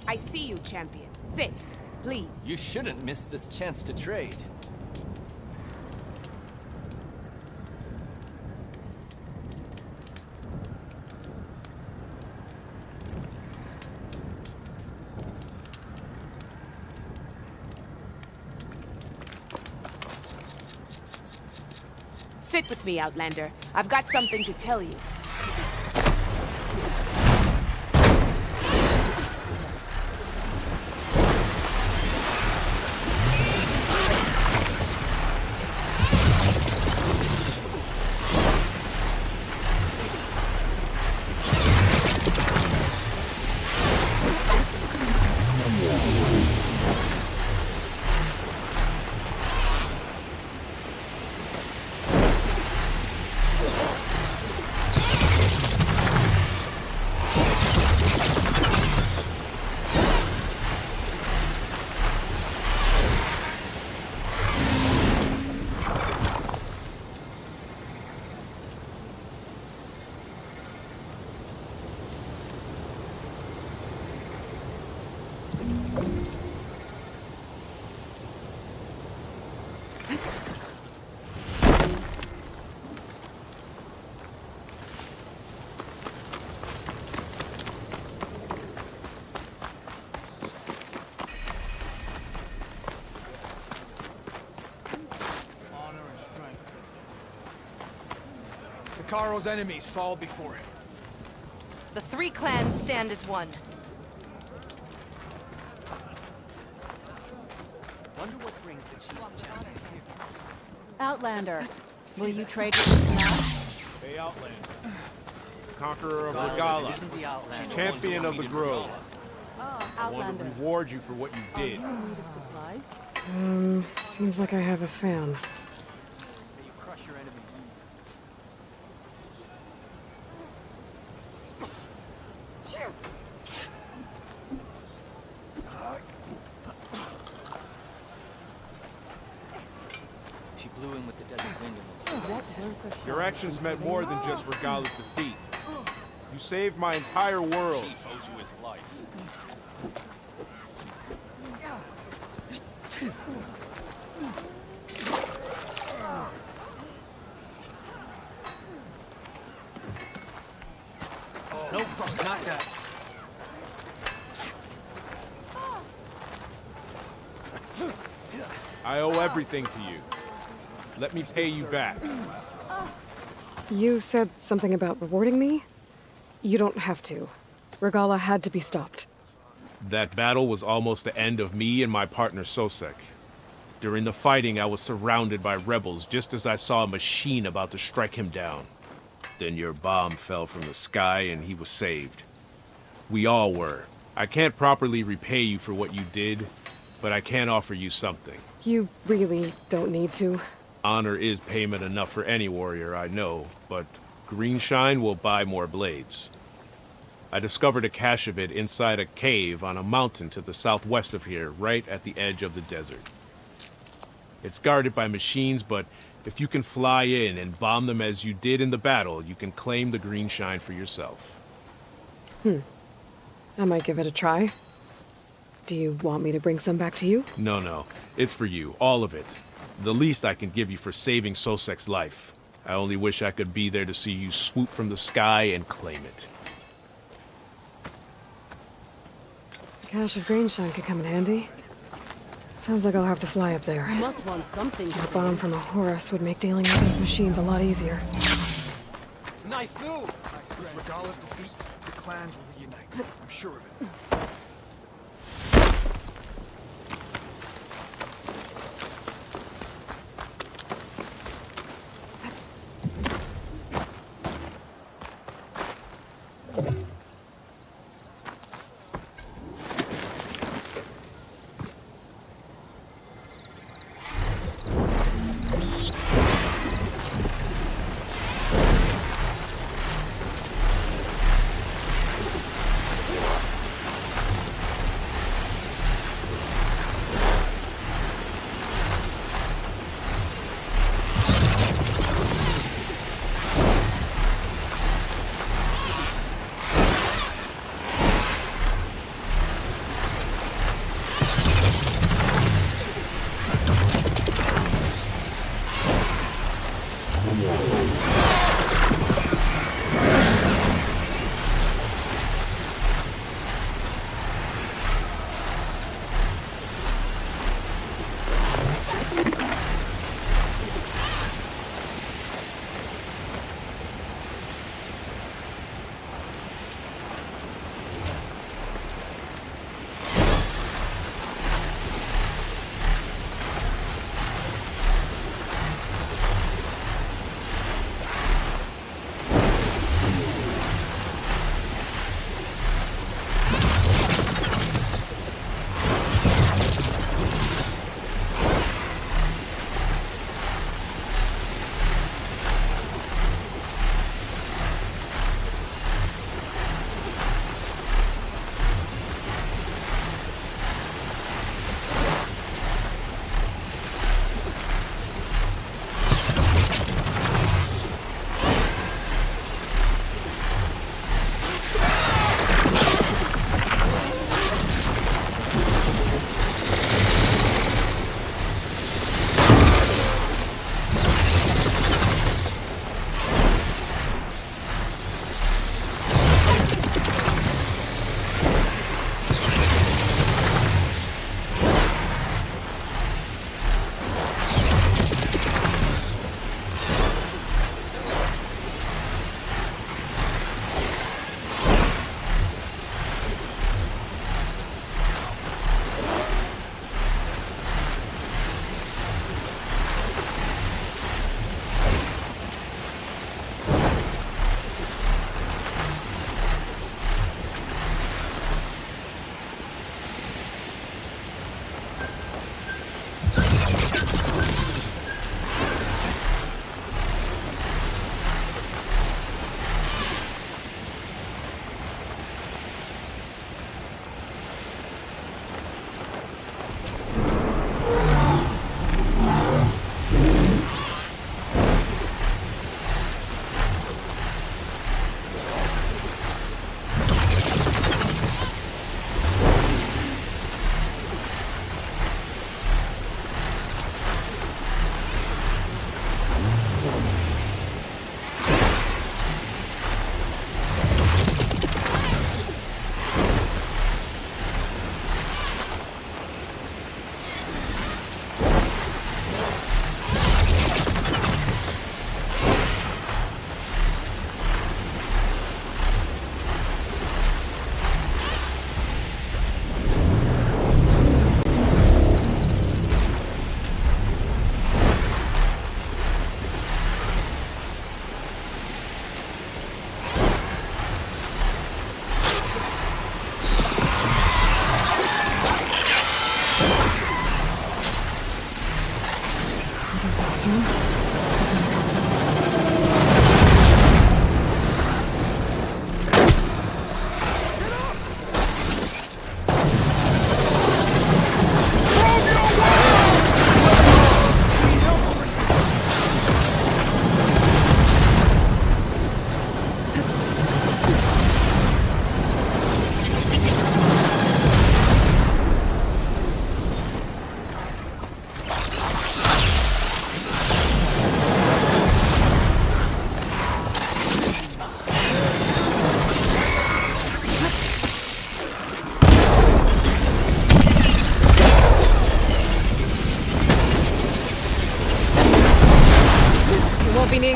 I see you, champion. Sit, please. You shouldn't miss this chance to trade. Sit with me, Outlander. I've got something to tell you. Karo's enemies fall before him. The three clans stand as one. Wonder what brings the chief's champion here. Outlander, will you trade with us now? Hey, Outlander. Conqueror of Regala. Champion of the Grove. I want to reward you for what you did. Seems like I have a fan. May you crush your enemies. She blew in with the desert wind and Your actions meant more than just Regala's defeat. You saved my entire world. Chief owes you his life. No, not that. I owe everything to you. Let me pay you back. You said something about rewarding me? You don't have to. Regala had to be stopped. That battle was almost the end of me and my partner Sosek. During the fighting, I was surrounded by rebels just as I saw a machine about to strike him down. Then your bomb fell from the sky and he was saved. We all were. I can't properly repay you for what you did, but I can offer you something. You really don't need to. Honor is payment enough for any warrior, I know, but Greenshine will buy more blades. I discovered a cache of it inside a cave on a mountain to the southwest of here, right at the edge of the desert. It's guarded by machines, but if you can fly in and bomb them as you did in the battle, you can claim the Greenshine for yourself. I might give it a try. Do you want me to bring some back to you? No. It's for you, all of it. The least I can give you for saving Sosek's life. I only wish I could be there to see you swoop from the sky and claim it. A cache of Greenshine could come in handy. Sounds like I'll have to fly up there. You must want something. A bomb from a Horus would make dealing with those machines a lot easier. Nice move! With Regala's defeat, the clans will reunite. I'm sure of it.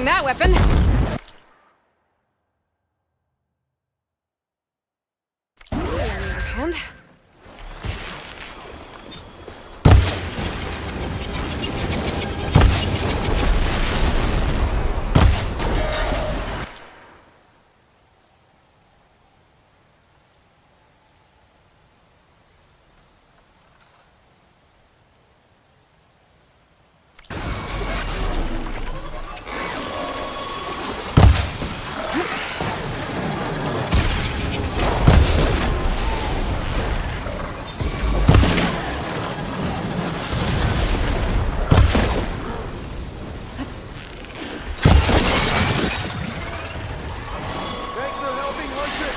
using that weapon. On the other hand. Thanks for helping, Hunter.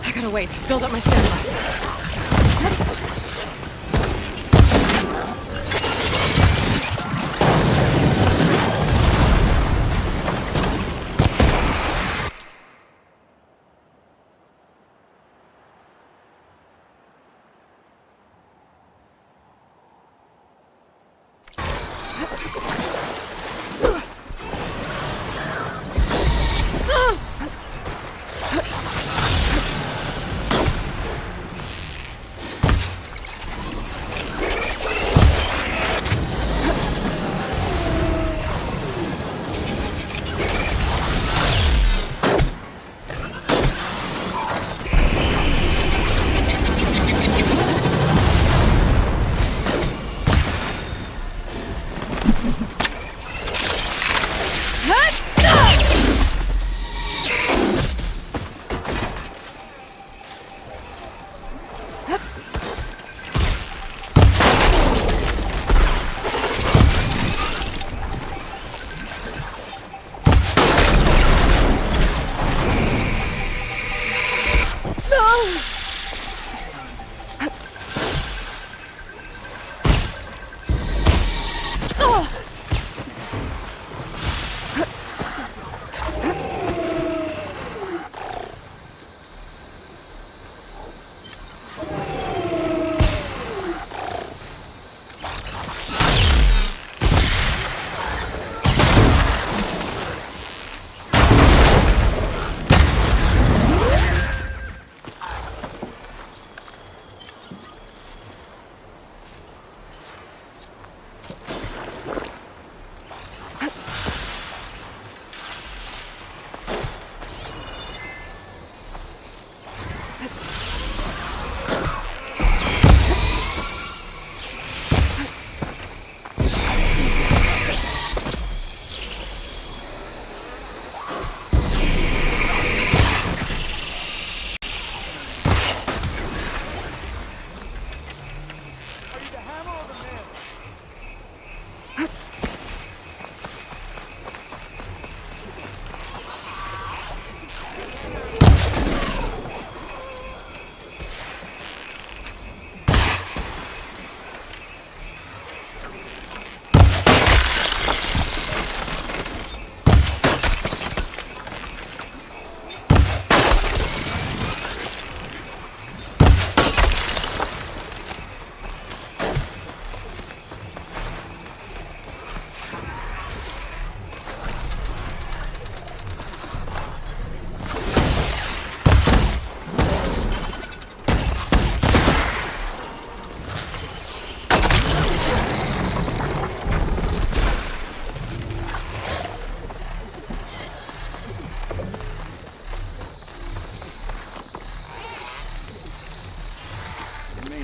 I gotta wait. Build up my stamina.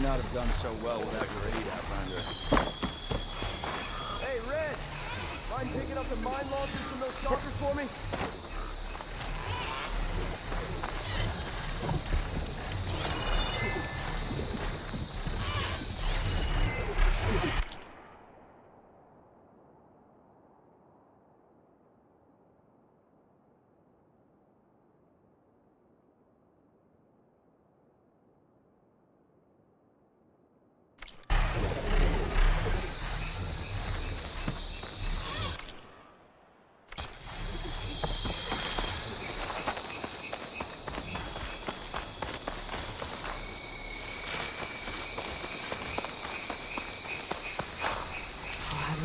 not have done so well without your aid, Outlander. Hey, Red! Mind picking up the mine launchers from those stalkers for me?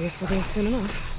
useful days soon enough.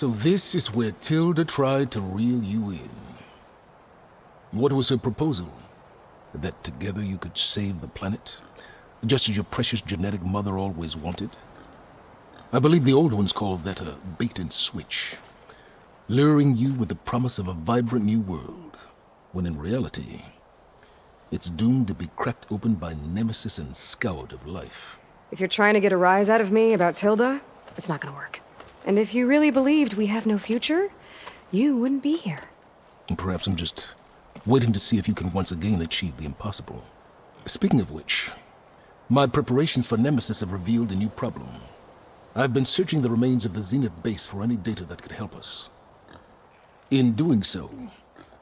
So this is where Tilda tried to reel you in. What was her proposal? That together you could save the planet? Just as your precious genetic mother always wanted? I believe the old ones called that a bait and switch. Luring you with the promise of a vibrant new world, when in reality, it's doomed to be cracked open by nemesis and scoured of life. If you're trying to get a rise out of me about Tilda, it's not gonna work. And if you really believed we have no future, you wouldn't be here. And perhaps I'm just waiting to see if you can once again achieve the impossible. Speaking of which, my preparations for Nemesis have revealed a new problem. I've been searching the remains of the Zenith base for any data that could help us. In doing so,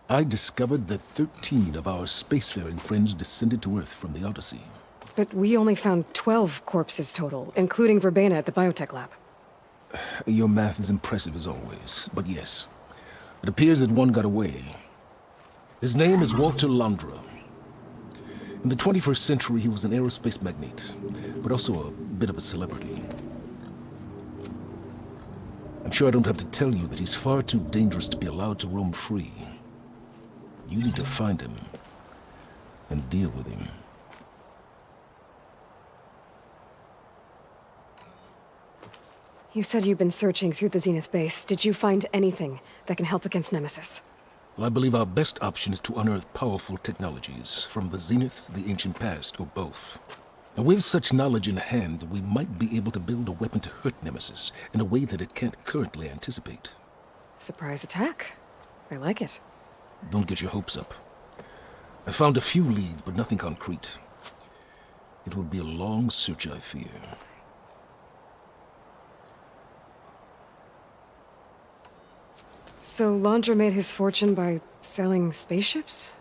I discovered that 13 of our spacefaring friends descended to Earth from the Odyssey. But we only found 12 corpses total, including Verbena at the biotech lab. Your math is impressive as always, but yes, it appears that one got away. His name is Walter Landra. In the 21st century, he was an aerospace magnate, but also a bit of a celebrity. I'm sure I don't have to tell you that he's far too dangerous to be allowed to roam free. You need to find him and deal with him. You said you've been searching through the Zenith base. Did you find anything that can help against Nemesis? Well, I believe our best option is to unearth powerful technologies from the Zenith, the ancient past, or both. Now, with such knowledge in hand, we might be able to build a weapon to hurt Nemesis in a way that it can't currently anticipate. Surprise attack. I like it. Don't get your hopes up. I found a few leads, but nothing concrete. It would be a long search, I fear. So Laundra made his fortune by selling spaceships?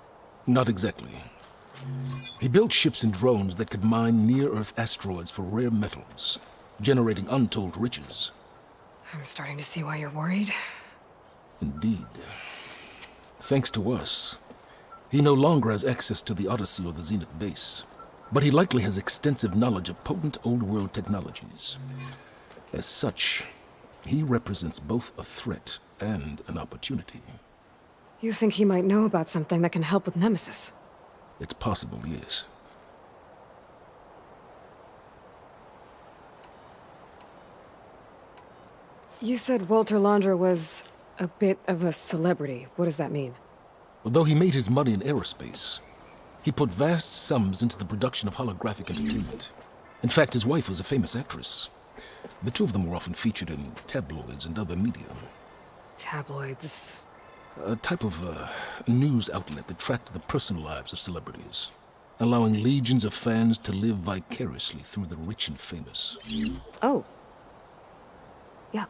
Not exactly. He built ships and drones that could mine near-Earth asteroids for rare metals, generating untold riches. I'm starting to see why you're worried. Indeed. Thanks to us, he no longer has access to the Odyssey or the Zenith base, but he likely has extensive knowledge of potent old-world technologies. As such, he represents both a threat and an opportunity. You think he might know about something that can help with Nemesis? It's possible, yes. You said Walter Laundra was a bit of a celebrity. What does that mean? Although he made his money in aerospace, he put vast sums into the production of holographic entertainment. In fact, his wife was a famous actress. The two of them were often featured in tabloids and other media. Tabloids. A type of news outlet that tracked the personal lives of celebrities, allowing legions of fans to live vicariously through the rich and famous. Oh. Yuck.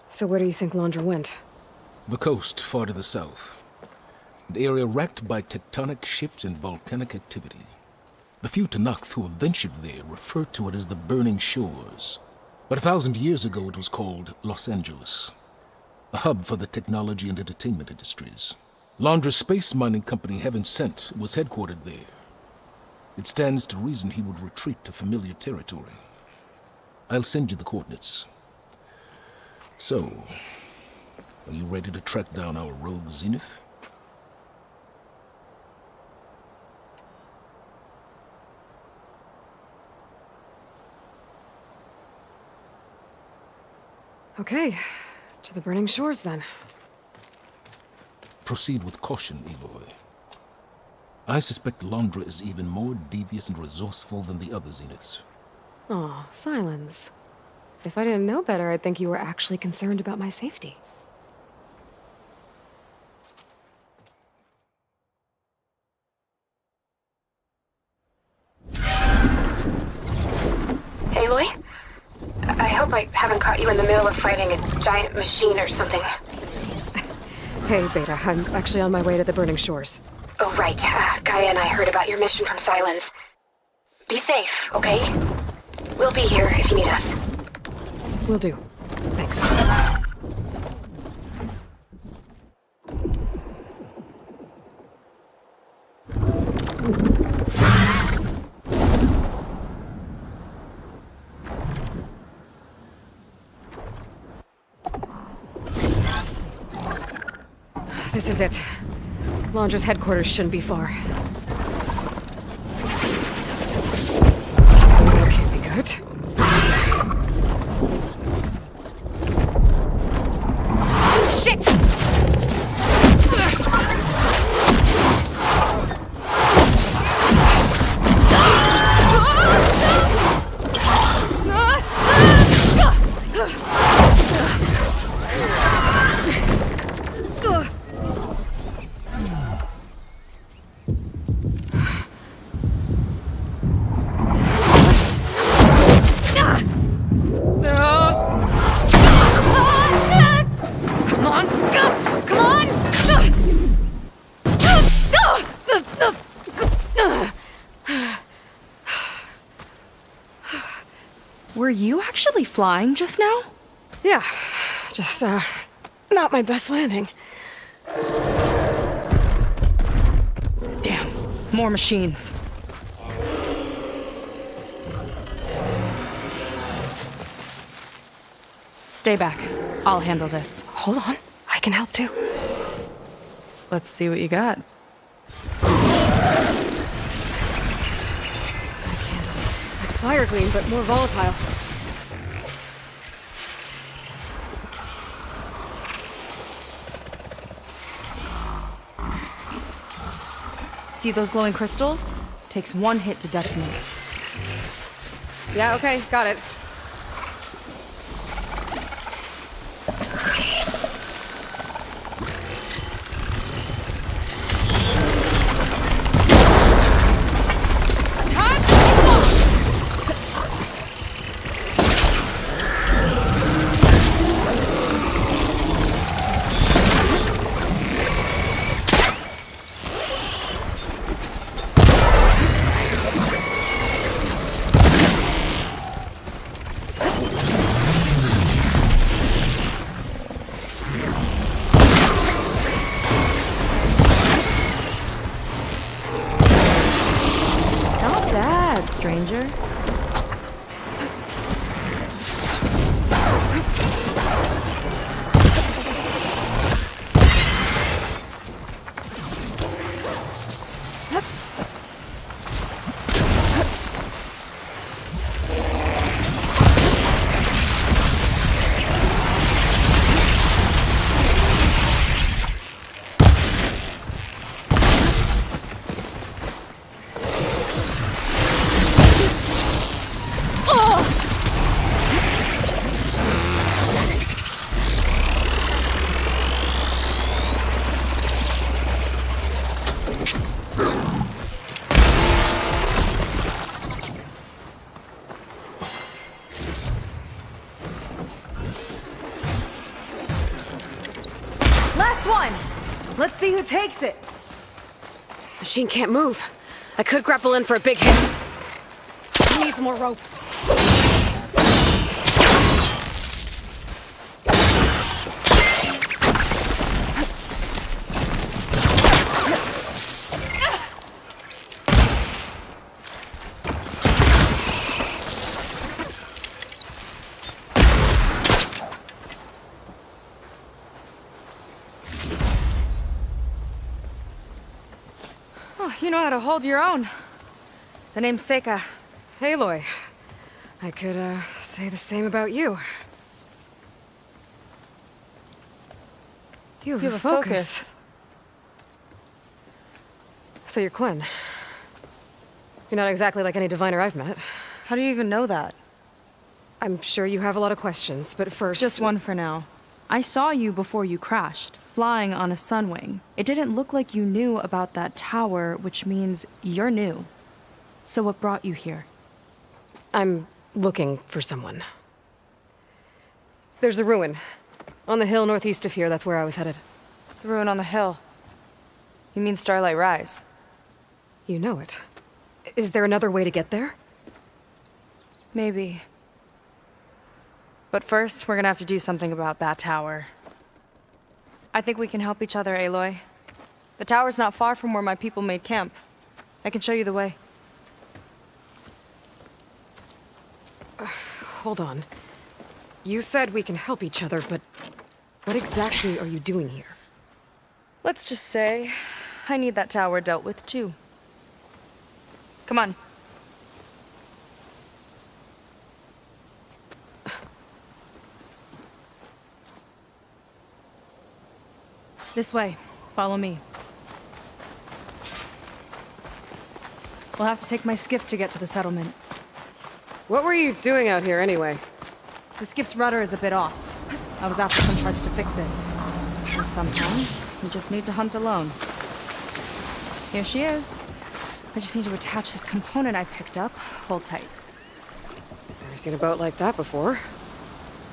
So where do you think Laundra went? The coast, far to the south. An area racked by tectonic shifts and volcanic activity. The few Tenakth who have ventured there refer to it as the Burning Shores. But 1,000 years ago it was called Los Angeles, a hub for the technology and entertainment industries. Laundra's space mining company, Heaven Sent, was headquartered there. It stands to reason he would retreat to familiar territory. I'll send you the coordinates. So, are you ready to track down our rogue Zenith? Okay, to the Burning Shores then. Proceed with caution, Aloy. I suspect Laundra is even more devious and resourceful than the other Zeniths. Aw, Silence. If I didn't know better, I'd think you were actually concerned about my safety. Aloy? I hope I haven't caught you in the middle of fighting a giant machine or something. Hey, Beta, I'm actually on my way to the Burning Shores. Oh, right. Gaia and I heard about your mission from Silence. Be safe, okay? We'll be here if you need us. Will do. Thanks. This is it. Laundra's headquarters shouldn't be far. That can't be good. Shit! Were you actually flying just now? Yeah, just, not my best landing. Damn, more machines. Stay back. I'll handle this. Hold on, I can help too. Let's see what you got. fire gleam, but more volatile. See those glowing crystals? Takes one hit to detonate. Yeah, okay, got it. Stranger. Last one! Let's see who takes it. Machine can't move. I could grapple in for a big hit. He needs more rope. Oh, you know how to hold your own. The name's Seika. Aloy. I could, say the same about you. You have a focus. So you're Quinn. You're not exactly like any diviner I've met. How do you even know that? I'm sure you have a lot of questions, but first... Just one for now. I saw you before you crashed, flying on a sunwing. It didn't look like you knew about that tower, which means you're new. So what brought you here? I'm looking for someone. There's a ruin. On the hill northeast of here, that's where I was headed. The ruin on the hill. You mean Starlight Rise? You know it. Is there another way to get there? Maybe. But first, we're gonna have to do something about that tower. I think we can help each other, Aloy. The tower's not far from where my people made camp. I can show you the way. Hold on. You said we can help each other, but what exactly are you doing here? Let's just say, I need that tower dealt with too. Come on. This way. Follow me. We'll have to take my skiff to get to the settlement. What were you doing out here anyway? The skiff's rudder is a bit off. I was after some parts to fix it. And sometimes, you just need to hunt alone. Here she is. I just need to attach this component I picked up. Hold tight. Never seen a boat like that before.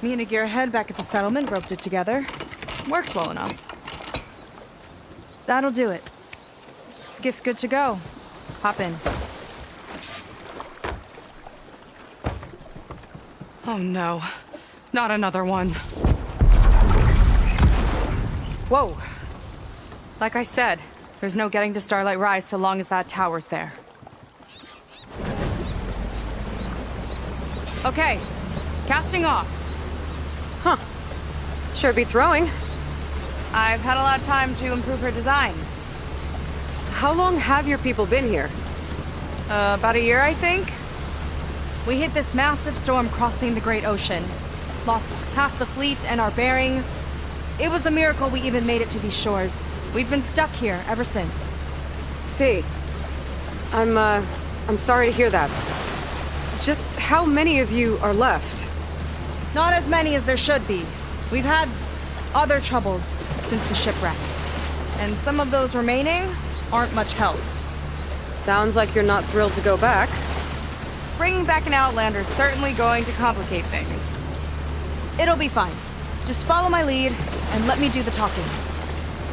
Me and a gearhead back at the settlement roped it together. Works well enough. That'll do it. Skiff's good to go. Hop in. Oh no. Not another one. Whoa. Like I said, there's no getting to Starlight Rise so long as that tower's there. Okay. Casting off. Huh. Sure beats rowing. I've had a lot of time to improve her design. How long have your people been here? About a year, I think. We hit this massive storm crossing the Great Ocean. Lost half the fleet and our bearings. It was a miracle we even made it to these shores. We've been stuck here ever since. See, I'm sorry to hear that. Just how many of you are left? Not as many as there should be. We've had other troubles since the shipwreck. And some of those remaining aren't much help. Sounds like you're not thrilled to go back. Bringing back an Outlander is certainly going to complicate things. It'll be fine. Just follow my lead and let me do the talking.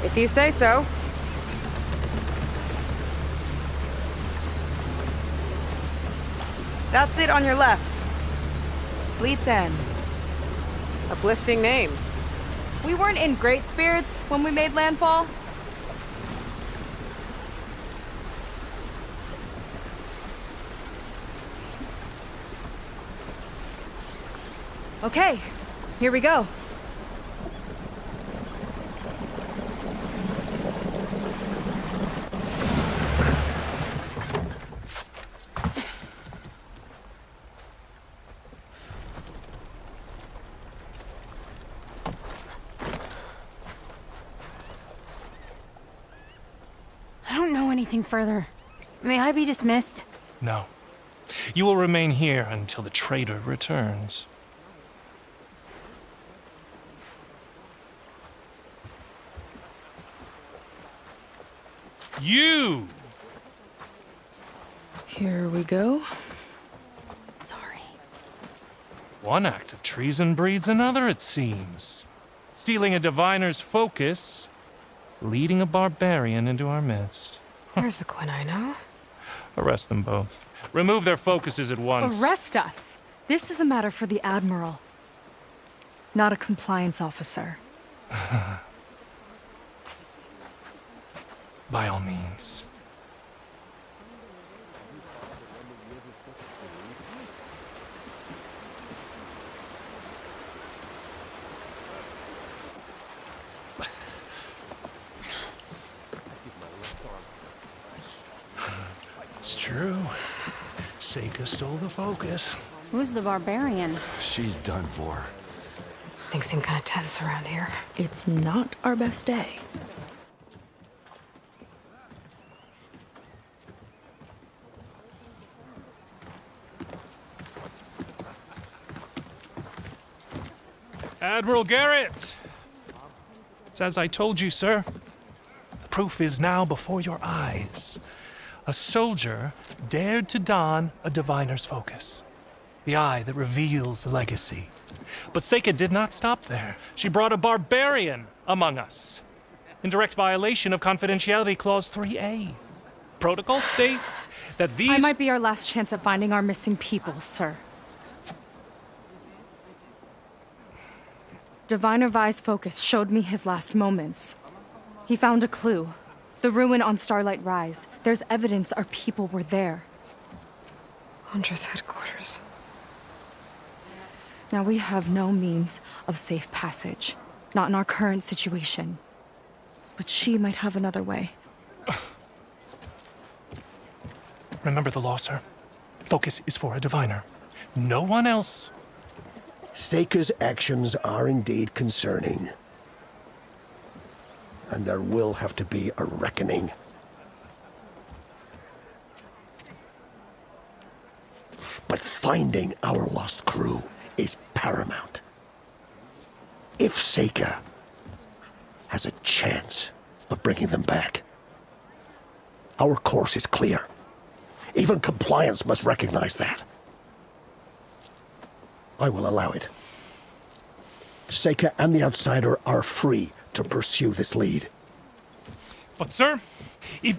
If you say so. That's it on your left. Fleet's End. Uplifting name. We weren't in great spirits when we made landfall. Okay, here we go. I don't know anything further. May I be dismissed? No. You will remain here until the traitor returns. You! Here we go. Sorry. One act of treason breeds another, it seems. Stealing a diviner's focus, leading a barbarian into our midst. Where's the quinino? Arrest them both. Remove their focuses at once. Arrest us. This is a matter for the Admiral, not a compliance officer. By all means. It's true. Seika stole the focus. Who's the barbarian? She's done for. Things seem kind of tense around here. It's not our best day. Admiral Garrett! It's as I told you, sir. The proof is now before your eyes. A soldier dared to don a diviner's focus. The eye that reveals the legacy. But Seika did not stop there. She brought a barbarian among us. In direct violation of Confidentiality Clause 3A. Protocol states that these... I might be our last chance at finding our missing people, sir. Diviner Vi's focus showed me his last moments. He found a clue. The ruin on Starlight Rise. There's evidence our people were there. Hunter's headquarters. Now we have no means of safe passage. Not in our current situation. But she might have another way. Remember the law, sir. Focus is for a diviner. No one else. Seika's actions are indeed concerning. And there will have to be a reckoning. But finding our lost crew is paramount. If Seika has a chance of bringing them back, our course is clear. Even compliance must recognize that. I will allow it. Seika and the Outsider are free to pursue this lead. But, sir, if...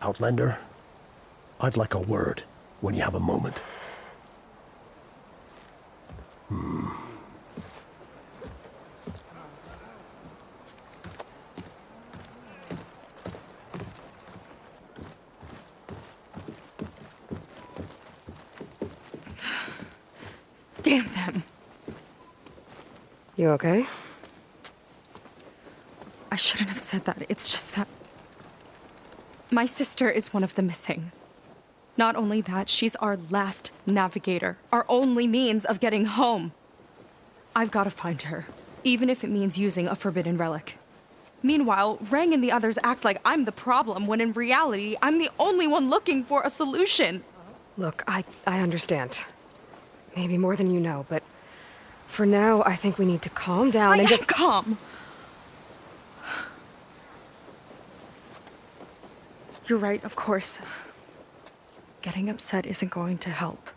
Outlander, I'd like a word when you have a moment. Damn them. You okay? I shouldn't have said that. It's just that... My sister is one of the missing. Not only that, she's our last navigator, our only means of getting home. I've got to find her, even if it means using a forbidden relic. Meanwhile, Rang and the others act like I'm the problem, when in reality, I'm the only one looking for a solution. Look, I understand. Maybe more than you know, but for now, I think we need to calm down and just... calm. You're right, of course. Getting upset isn't going to help.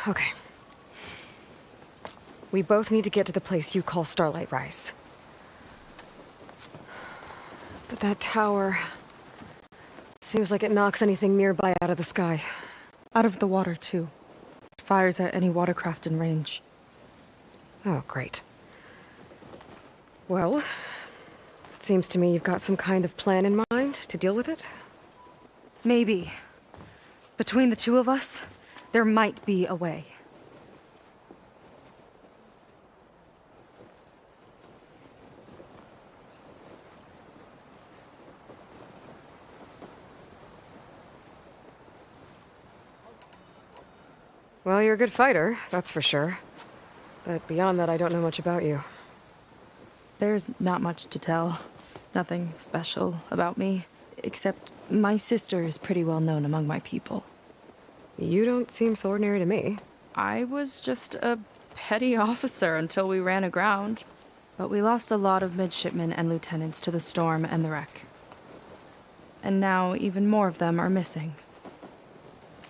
Okay. We both need to get to the place you call Starlight Rise. But that tower... seems like it knocks anything nearby out of the sky. Out of the water, too. It fires at any watercraft in range. Oh, great. Well, it seems to me you've got some kind of plan in mind to deal with it. Maybe. Between the two of us, there might be a way. Well, you're a good fighter, that's for sure. But beyond that, I don't know much about you. There's not much to tell. Nothing special about me, except my sister is pretty well known among my people. You don't seem so ordinary to me. I was just a petty officer until we ran aground. But we lost a lot of midshipmen and lieutenants to the storm and the wreck. And now even more of them are missing.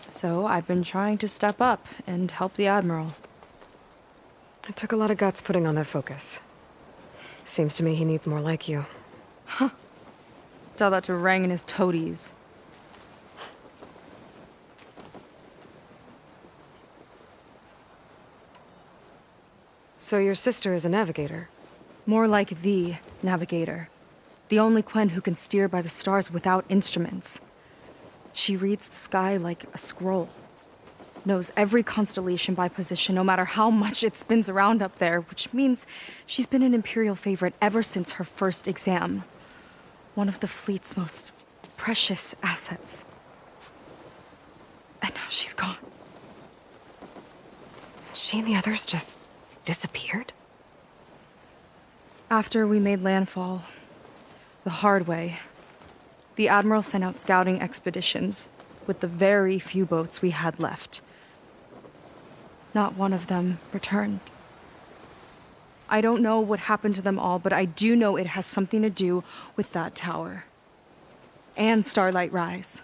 So I've been trying to step up and help the Admiral. It took a lot of guts putting on that focus. Seems to me he needs more like you. Huh. Tell that to Rang and his toadies. So your sister is a navigator? More like the navigator. The only Quen who can steer by the stars without instruments. She reads the sky like a scroll. Knows every constellation by position, no matter how much it spins around up there, which means she's been an Imperial favorite ever since her first exam. One of the fleet's most precious assets. And now she's gone. She and the others just disappeared? After we made landfall, the hard way, the Admiral sent out scouting expeditions with the very few boats we had left. Not one of them returned. I don't know what happened to them all, but I do know it has something to do with that tower. And Starlight Rise.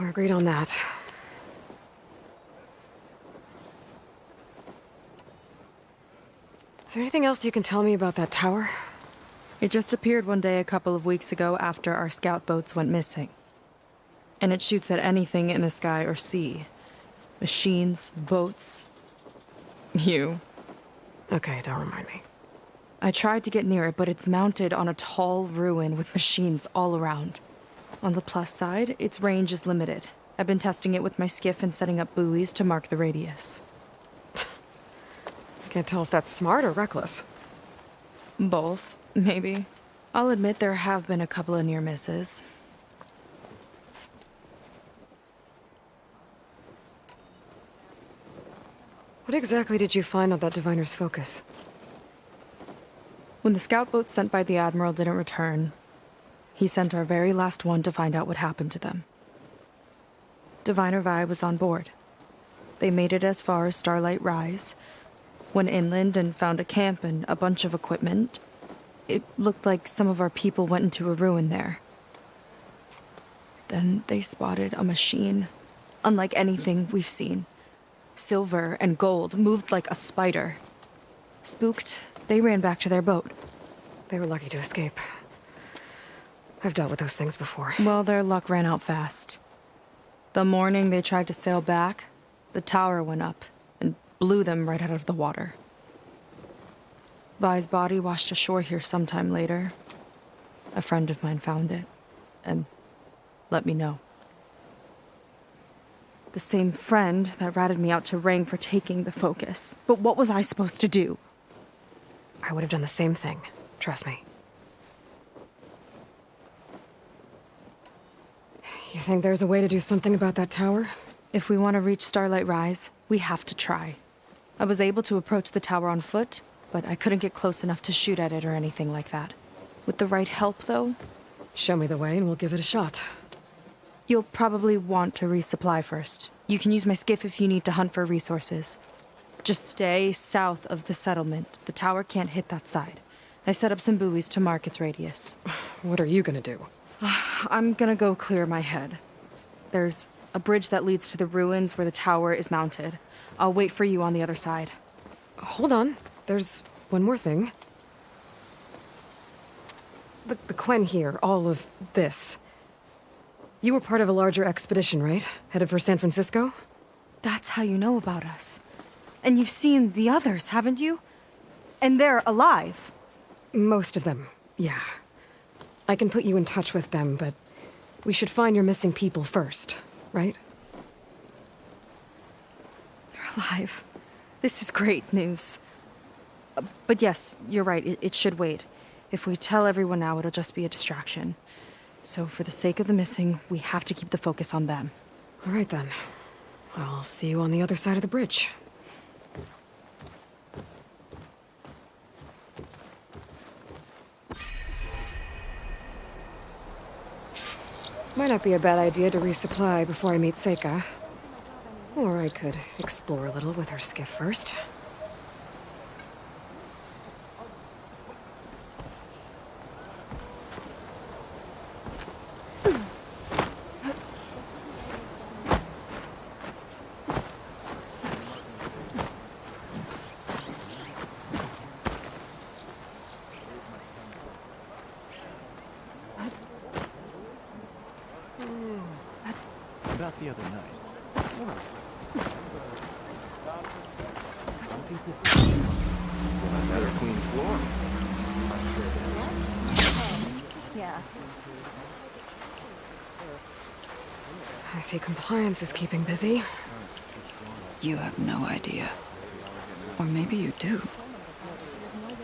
We're agreed on that. Is there anything else you can tell me about that tower? It just appeared one day a couple of weeks ago after our scout boats went missing. And it shoots at anything in the sky or sea. Machines, boats. You. Okay, don't remind me. I tried to get near it, but it's mounted on a tall ruin with machines all around. On the plus side, its range is limited. I've been testing it with my skiff and setting up buoys to mark the radius. I can't tell if that's smart or reckless. Both, maybe. I'll admit there have been a couple of near misses. What exactly did you find on that diviner's focus? When the scout boat sent by the Admiral didn't return, he sent our very last one to find out what happened to them. Diviner Vi was on board. They made it as far as Starlight Rise. Went inland and found a camp and a bunch of equipment. It looked like some of our people went into a ruin there. Then they spotted a machine, unlike anything we've seen. Silver and gold, moved like a spider. Spooked, they ran back to their boat. They were lucky to escape. I've dealt with those things before. Well, their luck ran out fast. The morning they tried to sail back, the tower went up and blew them right out of the water. Vi's body washed ashore here sometime later. A friend of mine found it and let me know. The same friend that ratted me out to Rang for taking the focus. But what was I supposed to do? I would have done the same thing. Trust me. You think there's a way to do something about that tower? If we want to reach Starlight Rise, we have to try. I was able to approach the tower on foot, but I couldn't get close enough to shoot at it or anything like that. With the right help, though... Show me the way and we'll give it a shot. You'll probably want to resupply first. You can use my skiff if you need to hunt for resources. Just stay south of the settlement. The tower can't hit that side. I set up some buoys to mark its radius. What are you gonna do? I'm gonna go clear my head. There's a bridge that leads to the ruins where the tower is mounted. I'll wait for you on the other side. Hold on. There's one more thing. The Quen here, all of this. You were part of a larger expedition, right? Headed for San Francisco? That's how you know about us. And you've seen the others, haven't you? And they're alive. Most of them, yeah. I can put you in touch with them, but we should find your missing people first, right? They're alive. This is great news. But yes, you're right, it should wait. If we tell everyone now, it'll just be a distraction. So for the sake of the missing, we have to keep the focus on them. All right then. I'll see you on the other side of the bridge. Might not be a bad idea to resupply before I meet Seika. Or I could explore a little with her skiff first. About the other night. Some people that's at our clean floor. Yeah. I see compliance is keeping busy. You have no idea. Or maybe you do.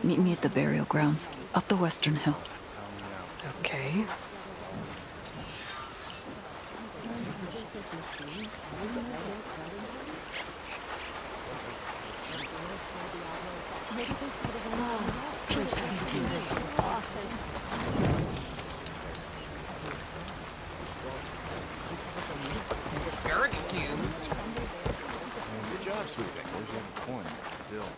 Meet me at the burial grounds, up the western hill. Okay. You're excused. Good job, sweetie. There's your coin. Bill.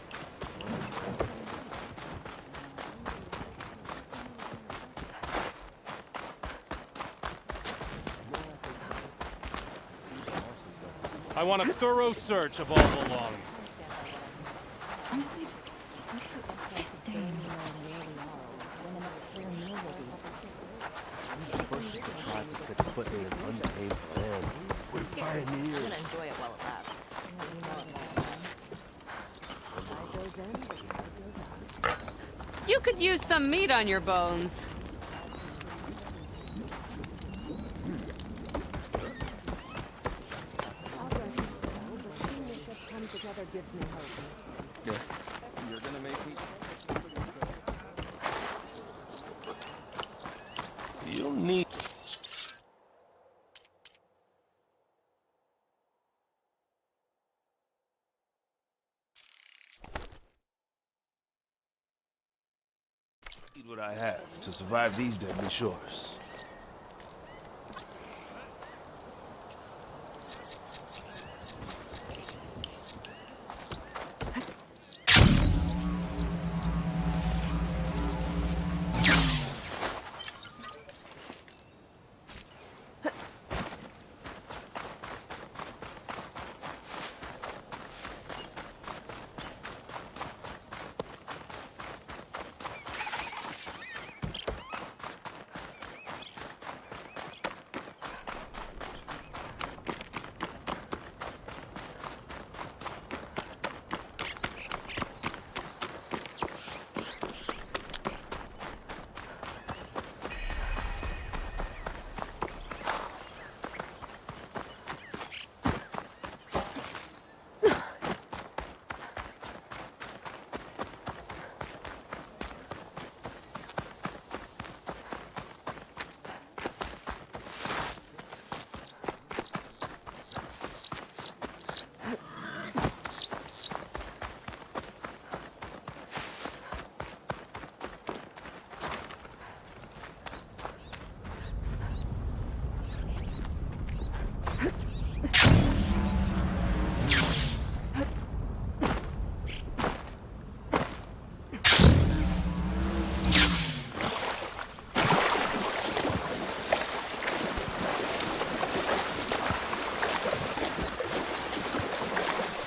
I want a thorough search of all belongings. You could use some meat on your bones. Yeah. You're gonna make me. You'll need... Need what I have to survive these deadly shores.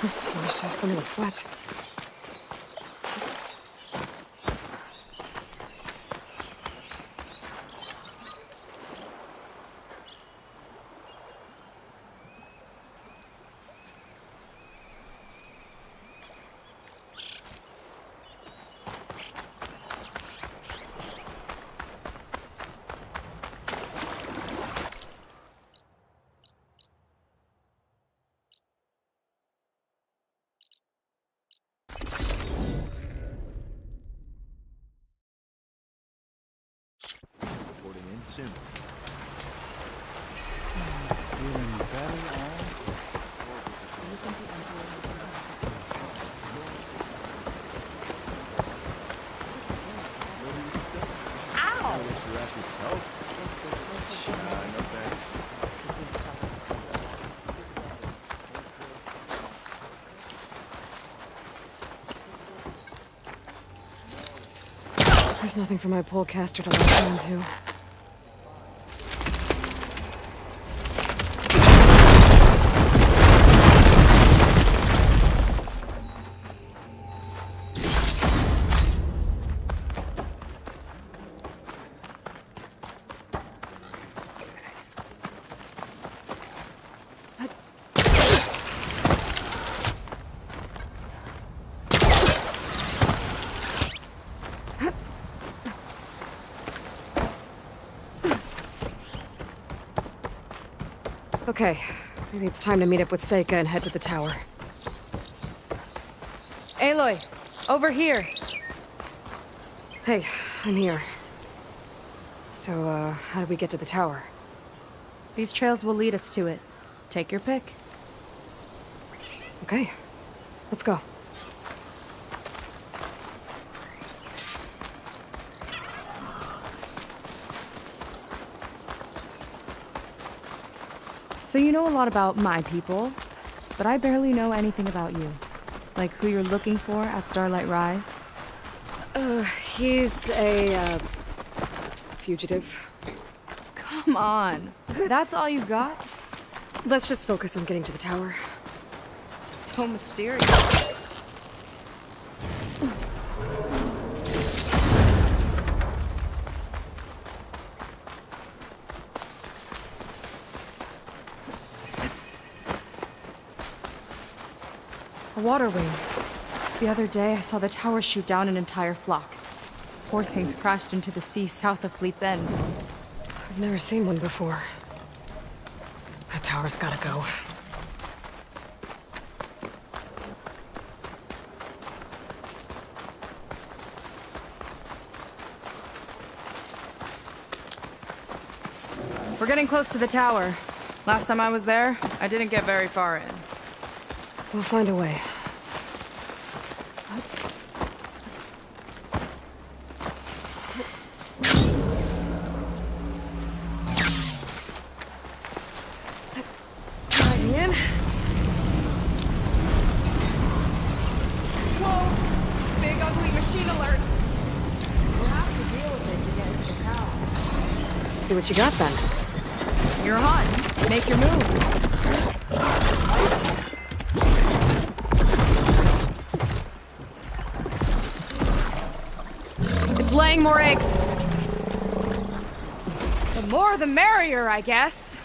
Must have some of the sweat. Reporting in soon. Feeling better, There's nothing for my polecaster to latch onto. Okay, maybe it's time to meet up with Seika and head to the tower. Aloy, over here. Hey, I'm here. So, how do we get to the tower? These trails will lead us to it. Take your pick. Okay, let's go. So you know a lot about my people, but I barely know anything about you. Like who you're looking for at Starlight Rise. He's a, fugitive. Come on. That's all you got? Let's just focus on getting to the tower. So mysterious. A water wing. The other day, I saw the tower shoot down an entire flock. Poor things crashed into the sea south of Fleet's End. I've never seen one before. That tower's gotta go. We're getting close to the tower. Last time I was there, I didn't get very far in. We'll find a way. See what you got then. You're on. Make your move. It's laying more eggs. The more the merrier, I guess.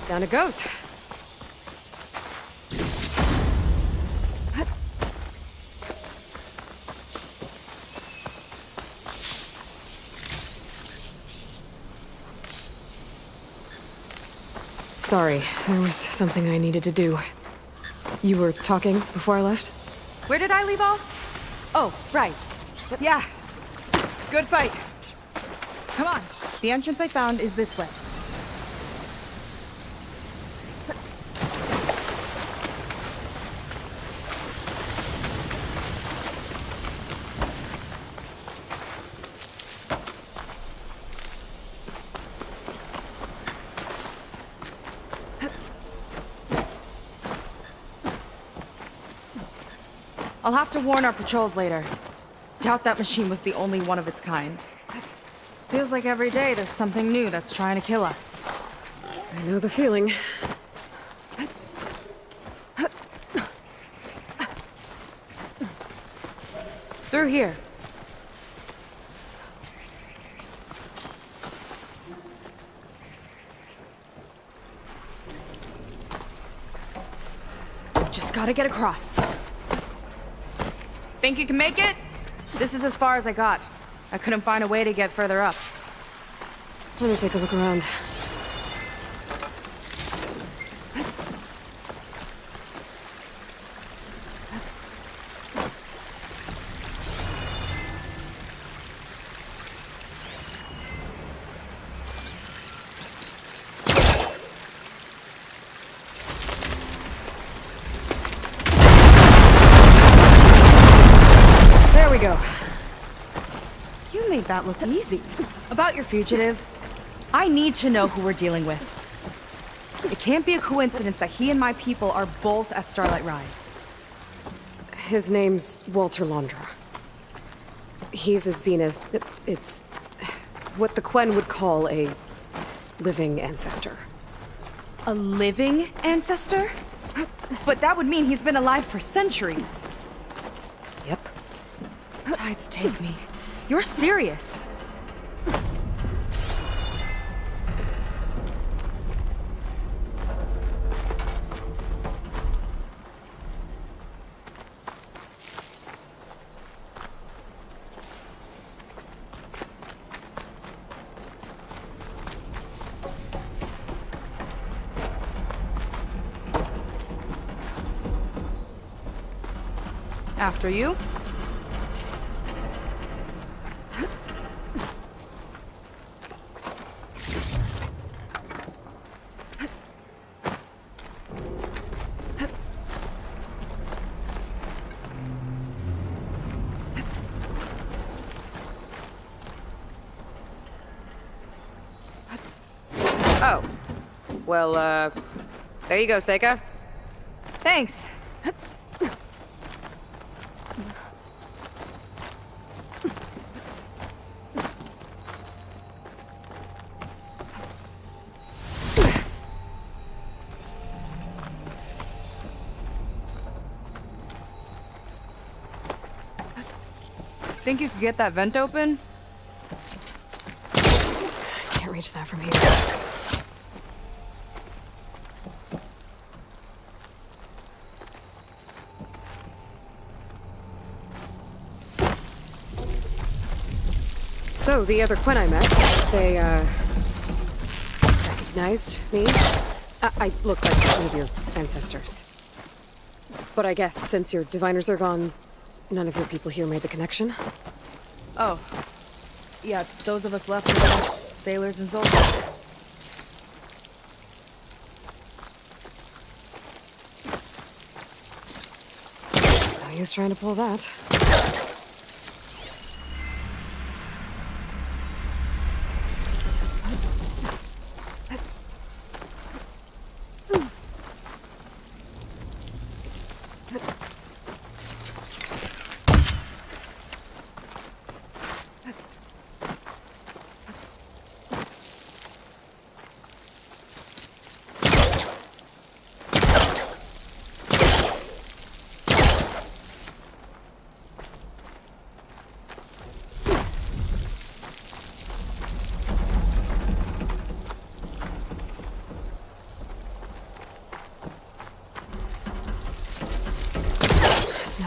Down it goes. Sorry, there was something I needed to do. You were talking before I left? Where did I leave off? Oh, right. Yeah. Good fight. Come on. The entrance I found is this way. I'll have to warn our patrols later. Doubt that machine was the only one of its kind. Feels like every day there's something new that's trying to kill us. I know the feeling. Through here. Just gotta get across. Think you can make it? This is as far as I got. I couldn't find a way to get further up. Let me take a look around. There we go. You made that look easy. About your fugitive, I need to know who we're dealing with. It can't be a coincidence that he and my people are both at Starlight Rise. His name's Walter Londra. He's a Zenith. It's what the Quen would call a living ancestor. A living ancestor? But that would mean he's been alive for centuries. Yep. Tides take me. You're serious. After you. Oh. Well, there you go, Seika. Thanks. Think you could get that vent open? Can't reach that from here. So, the other Quen I met, they, recognized me? I look like one of your ancestors. But I guess since your diviners are gone, none of your people here made the connection? Oh. Yeah, those of us left were just sailors and soldiers. No use trying to pull that.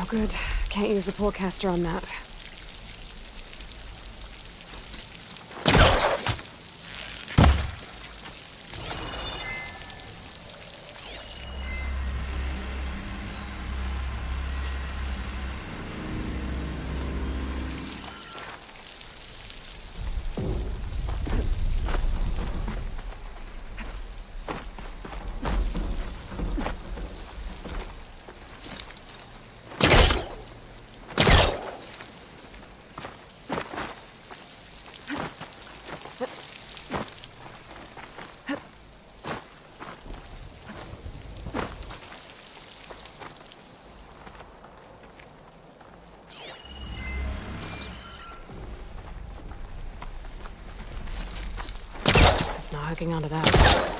good. Can't use the pullcaster on that. It's not hooking onto that.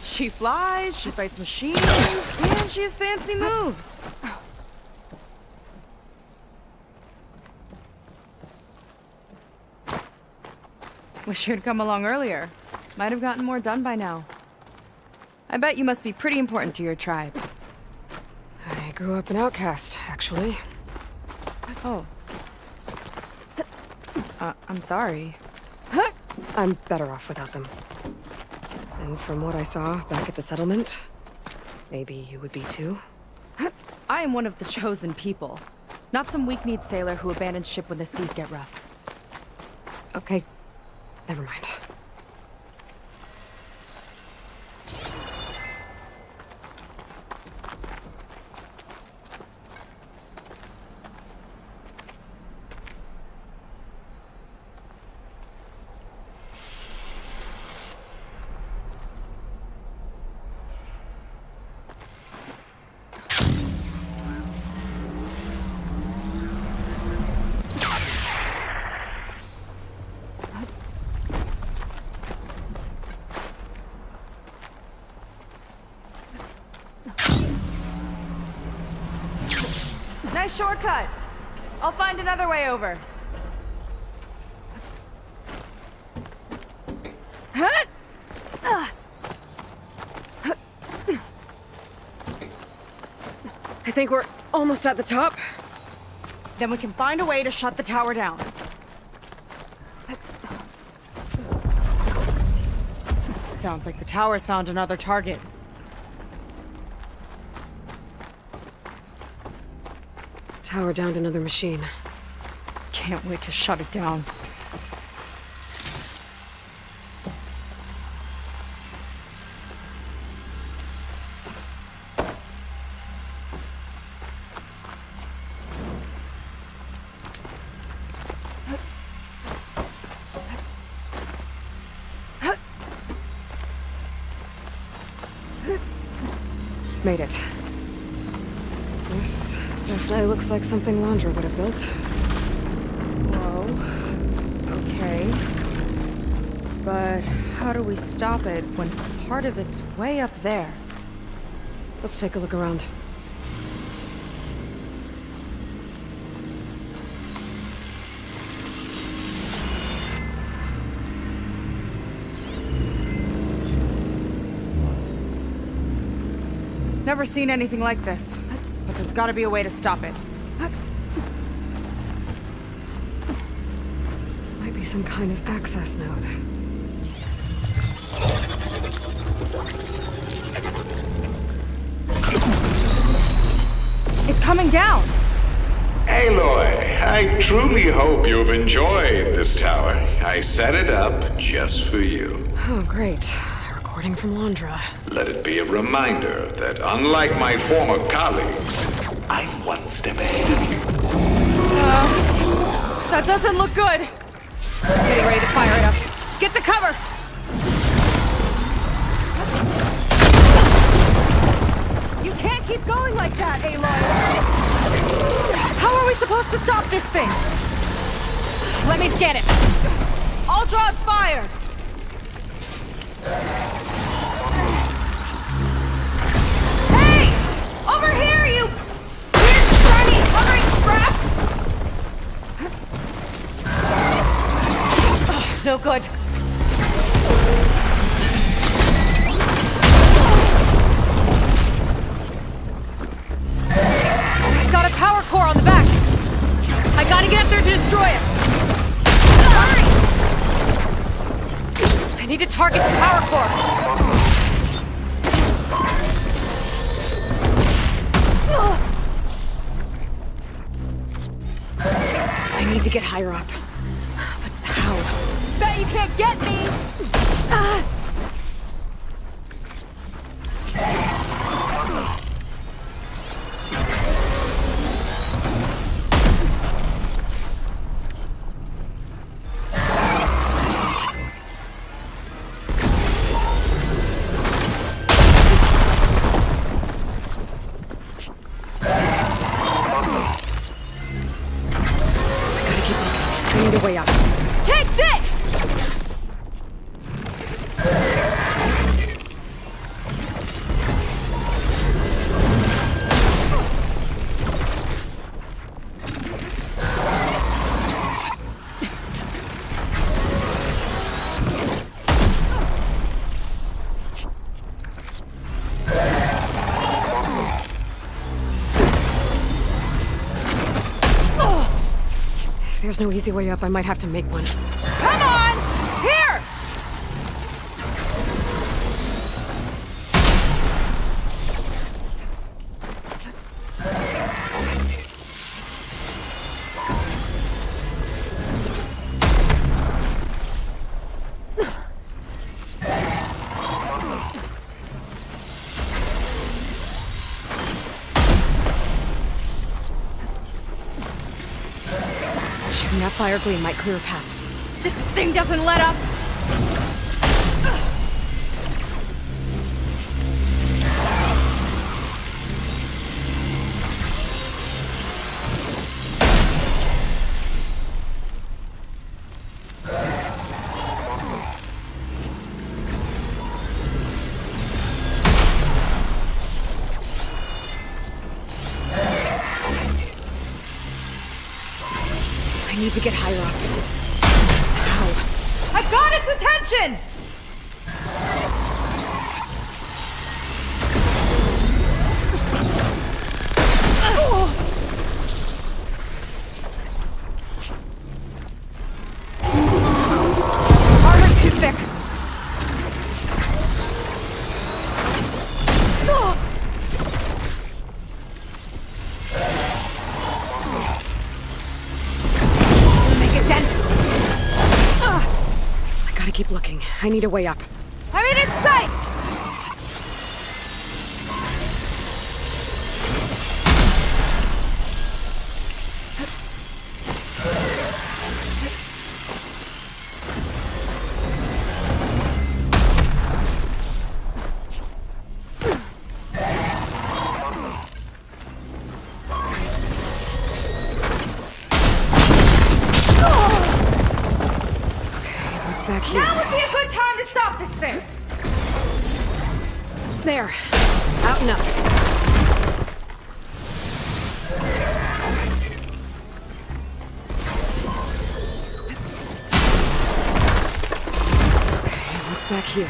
She flies, she fights machines, and she has fancy moves. Wish you'd come along earlier. Might have gotten more done by now. I bet you must be pretty important to your tribe. I grew up an outcast, actually. Oh. I'm sorry. I'm better off without them. And from what I saw back at the settlement, maybe you would be too? I am one of the chosen people. Not some weak-kneed sailor who abandons ship when the seas get rough. Okay, never mind. Nice shortcut. I'll find another way over. I think we're almost at the top. Then we can find a way to shut the tower down. Sounds like the tower's found another target. Tower downed another machine. Can't wait to shut it down. made it. This definitely looks like something Londra would have built. Whoa. Okay. But how do we stop it when part of it's way up there? Let's take a look around. Never seen anything like this. But there's gotta be a way to stop it. This might be some kind of access node. It's coming down! Aloy, I truly hope you've enjoyed this tower. I set it up just for you. Oh, great. A recording from Londra. Let it be a reminder that unlike my former colleagues, I'm one step ahead of you. That doesn't look good! Getting ready to fire at us. Get to cover! You can't keep going like that, Aloy! How are we supposed to stop this thing? Let me scan it. All drones fired! Hey! Over here, you weird, shiny, hovering scrap! Oh, no good. Got a power core on the back. I gotta get up there to destroy it. Hurry! I need to target the power core. I need to get higher up. But how? Bet you can't get me! I need a way up. Take this! If there's no easy way up, I might have to make one. Come on! Here! Shooting that fire gleam might clear a path. This thing doesn't let up! I need to get higher up. How? I've got its attention! Armor's too thick. Make a dent. I gotta keep looking. I need a way up. I'm in its sight! would be a good time to stop this thing? There. Out and up. Okay, what's back here?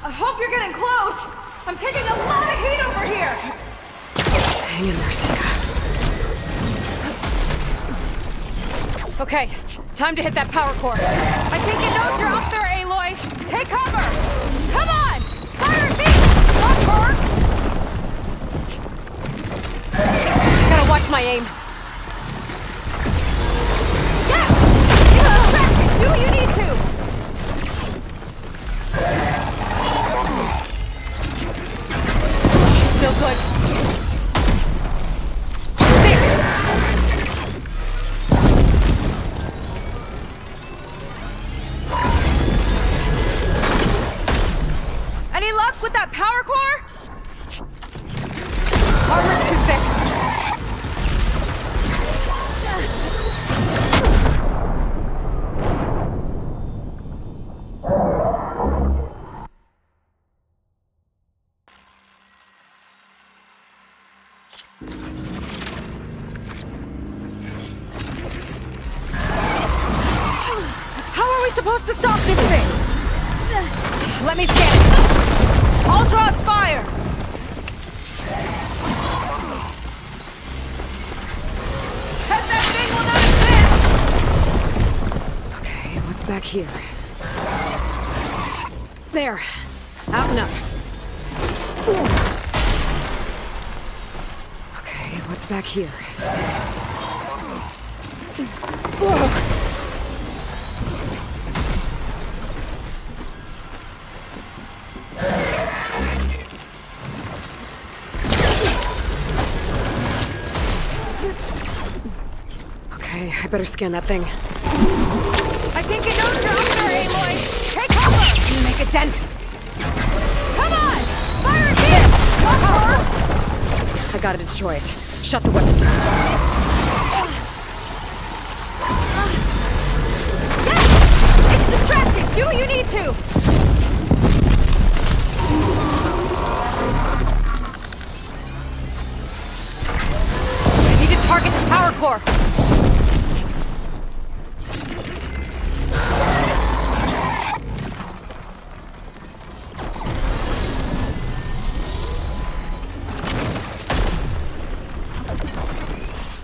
I hope you're getting close. I'm taking a lot of heat over here. Hang in there, Sika. Okay, time to hit that power core. I think it knows you're up there, Aloy. Take cover. Come on, fire at me. Not her. Gotta watch my aim. Yes! Get distracted. Do what you need to. No good. Any luck with that power core? Armor's too thick. How are we supposed to stop this thing? Let me scan it. All drones fire! Test that thing will not exist! Okay, what's back here? There. Out and up. Okay, what's back here? Whoa. Okay, I better scan that thing. I think it knows you're up there, Aloy! Take cover! Can you make a dent? Come on! Fire here! Not her! I gotta destroy it. Shut the weapon. Yes! It's distracted! Do what you need to! I need to target the power core.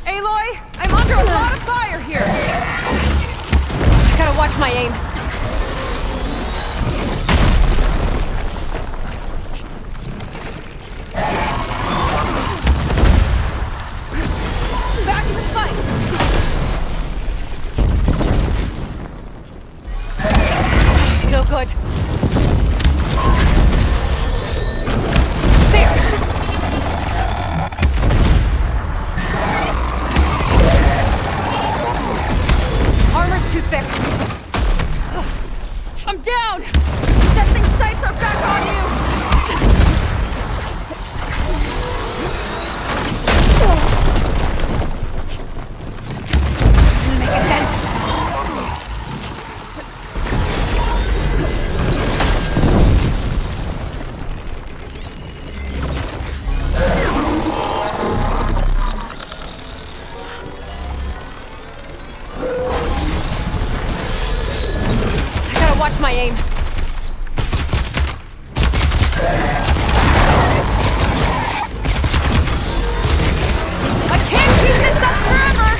Aloy, I'm under a lot of fire here! I gotta watch my aim. Back to the fight! No good. There! Armor's too thick. I'm down! That thing's sights are back on you! Can you make a dent? I gotta watch my aim. I can't keep this up forever!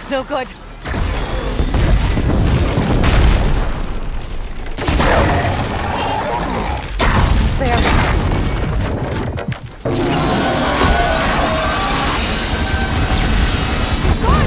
No good. There. Go on,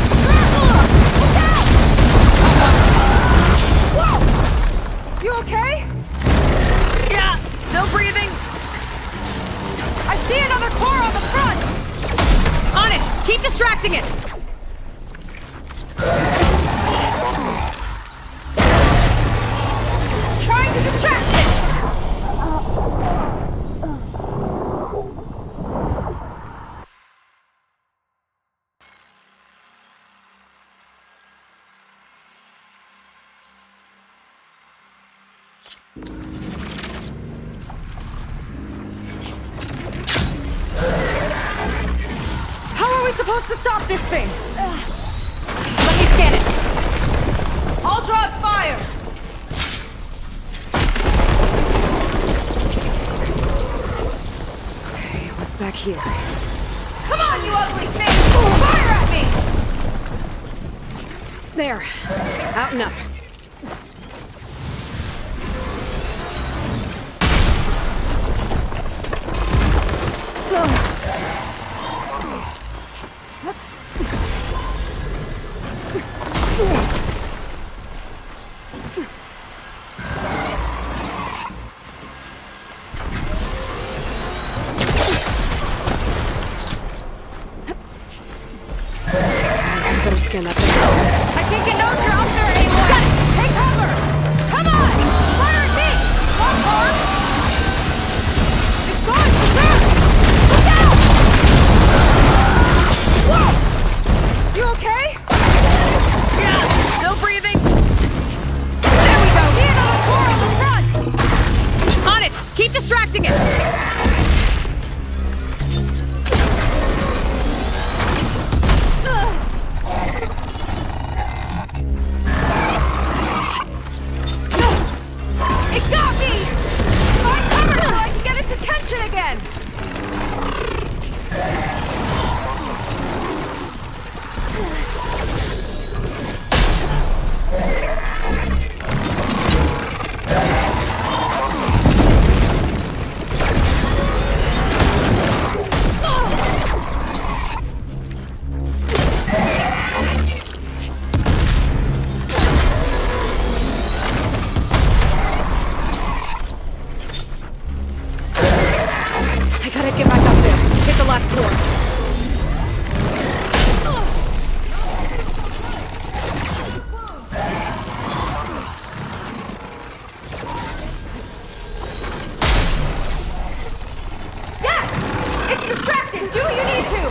How are we supposed to stop this thing? Let me scan it. All drops fire! Okay, what's back here? Come on, you ugly thing! Fire at me! There. Out and up. Better scan that thing. I think it knows you're up there, Aloy! Got it! Take cover! Come on! Fire at me! One more! It's gone! Berserk! Look out! Whoa! You okay? Yeah! Still breathing? There we go! See another core on the front! On it! Keep distracting it! It got me! Find cover so I can get its attention again! I gotta get back up there. Hit the last core. Yes! It's distracting! Do what you need to!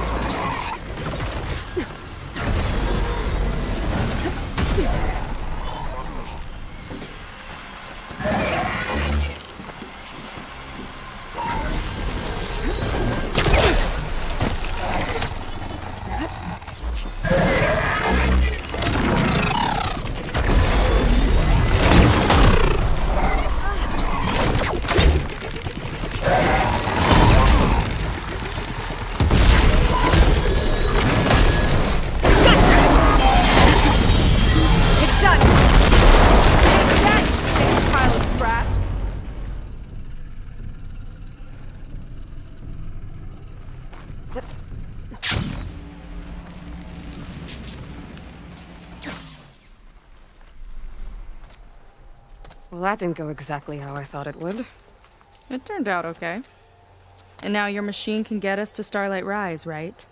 It's done! Take that, big pile of scrap! Well, that didn't go exactly how I thought it would. It turned out okay. And now your machine can get us to Starlight Rise, right?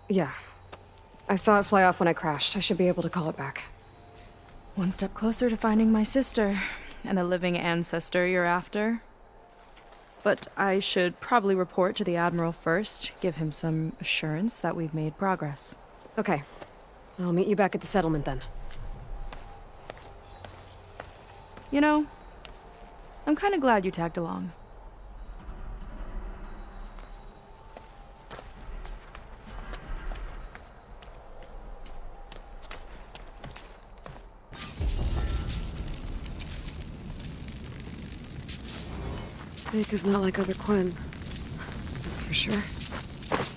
Yeah. I saw it fly off when I crashed. I should be able to call it back. One step closer to finding my sister and the living ancestor you're after. But I should probably report to the Admiral first, give him some assurance that we've made progress. Okay. I'll meet you back at the settlement then. You know, I'm kind of glad you tagged along. Baker's not like other Quinn. That's for sure.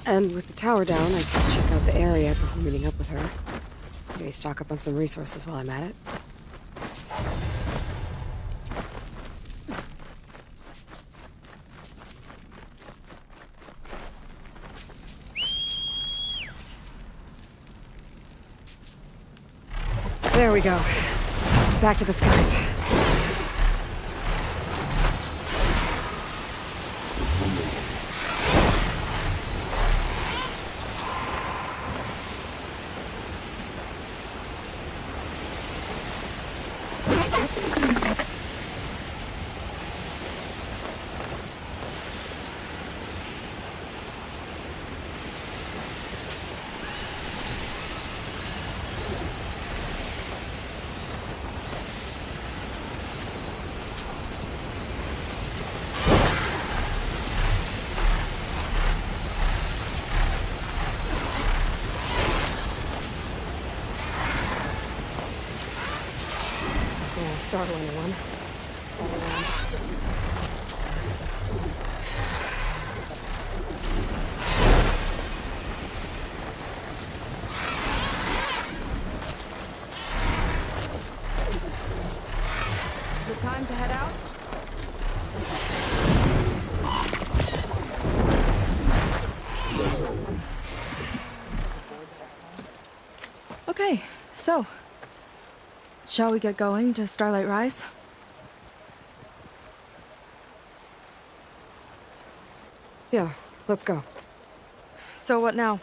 And with the tower down, I could check out the area before meeting up with her. Maybe stock up on some resources while I'm at it. There we go. Back to the skies. startle anyone. The time to head out? Okay, so, shall we get going to Starlight Rise? Yeah, let's go. So what now?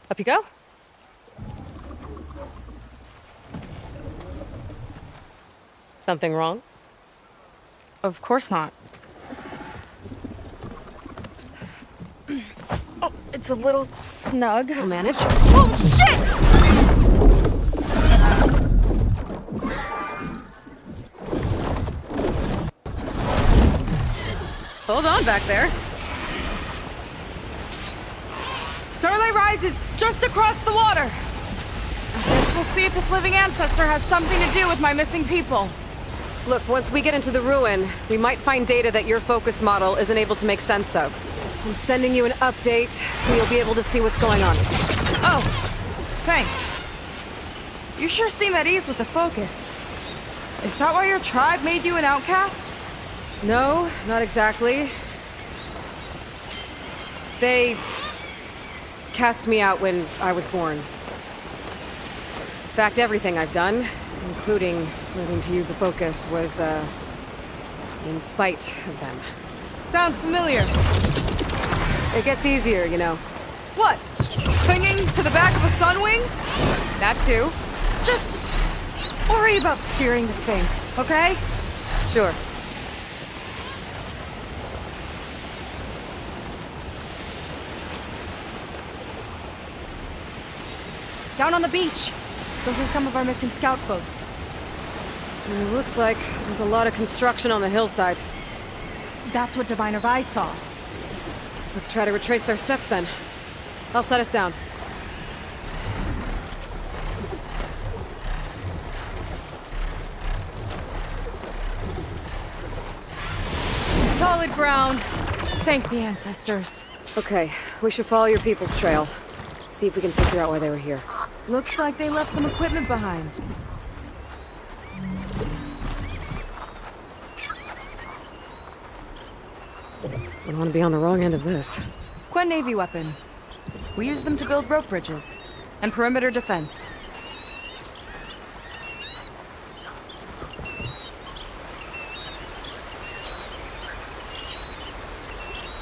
Up you go. Something wrong? Of course not. Oh, it's a little snug. We'll manage. Oh, shit! Hold on back there. Starlight Rise is just across the water. I guess we'll see if this living ancestor has something to do with my missing people. Look, once we get into the ruin, we might find data that your focus model isn't able to make sense of. I'm sending you an update, so you'll be able to see what's going on. Oh, thanks. You sure seem at ease with the focus. Is that why your tribe made you an outcast? No, not exactly. They cast me out when I was born. In fact, everything I've done, including learning to use a focus, was, in spite of them. Sounds familiar. It gets easier, you know. What? Clinging to the back of a sunwing? That too. Just worry about steering this thing, okay? Sure. Down on the beach. Those are some of our missing scout boats. It looks like there's a lot of construction on the hillside. That's what Diviner Vi saw. Let's try to retrace their steps then. I'll set us down. Solid ground. Thank the ancestors. Okay, we should follow your people's trail. See if we can figure out why they were here. Looks like they left some equipment behind. I don't want to be on the wrong end of this. Quen Navy weapon. We use them to build rope bridges and perimeter defense.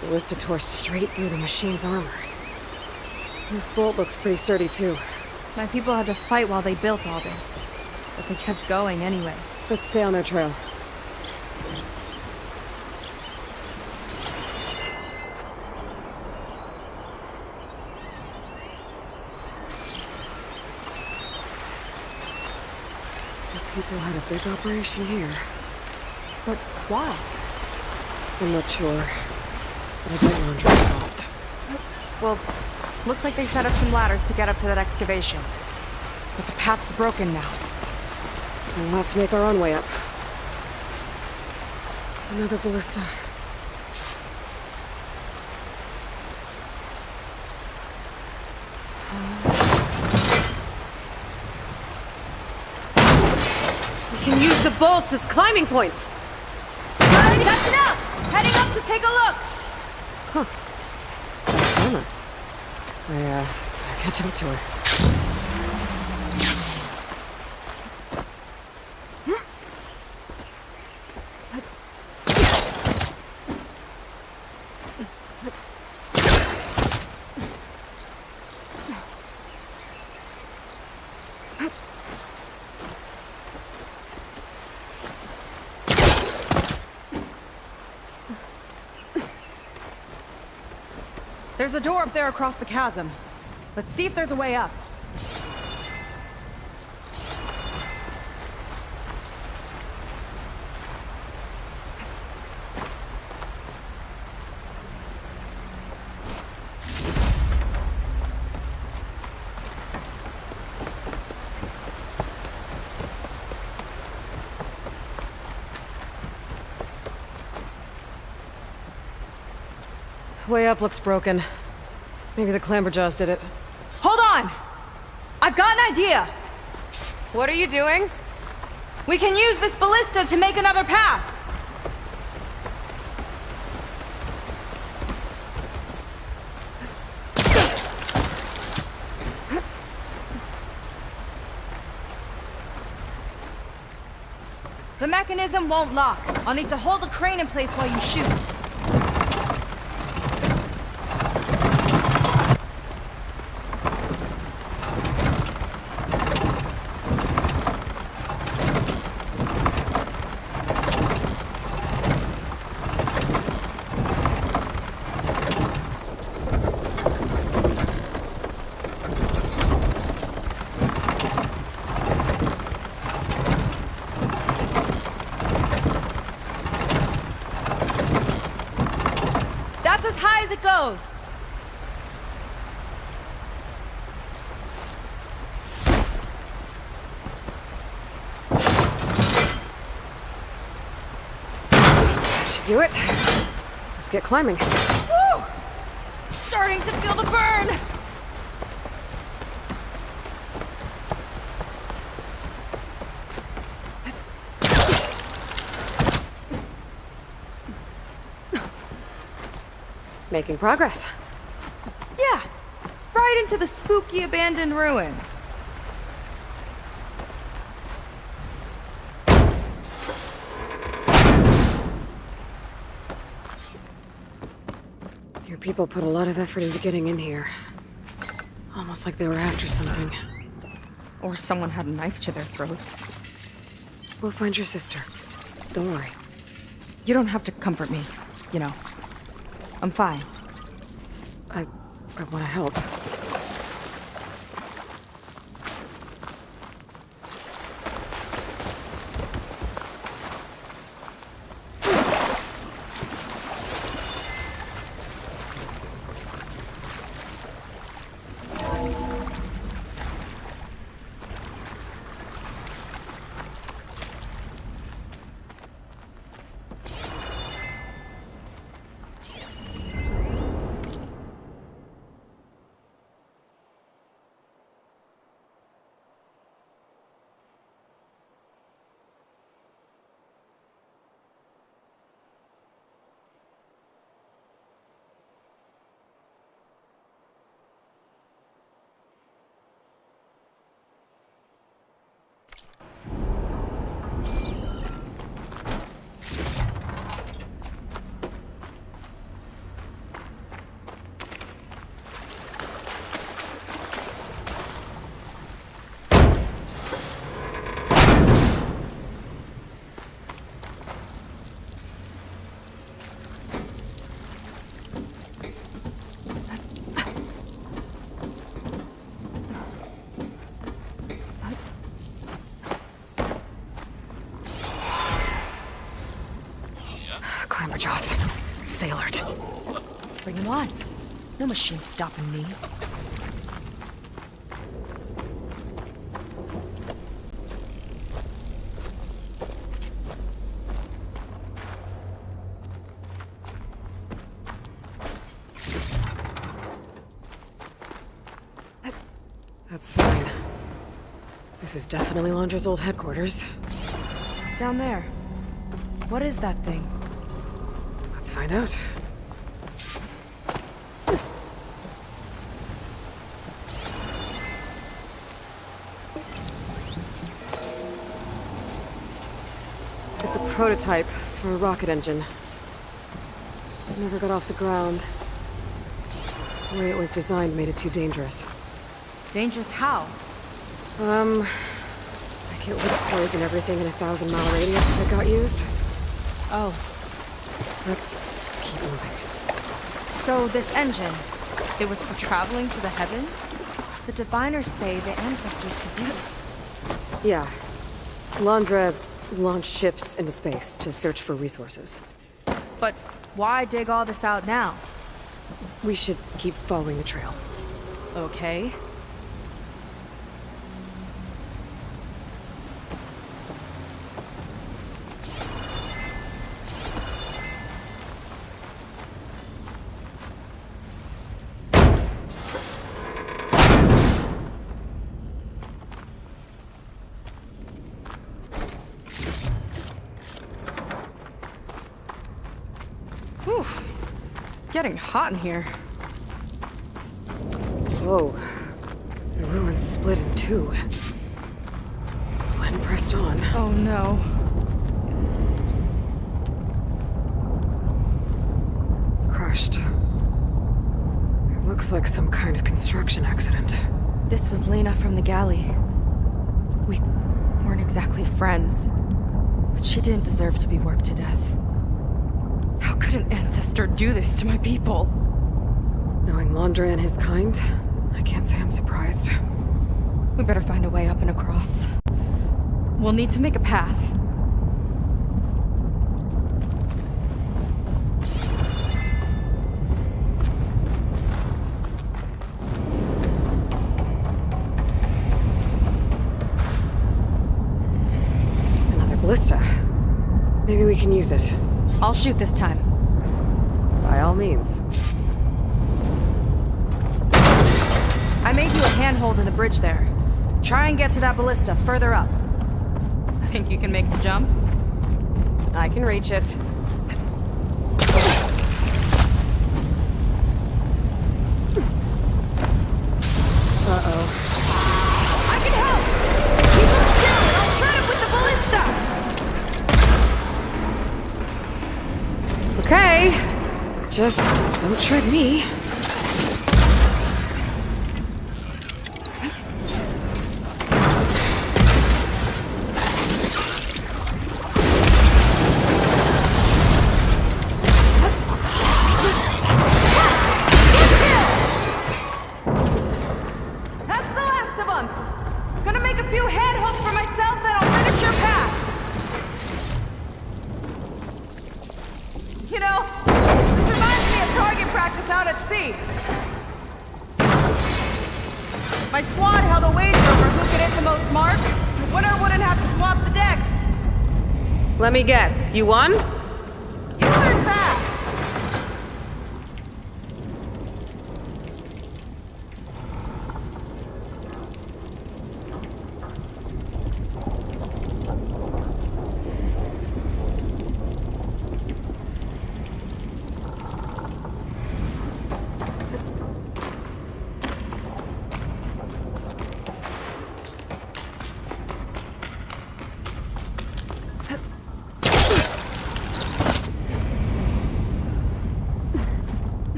The ballista tore straight through the machine's armor. This bolt looks pretty sturdy too. My people had to fight while they built all this, but they kept going anyway. Let's stay on their trail. People had a big operation here. But why? I'm not sure. But I don't want to get involved. Well, looks like they set up some ladders to get up to that excavation. But the path's broken now. We'll have to make our own way up. Another ballista. We can use the bolts as climbing points. That's enough! Heading up to take a look! Huh. Anna. I catch up to her. There's a door up there across the chasm. Let's see if there's a way up. Way up looks broken. Maybe the clamberjaws did it. Hold on! I've got an idea! What are you doing? We can use this ballista to make another path! The mechanism won't lock. I'll need to hold the crane in place while you shoot. That's as high as it goes. Should do it. Let's get climbing. Woo! Starting to feel the burn. Making progress. Yeah, right into the spooky abandoned ruin. Your people put a lot of effort into getting in here. Almost like they were after something. Or someone had a knife to their throats. We'll find your sister. Don't worry. You don't have to comfort me, you know. I'm fine. I want to help. Clamberjaws. Stay alert. Bring him on. No machine's stopping me. That sign. This is definitely Londra's old headquarters. Down there. What is that thing? Let's find out. It's a prototype for a rocket engine. It never got off the ground. The way it was designed made it too dangerous. Dangerous how? Like it would poison everything in a 1,000-mile radius if it got used. Oh. Let's keep moving. So this engine, It was for traveling to the heavens? The diviners say the ancestors could do it. Yeah. Landra launched ships into space to search for resources. But why dig all this out now? We should keep following the trail. Okay. Whew. Getting hot in here. Whoa. The ruins split in two. Glenn pressed on. Oh no. Crushed. It looks like some kind of construction accident. This was Lena from the galley. We weren't exactly friends, but she didn't deserve to be worked to death. How could an ancestor do this to my people? Knowing Landra and his kind, I can't say I'm surprised. We better find a way up and across. We'll need to make a path. Another ballista. Maybe we can use it. I'll shoot this time. By all means. I made you a handhold in the bridge there. Try and get to that ballista further up. Think you can make the jump? I can reach it. Uh-oh. I can help! Keep on down and I'll try it with the ballista! Okay. Just don't trip me. My squad held a wager over who could hit the most marks. The winner wouldn't have to swap the decks. Let me guess, you won? You learn fast.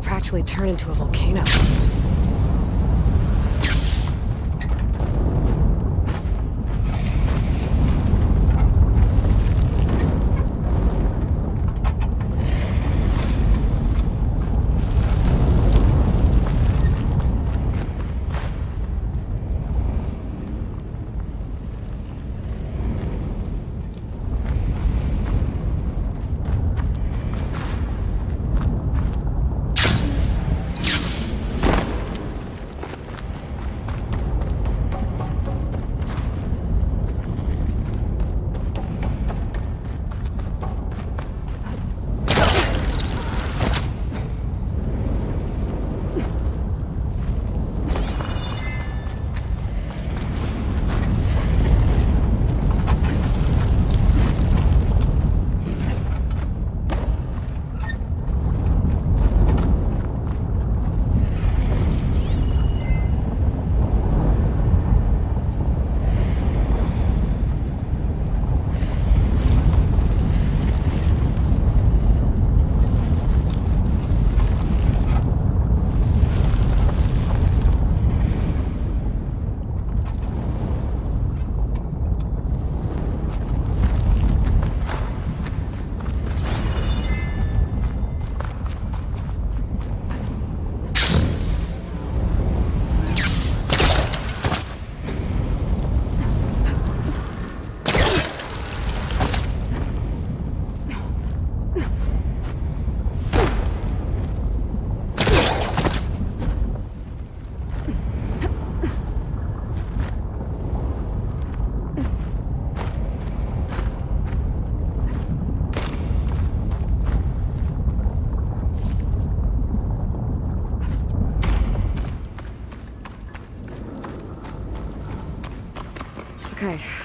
Practically turned into a volcano.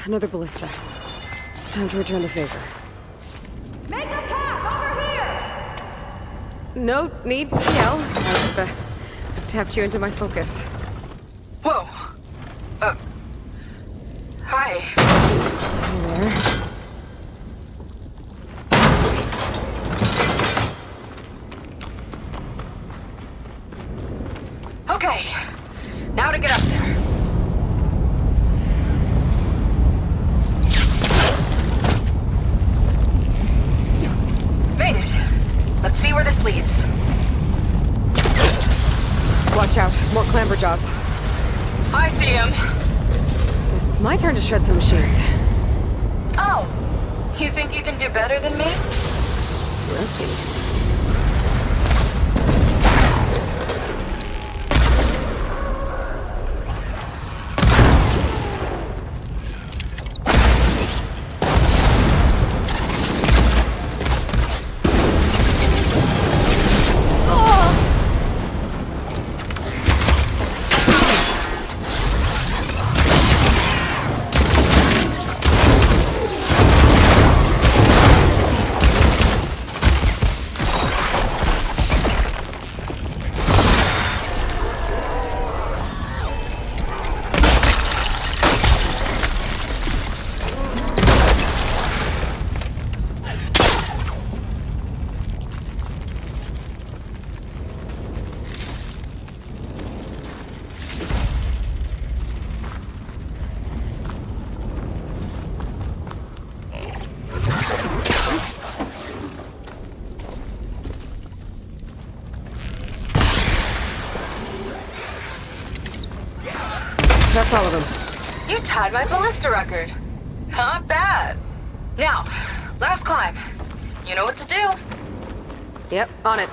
Another ballista. Time to return the favor. Make a path over here! No need to yell. I've tapped you into my focus. Whoa. Hi. Hey there. Okay. Now to get up there. Made it. Let's see where this leads. Watch out. More clamberjaws. I see him. Guess it's my turn to shred some machines. Oh. You think you can do better than me? We'll see. That's all of them. You tied my ballista record. Not bad. Now, last climb. You know what to do. Yep, on it.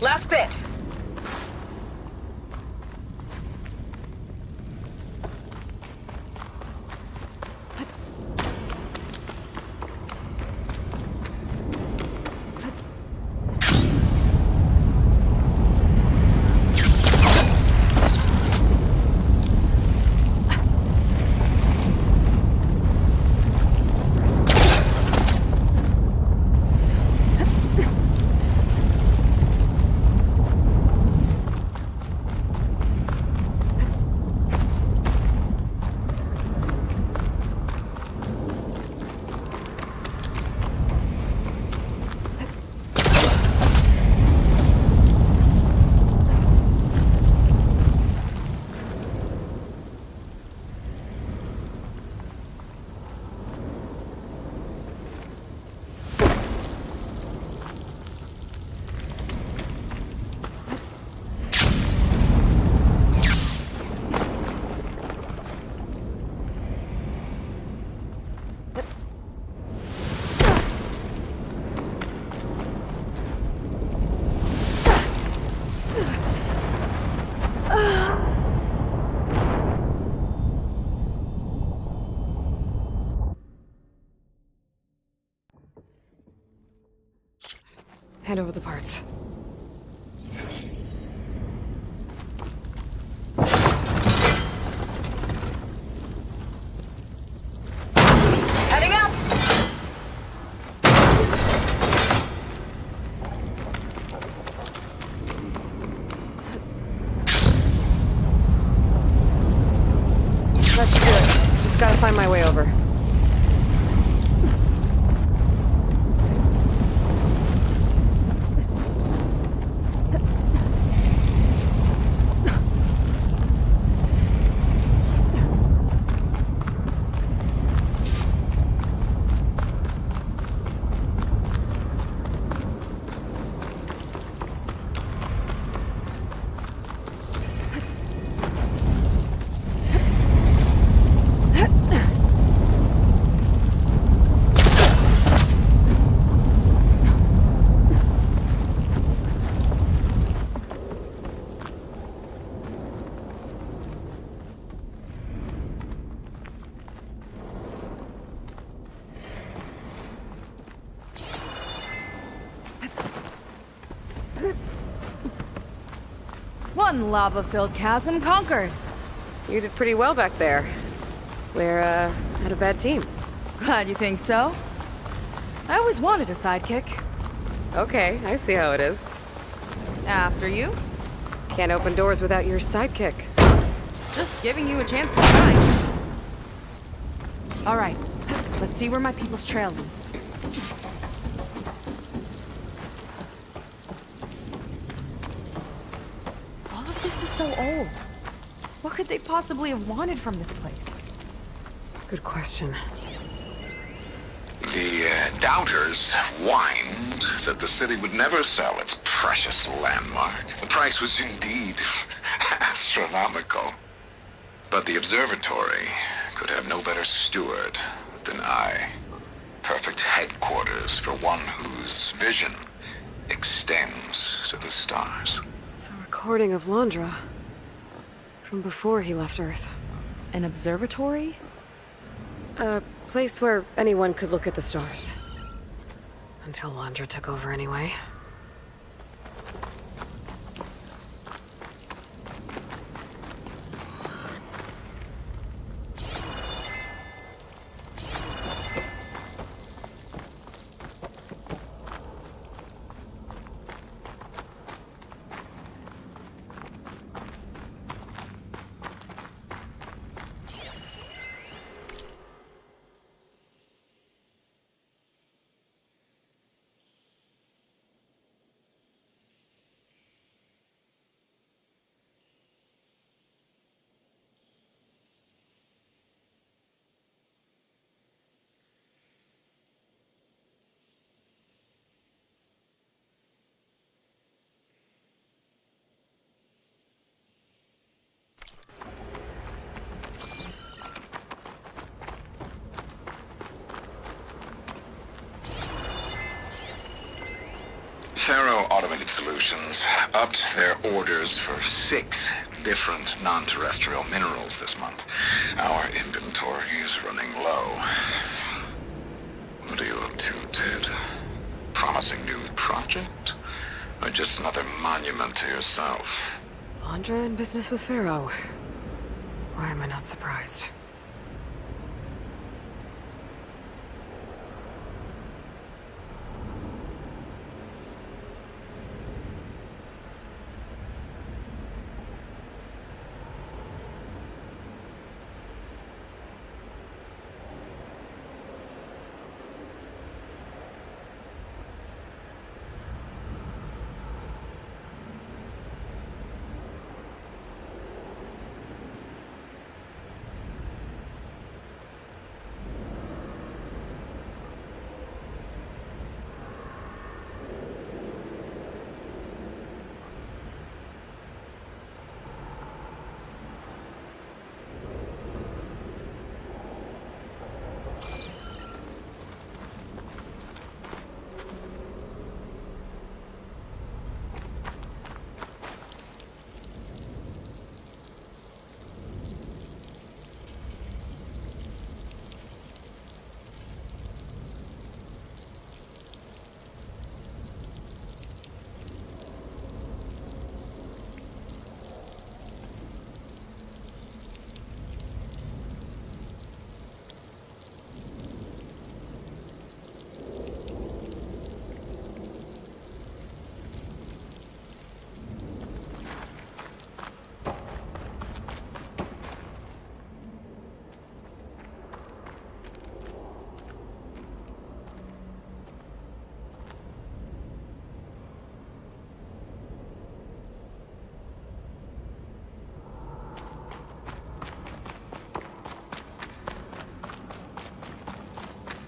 Last bit. Hand over the parts. Heading up! That should do it. Just gotta find my way over. One lava-filled chasm conquered. You did pretty well back there. We're, had a bad team. Glad you think so. I always wanted a sidekick. Okay, I see how it is. After you. Can't open doors without your sidekick. Just giving you a chance to shine. All right, let's see where my people's trail leads. All of this is so old. What could they possibly have wanted from this place? Good question. The doubters whined that the city would never sell its precious landmark. The price was indeed astronomical. But the observatory could have no better steward than I. Perfect headquarters for one whose vision extends to the stars. It's a recording of Londra. From before he left Earth. An observatory? A place where anyone could look at the stars. Until Londra took over anyway. Thorough Automated Solutions upped their orders for 6 different non-terrestrial minerals this month. Our inventory is running low. What are you up to, Ted? Promising new project? Or just another monument to yourself? Londra in business with Pharaoh. Why am I not surprised?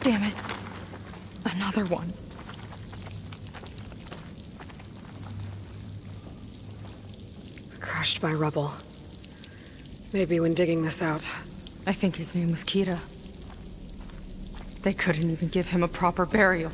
Damn it. Another one. Crushed by rubble. Maybe when digging this out. I think his name was Kira. They couldn't even give him a proper burial.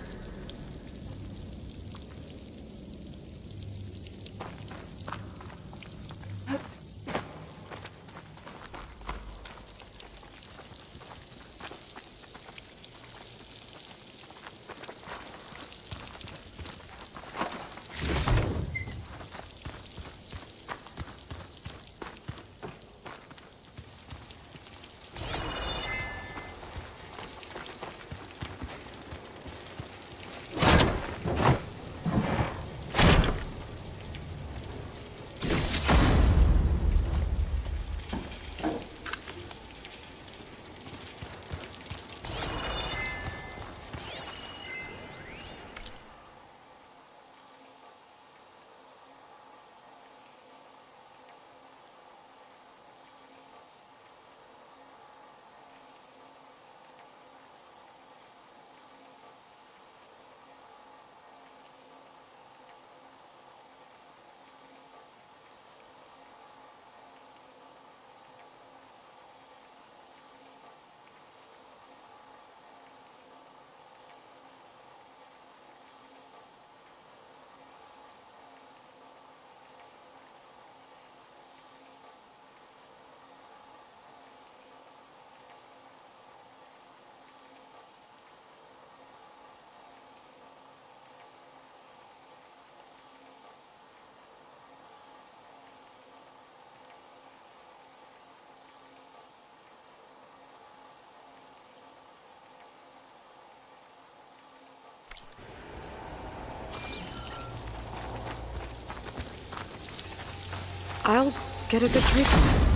I'll get a good trade from this.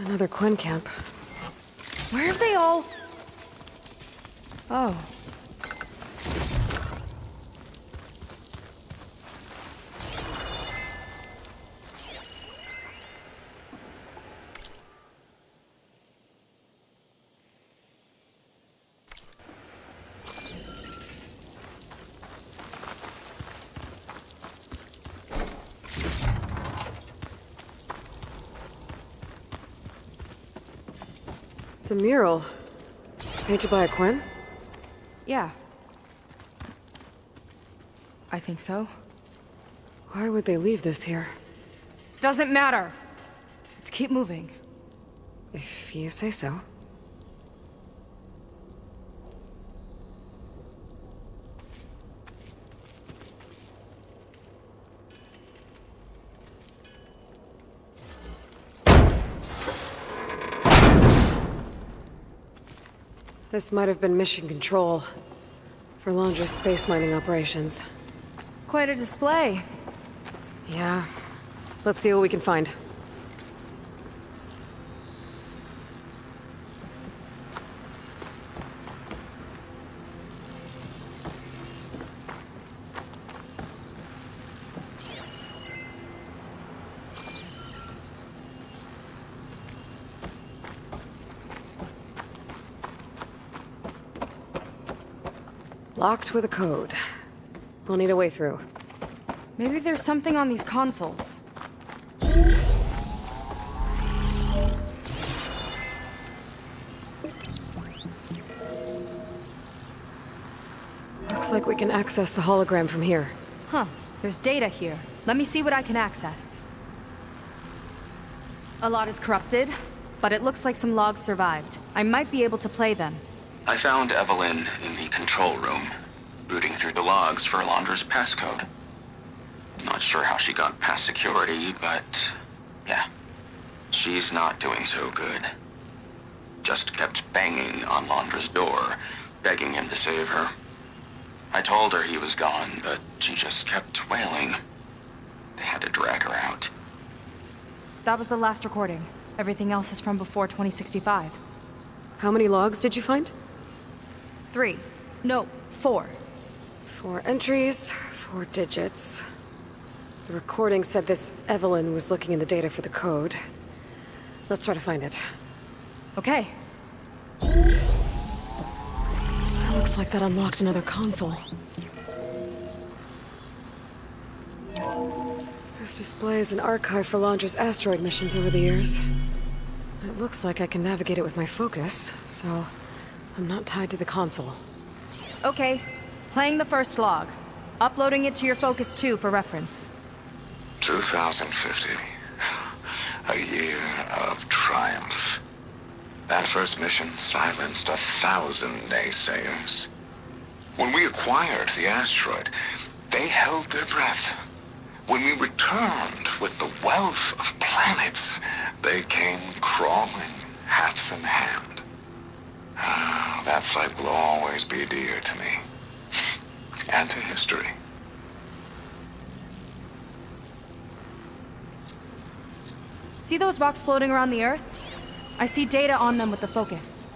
Another Quinn camp. Where have they all... Oh. It's a mural. Painted by a Quinn? Yeah. I think so. Why would they leave this here? Doesn't matter. Let's keep moving. If you say so. This might have been mission control for Londra's space mining operations. Quite a display. Yeah. Let's see what we can find. Locked with a code. We'll need a way through. Maybe there's something on these consoles. Looks like we can access the hologram from here. Huh. There's data here. Let me see what I can access. A lot is corrupted, but it looks like some logs survived. I might be able to play them. I found Evelyn in the control room, rooting through the logs for Londra's passcode. Not sure how she got past security, but yeah, she's not doing so good. Just kept banging on Londra's door, begging him to save her. I told her he was gone, but she just kept wailing. They had to drag her out. That was the last recording. Everything else is from before 2065. How many logs did you find? 3. No, 4. 4 entries, 4 digits. The recording said this Evelyn was looking in the data for the code. Let's try to find it. Okay. Looks like that unlocked another console. This display is an archive for Londra's asteroid missions over the years. It looks like I can navigate it with my focus, so I'm not tied to the console. Okay. Playing the first log. Uploading it to your Focus 2 for reference. 2050. A year of triumph. That first mission silenced 1,000 naysayers. When we acquired the asteroid, they held their breath. When we returned with the wealth of planets, they came crawling, hats in hand. That fight will always be dear to me. And to history. See those rocks floating around the Earth? I see data on them with the focus.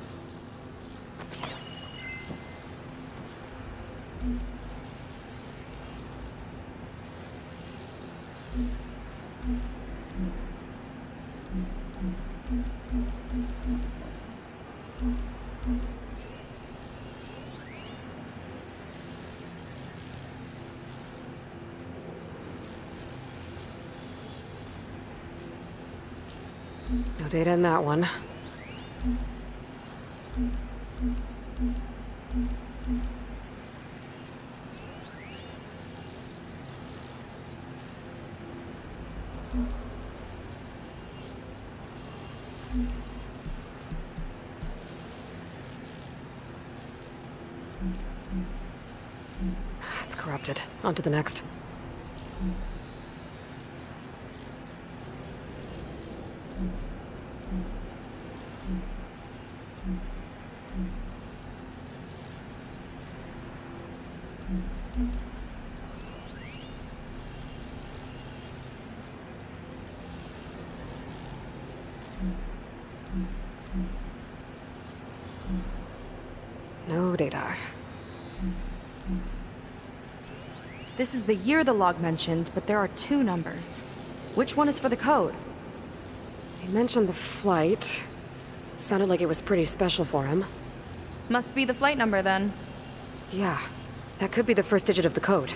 No data in that one. It's corrupted. On to the next. No data. This is the year the log mentioned, but there are 2 numbers. Which one is for the code? He mentioned the flight. Sounded like it was pretty special for him. Must be the flight number then. Yeah, that could be the first digit of the code.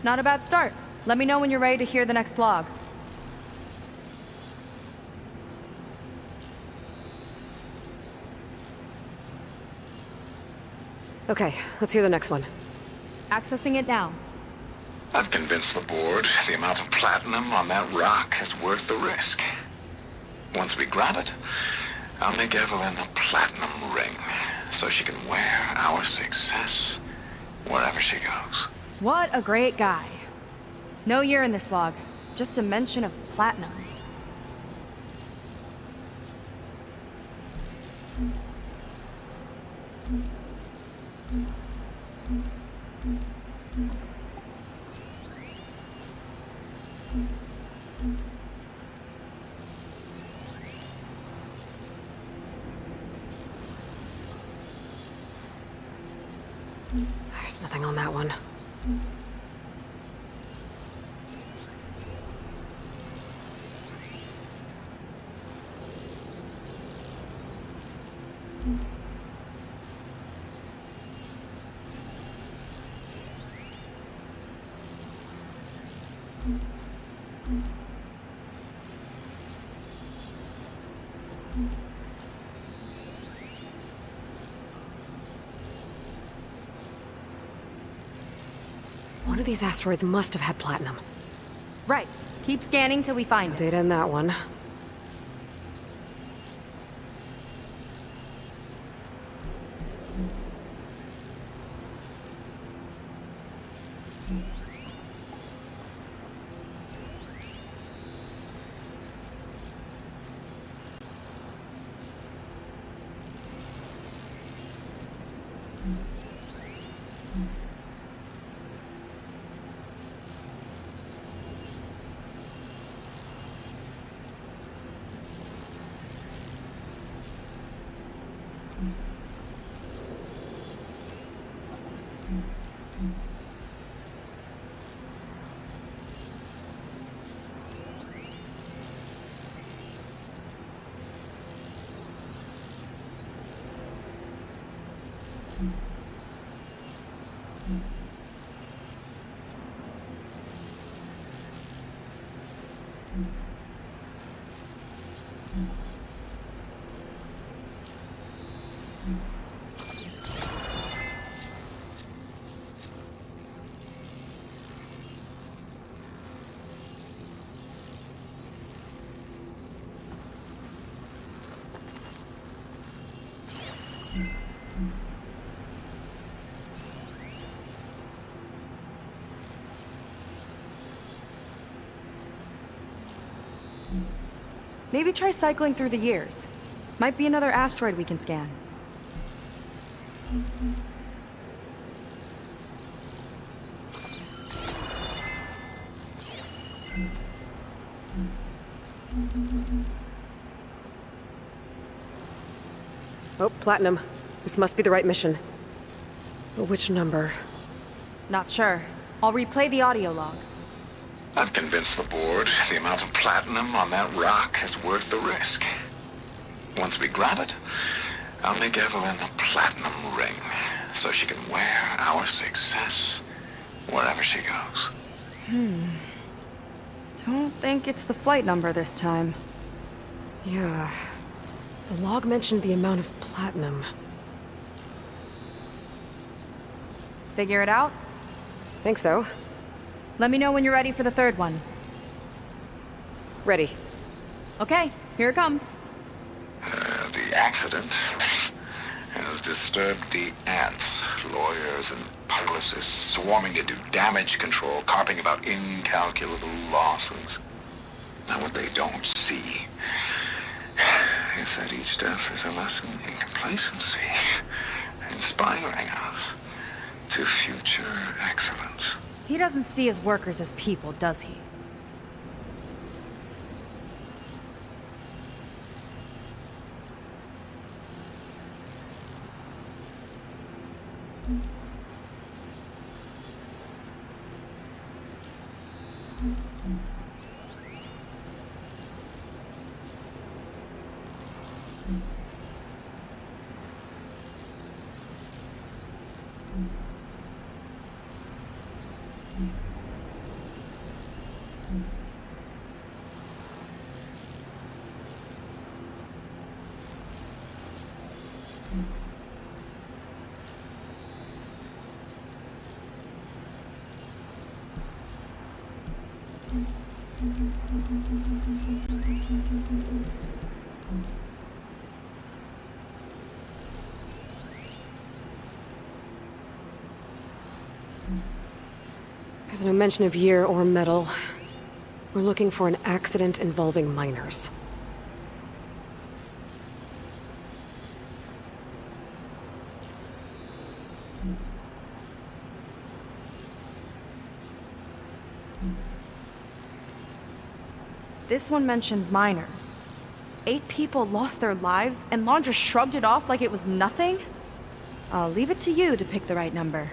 Not a bad start. Let me know when you're ready to hear the next log. Okay, let's hear the next one. Accessing it now. I've convinced the board the amount of platinum on that rock is worth the risk. Once we grab it, I'll make Evelyn a platinum ring so she can wear our success wherever she goes. What a great guy. No year in this log, just a mention of platinum. There's nothing on that one. One of these asteroids must have had platinum. Right. Keep scanning till we find it. Data in that one. Maybe try cycling through the years. Might be another asteroid we can scan. Oh, platinum. This must be the right mission. But which number? Not sure. I'll replay the audio log. I've convinced the board the amount of platinum on that rock is worth the risk. Once we grab it, I'll make Evelyn a platinum ring so she can wear our success wherever she goes. Don't think it's the flight number this time. Yeah. The log mentioned the amount of platinum. Figure it out? Think so. Let me know when you're ready for the third one. Ready. Okay, here it comes. accident has disturbed the ants, lawyers and publicists swarming to do damage control, carping about incalculable losses. Now what they don't see is that each death is a lesson in complacency, inspiring us to future excellence. He doesn't see his workers as people, does he? There's no mention of year or metal. We're looking for an accident involving miners. This one mentions miners. 8 people lost their lives, and Laundra shrugged it off like it was nothing? I'll leave it to you to pick the right number.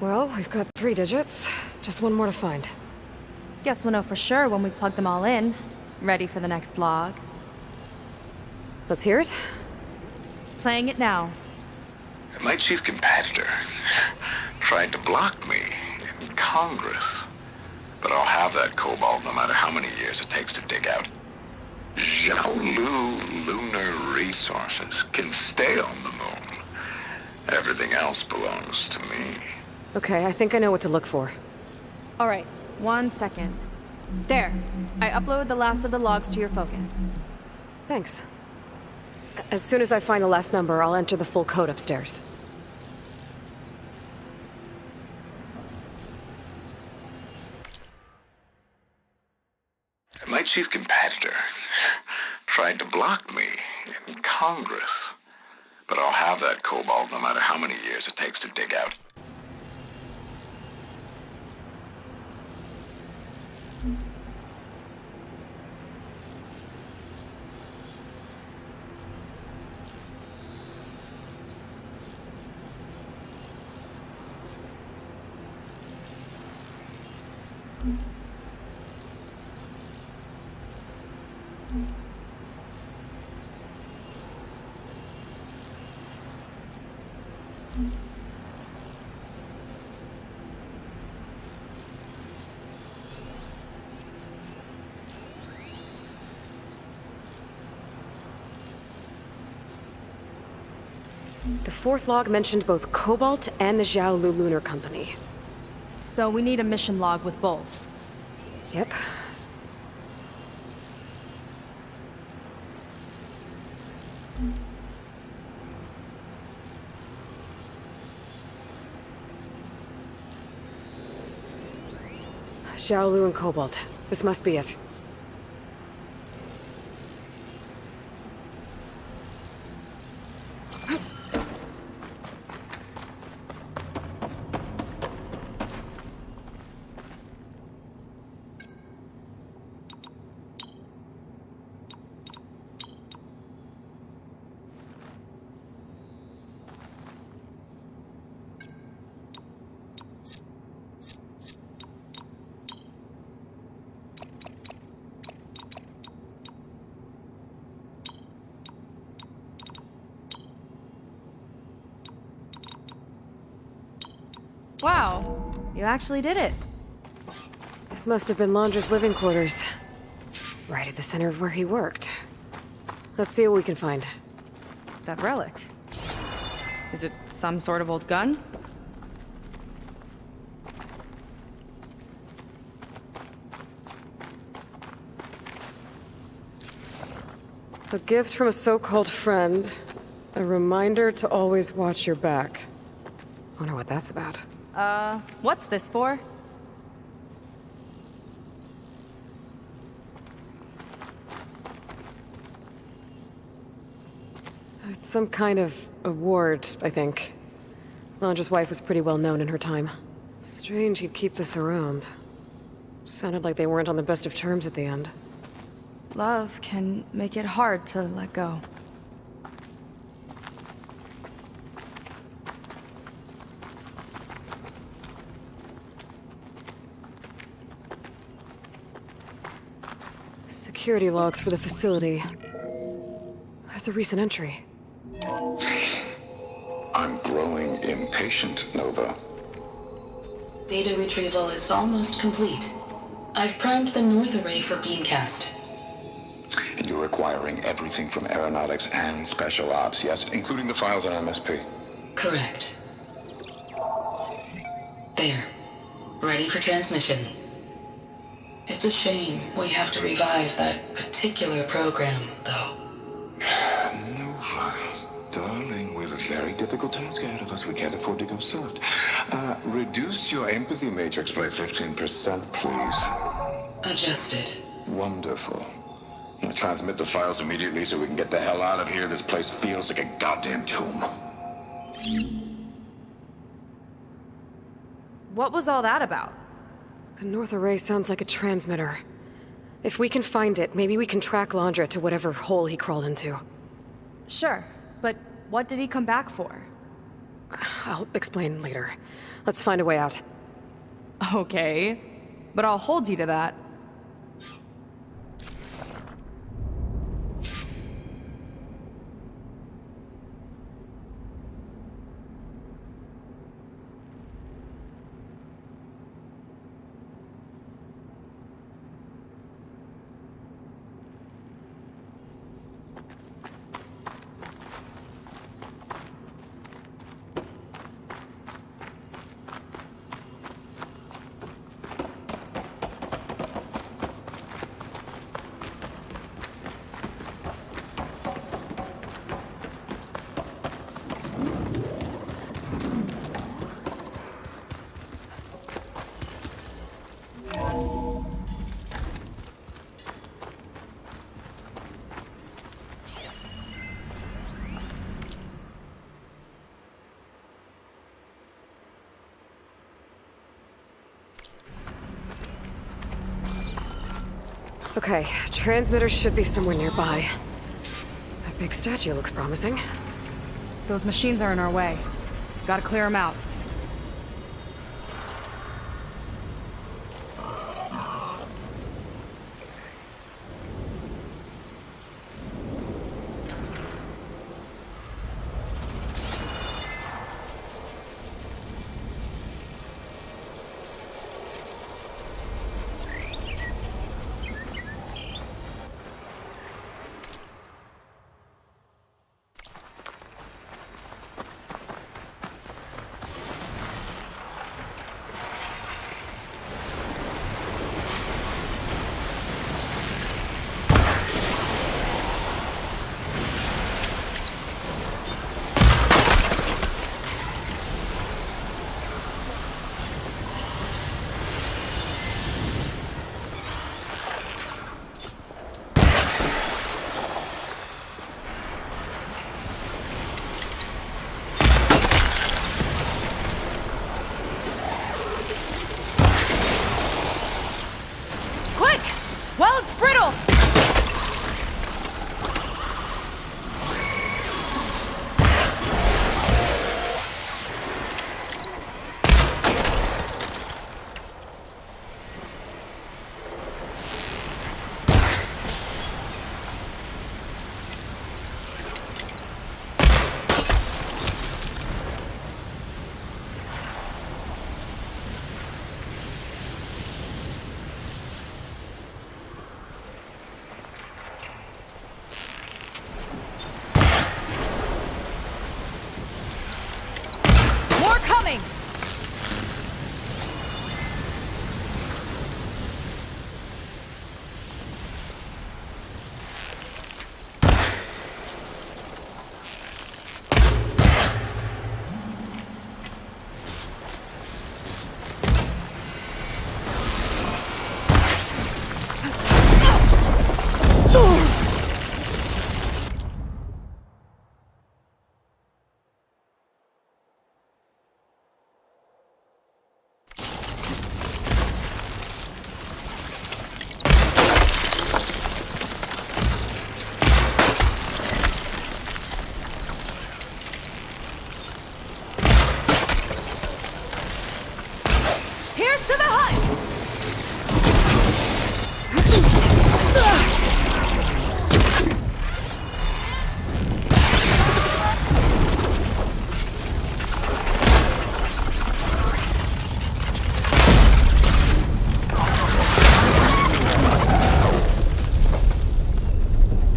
Well, we've got 3 digits. Just one more to find. Guess we'll know for sure when we plug them all in. Ready for the next log. Let's hear it. Playing it now. My chief competitor tried to block me in Congress. But I'll have that cobalt no matter how many years it takes to dig out. Xiaolu lunar resources can stay on the moon. Everything else belongs to me. Okay, I think I know what to look for. All right, 1 second. There. I uploaded the last of the logs to your focus. Thanks. As soon as I find the last number, I'll enter the full code upstairs. My chief competitor tried to block me in Congress. But I'll have that cobalt no matter how many years it takes to dig out. The 4th log mentioned both Cobalt and the Xiaolu Lunar Company. So we need a mission log with both. Yep. Xiaolu and Cobalt. This must be it. Wow, you actually did it. This must have been Laundra's living quarters. Right at the center of where he worked. Let's see what we can find. That relic. Is it some sort of old gun? A gift from a so-called friend. A reminder to always watch your back. Wonder what that's about. What's this for? It's some kind of award, I think. Londra's wife was pretty well known in her time. Strange he'd keep this around. Sounded like they weren't on the best of terms at the end. Love can make it hard to let go. Security logs for the facility. There's a recent entry. I'm growing impatient, Nova. Data retrieval is almost complete. I've primed the north array for beamcast. And you're acquiring everything from aeronautics and special ops, yes? Including the files on MSP. Correct. There. Ready for transmission. It's a shame we have to revive that particular program, though. Nova, darling, we have a very difficult task ahead of us. We can't afford to go soft. Reduce your empathy matrix by 15%, please. Adjusted. Wonderful. Now transmit the files immediately so we can get the hell out of here. This place feels like a goddamn tomb. What was all that about? The North Array sounds like a transmitter. If we can find it, maybe we can track Londra to whatever hole he crawled into. Sure, but what did he come back for? I'll explain later. Let's find a way out. Okay, but I'll hold you to that. Okay, transmitter should be somewhere nearby. That big statue looks promising. Those machines are in our way. Gotta clear them out. Well, it's brittle! Coming!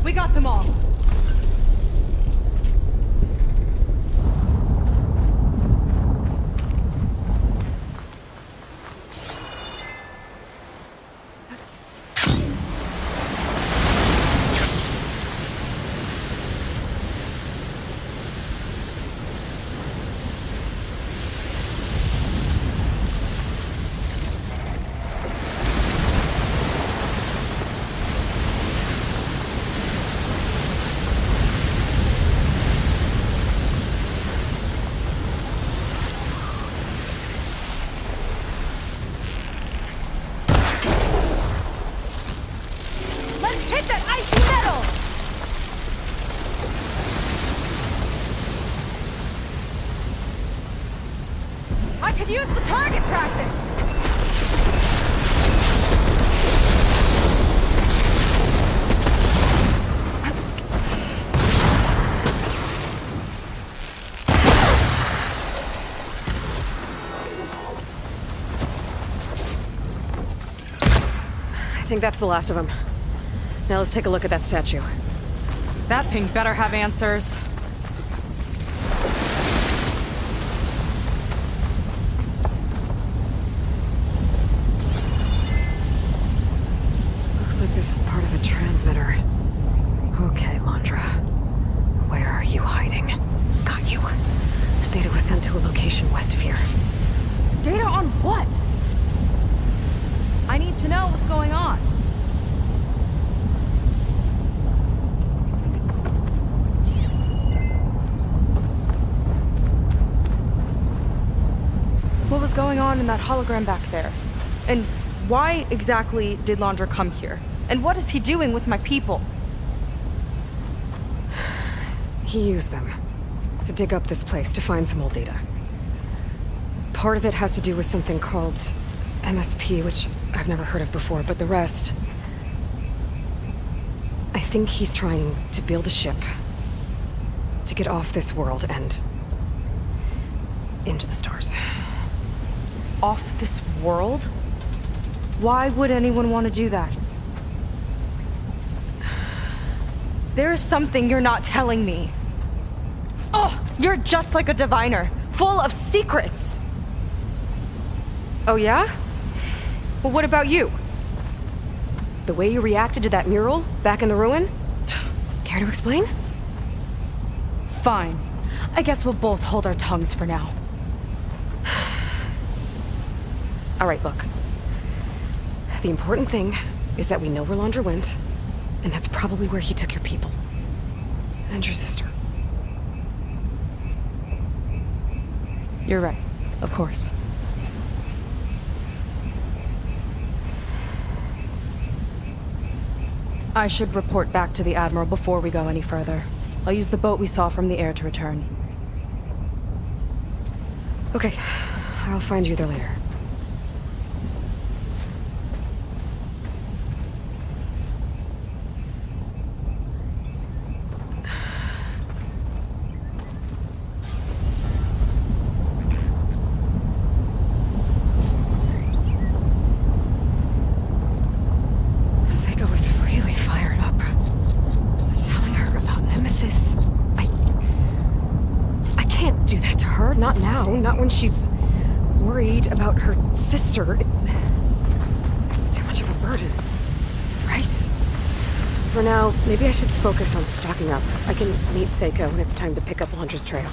We got them all. Let's hit that icy metal! I could use the target practice. I think that's the last of them. Now let's take a look at that statue. That thing better have answers. Looks like this is part of a transmitter. Okay, Landra. Where are you hiding? Got you. Data was sent to a location west of here. Data on what? I need to know what's going on. What was going on in that hologram back there? And why exactly did Landra come here? And what is he doing with my people? He used them to dig up this place to find some old data. Part of it has to do with something called MSP, which I've never heard of before, but the rest... I think he's trying to build a ship to get off this world and into the stars. Off this world? Why would anyone want to do that? There's something you're not telling me. Oh, you're just like a diviner, full of secrets. Oh yeah? Well, what about you? The way you reacted to that mural back in the ruin? Care to explain? Fine. I guess we'll both hold our tongues for now. All right, look. The important thing is that we know where Landra went, and that's probably where he took your people. And your sister. You're right. Of course. I should report back to the Admiral before we go any further. I'll use the boat we saw from the air to return. Okay. I'll find you there later. Not now, not when she's worried about her sister. It's too much of a burden, right? For now, maybe I should focus on stocking up. I can meet Seika when it's time to pick up Landra's trail.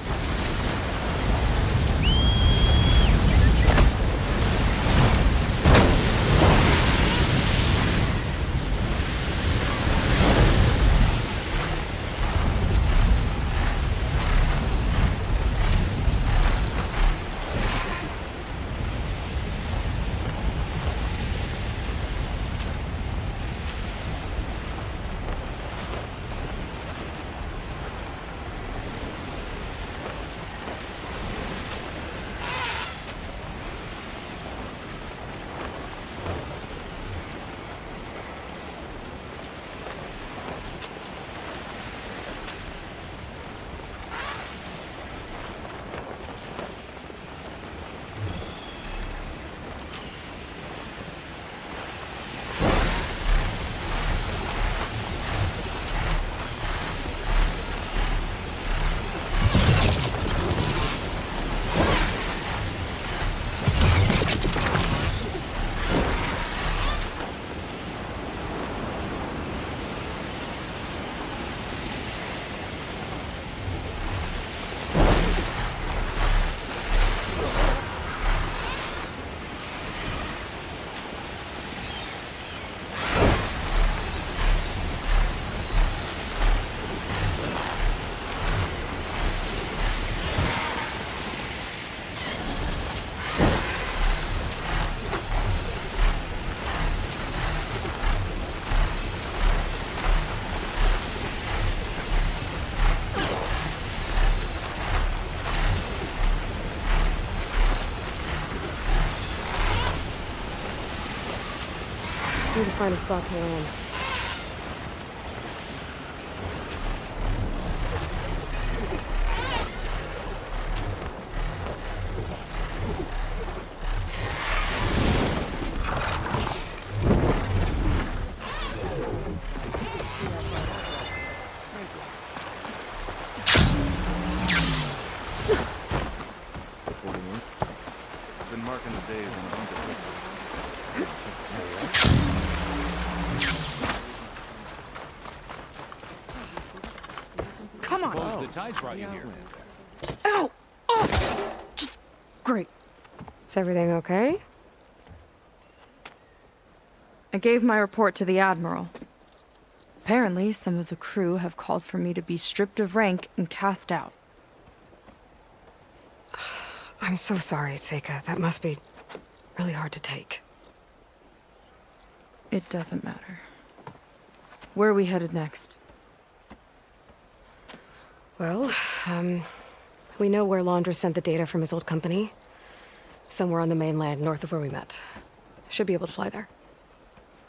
Need to find a spot to land. I've been marking the days on a bunch of Come on. Suppose the tides brought you here. Ow! Oh! Just great. Is everything okay? I gave my report to the Admiral. Apparently, some of the crew have called for me to be stripped of rank and cast out. I'm so sorry, Seika. That must be really hard to take. It doesn't matter. Where are we headed next? Well, we know where Laundra sent the data from his old company. Somewhere on the mainland, north of where we met. Should be able to fly there.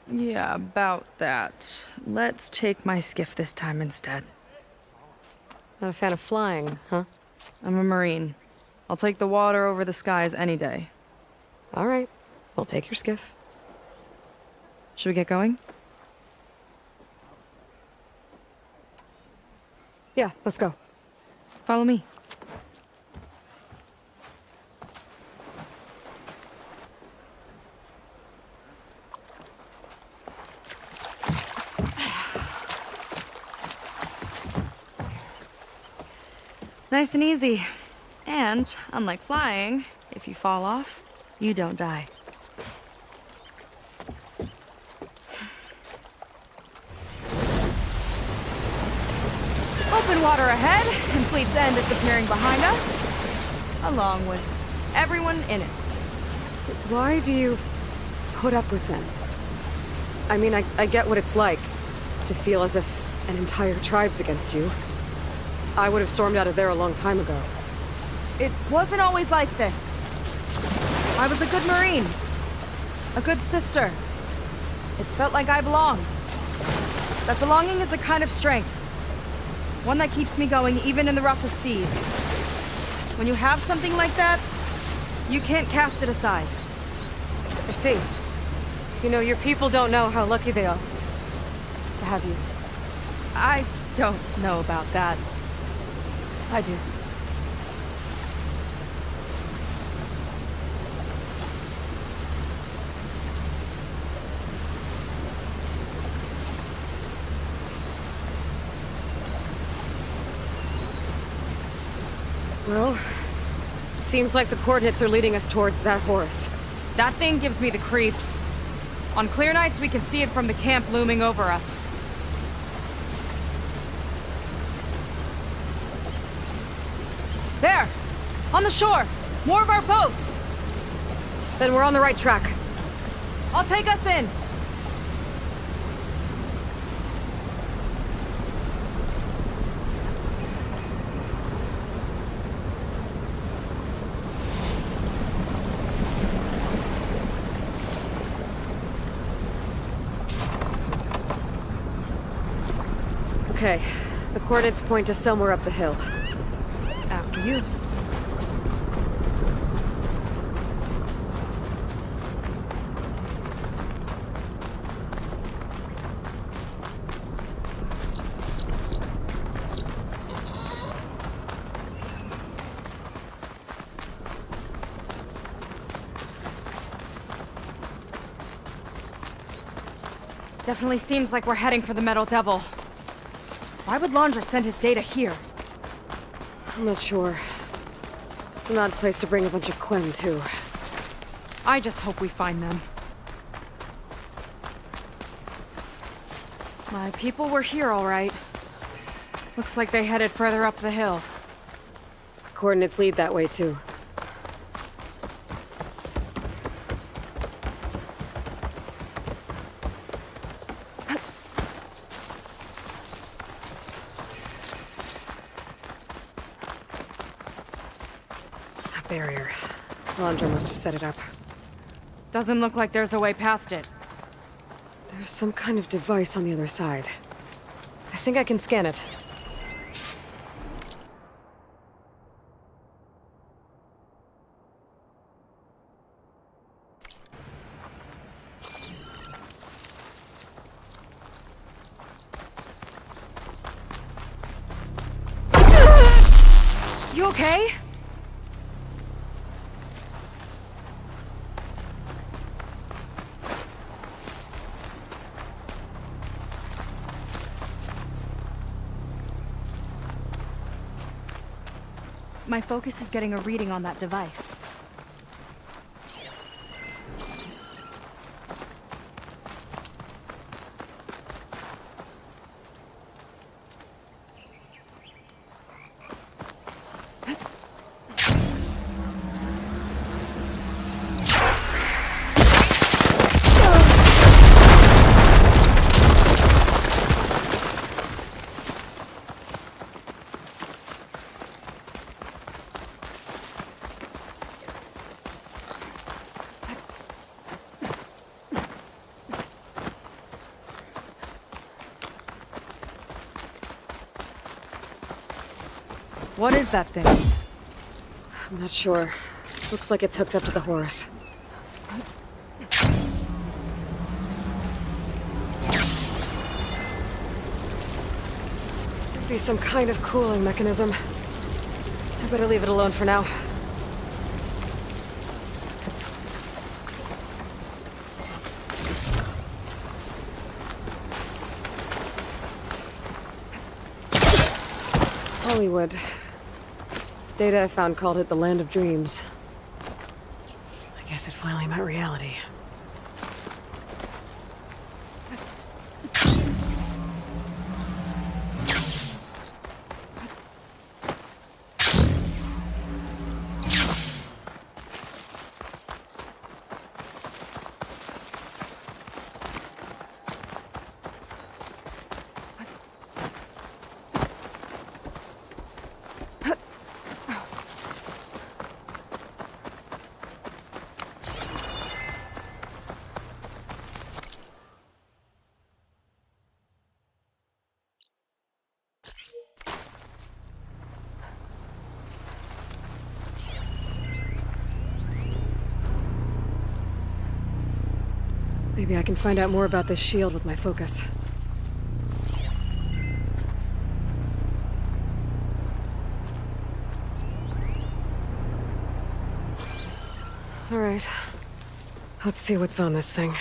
Yeah, about that. Let's take my skiff this time instead. Not a fan of flying, huh? I'm a Marine. I'll take the water over the skies any day. All right. We'll take your skiff. Should we get going? Yeah, let's go. Follow me. Nice and easy. And, unlike flying, if you fall off, you don't die. Open water ahead, and Fleet's End disappearing behind us, along with everyone in it. Why do you put up with them? I mean, I get what it's like to feel as if an entire tribe's against you. I would have stormed out of there a long time ago. It wasn't always like this. I was a good Marine. A good sister. It felt like I belonged. That belonging is a kind of strength. One that keeps me going even in the roughest seas. When you have something like that, you can't cast it aside. I see. You know, your people don't know how lucky they are to have you. I don't know about that. I do. Well, seems like the coordinates are leading us towards that Horus. That thing gives me the creeps. On clear nights, we can see it from the camp looming over us. There! On the shore! More of our boats! Then we're on the right track. I'll take us in! Okay, the coordinates point to somewhere up the hill. After you. Definitely seems like we're heading for the Metal Devil. Why would Laundra send his data here? I'm not sure. It's an odd place to bring a bunch of Quen, too. I just hope we find them. My people were here, all right. Looks like they headed further up the hill. Coordinates lead that way, too. Barrier. Laundra must have set it up. Doesn't look like there's a way past it. There's some kind of device on the other side. I think I can scan it. You okay? My focus is getting a reading on that device. What is that thing? I'm not sure. Looks like it's hooked up to the Horus. Could be some kind of cooling mechanism. I better leave it alone for now. Hollywood. Data I found called it the Land of Dreams. I guess it finally met reality. Maybe I can find out more about this shield with my focus. All right. Let's see what's on this thing.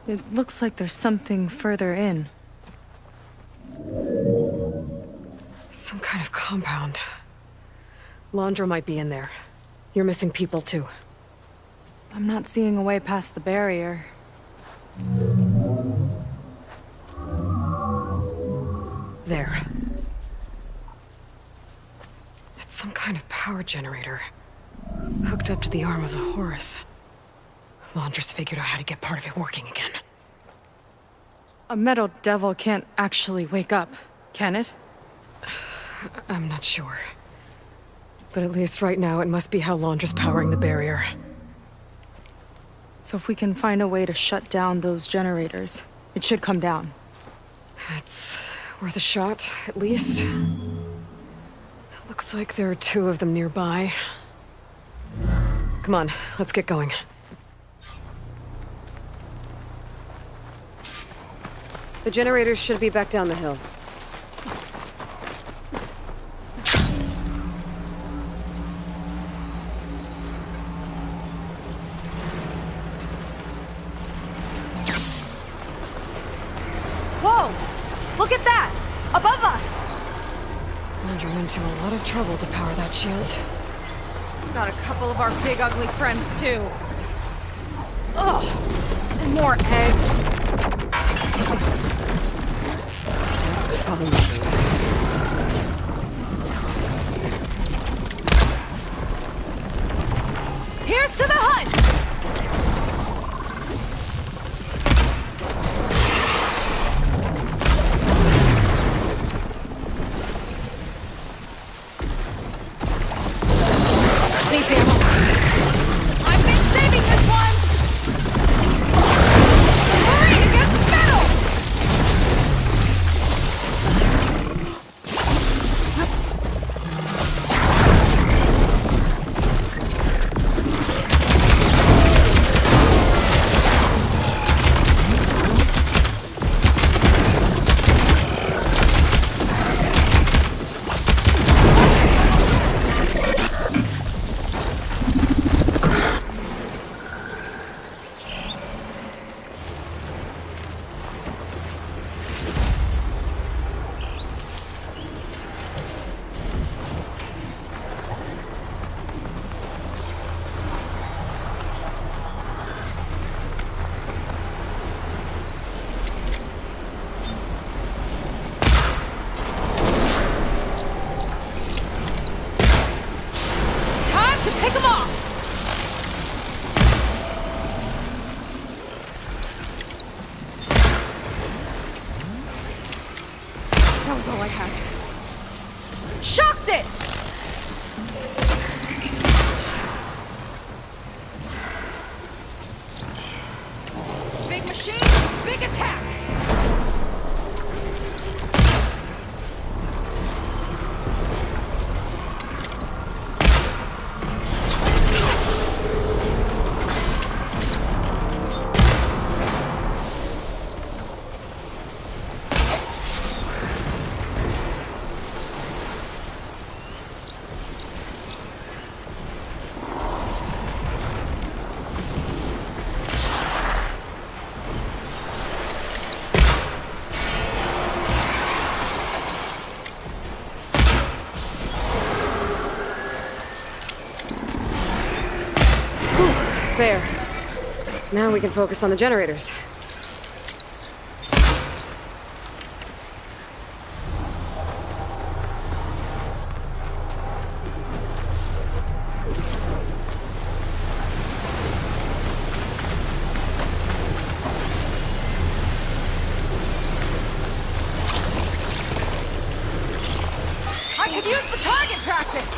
It looks like there's something further in. Some kind of compound. Laundra might be in there. You're missing people too. I'm not seeing a way past the barrier. There. It's some kind of power generator. Hooked up to the arm of the Horus. Laundra's figured out how to get part of it working again. A metal devil can't actually wake up, can it? I'm not sure. But at least right now, it must be how Laundra's powering the barrier. So if we can find a way to shut down those generators, it should come down. It's worth a shot, at least. It looks like there are 2 of them nearby. Come on, let's get going. The generators should be back down the hill. Whoa! Look at that! Above us! Laundra went to a lot of trouble to power that shield. Got a couple of our big ugly friends too. Ugh! And more eggs. Just follow me. Here's to the hunt! That was all I had. Shocked it! Big machine, big attack! There. Now we can focus on the generators. I could use the target practice!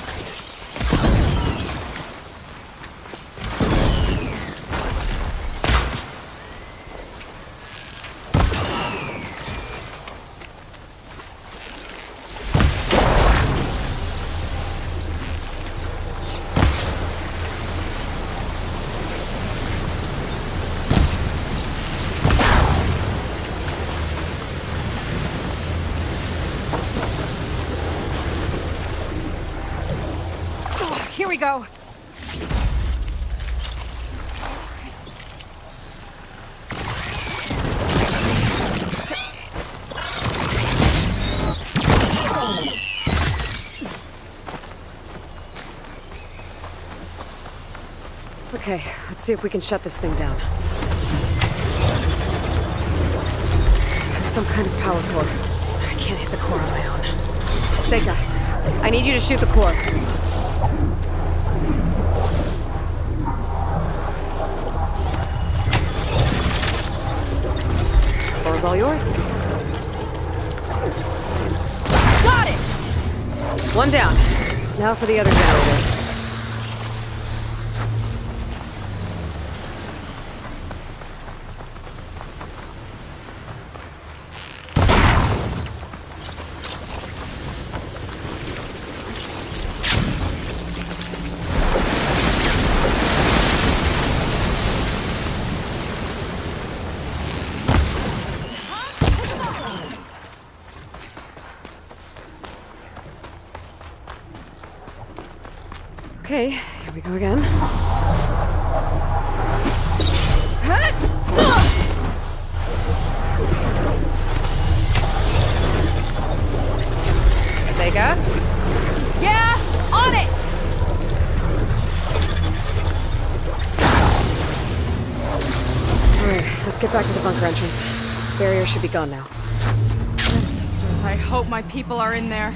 Here we go. Okay, let's see if we can shut this thing down. There's some kind of power core. I can't hit the core on my own. Seika, I need you to shoot the core. Floor's all yours. Got it! One down. Now for the other generator. Okay, here we go again. Seika? Yeah, on it! Alright, let's get back to the bunker entrance. Barrier should be gone now. Sisters, I hope my people are in there.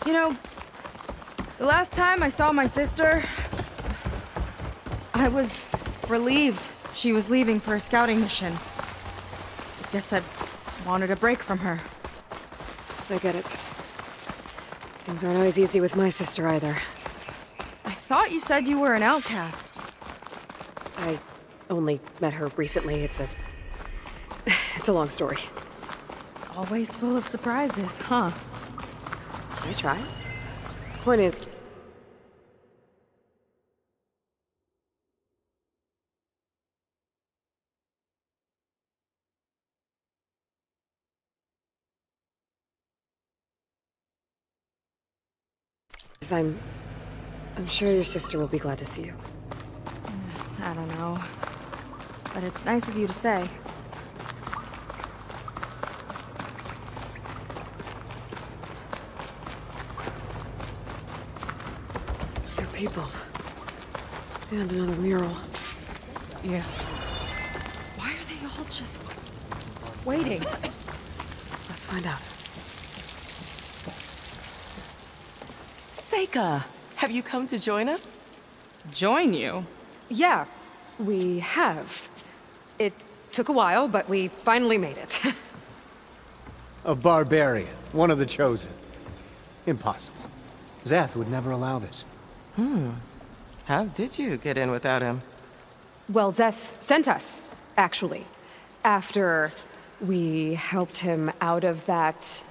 You know, the last time I saw my sister, I was relieved she was leaving for a scouting mission. Guess I wanted a break from her. I get it. Things aren't always easy with my sister either. I thought you said you were an outcast. I only met her recently. It's a long story. Always full of surprises, huh? I try. Point is, I'm sure your sister will be glad to see you. I don't know. But it's nice of you to say. There are people. And another mural. Yeah. Why are they all just waiting? find out. Seika, have you come to join us? Join you? Yeah, we have. It took a while, but we finally made it. A barbarian, one of the chosen. Impossible. Zeth would never allow this. How did you get in without him? Well, Zeth sent us, actually. After we helped him out of that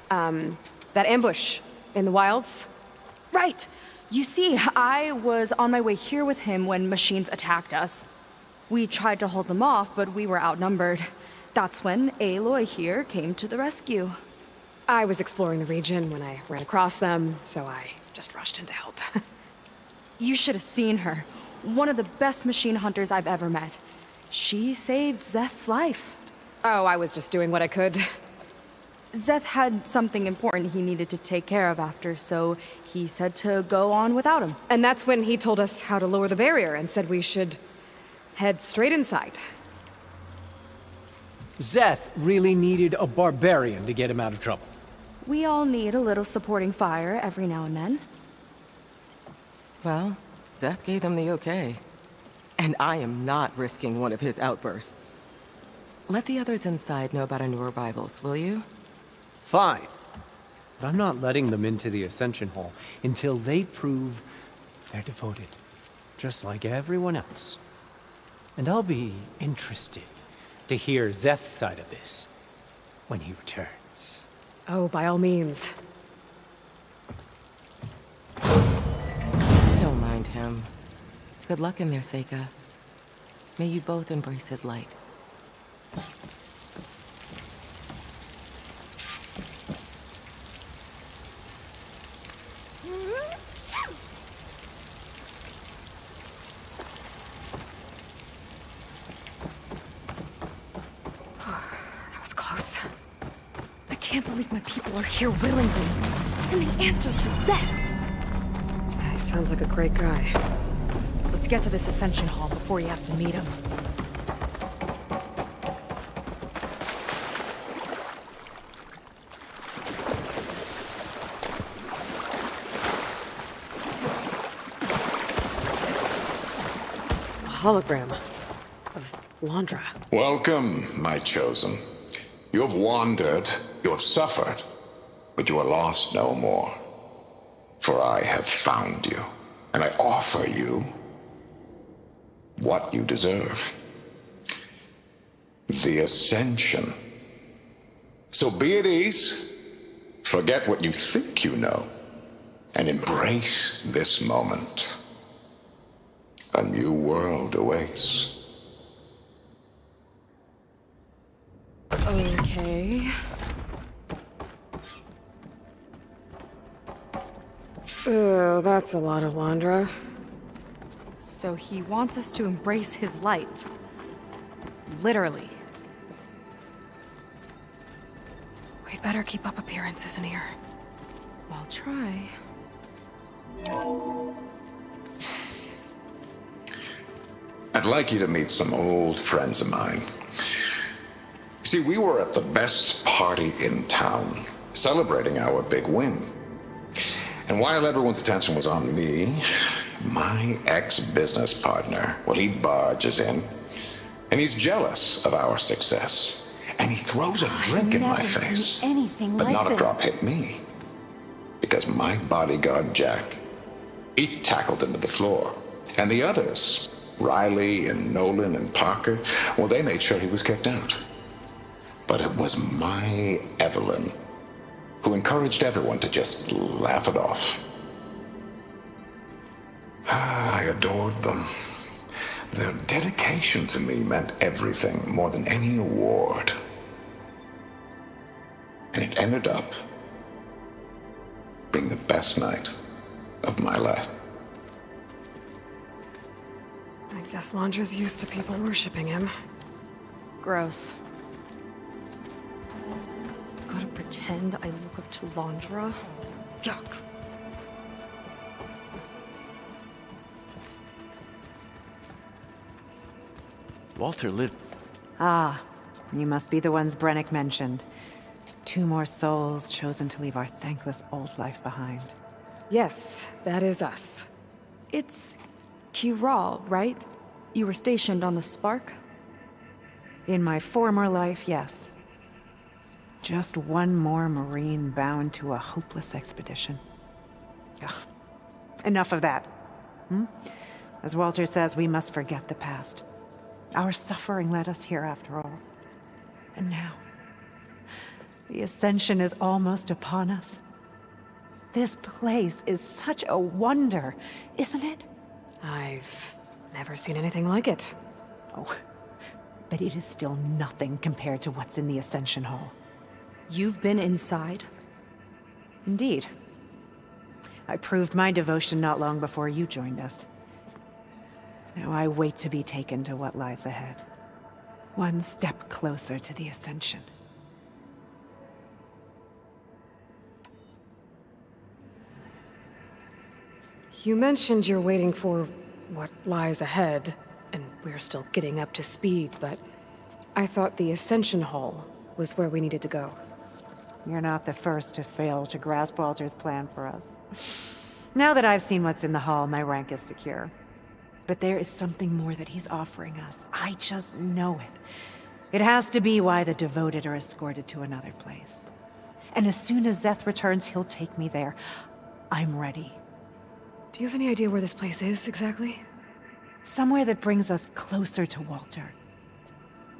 ambush in the wilds. Right! You see, I was on my way here with him when machines attacked us. We tried to hold them off, but we were outnumbered. That's when Aloy here came to the rescue. I was exploring the region when I ran across them, so I just rushed in to help. You should have seen her. One of the best machine hunters I've ever met. She saved Zeth's life. Oh, I was just doing what I could. Zeth had something important he needed to take care of after, so he said to go on without him. And that's when he told us how to lower the barrier and said we should head straight inside. Zeth really needed a barbarian to get him out of trouble. We all need a little supporting fire every now and then. Well, Zeth gave them the okay. And I am not risking one of his outbursts. Let the others inside know about our new arrivals, will you? Fine. But I'm not letting them into the Ascension Hall until they prove they're devoted, just like everyone else. And I'll be interested to hear Zeth's side of this when he returns. Oh, by all means. Don't mind him. Good luck in there, Seika. May you both embrace his light. That was close. I can't believe my people are here willingly. And they answer to Zeth. He sounds like a great guy. Let's get to this Ascension Hall before you have to meet him. A hologram of Landra. Welcome, my chosen. You have wandered, you have suffered, but you are lost no more. For I have found you, and I offer you what you deserve. The Ascension. So be at ease, forget what you think you know, and embrace this moment. A new world awaits. Okay. Oh, that's a lot of Landra. So he wants us to embrace his light. Literally. We'd better keep up appearances in here. I'll try. I'd like you to meet some old friends of mine. See, we were at the best party in town, celebrating our big win. And while everyone's attention was on me, my ex-business partner, well, he barges in, and he's jealous of our success. And he throws a drink in my face. But not a drop hit me. Because my bodyguard, Jack, he tackled him to the floor. And the others, Riley and Nolan and Parker, well, they made sure he was kicked out. But it was my Evelyn who encouraged everyone to just laugh it off. I adored them. Their dedication to me meant everything, more than any award. And it ended up being the best night of my life. I guess Landra's used to people worshipping him. Gross. Gotta pretend I look up to Landra? Yuck. Walter lived. Ah, you must be the ones Brennick mentioned. 2 more souls chosen to leave our thankless old life behind. Yes, that is us. It's Kiral, right? You were stationed on the Spark? In my former life, yes. Just one more Marine bound to a hopeless expedition. Ugh. Enough of that. As Walter says, we must forget the past. Our suffering led us here after all. And now, the Ascension is almost upon us. This place is such a wonder, isn't it? I've never seen anything like it. Oh, but it is still nothing compared to what's in the Ascension Hall. You've been inside? Indeed. I proved my devotion not long before you joined us. Now I wait to be taken to what lies ahead. One step closer to the Ascension. You mentioned you're waiting for what lies ahead, and we're still getting up to speed, but I thought the Ascension Hall was where we needed to go. You're not the first to fail to grasp Walter's plan for us. Now that I've seen what's in the hall, my rank is secure. But there is something more that he's offering us. I just know it. It has to be why the devoted are escorted to another place. And as soon as Zeth returns, he'll take me there. I'm ready. Do you have any idea where this place is, exactly? Somewhere that brings us closer to Walter.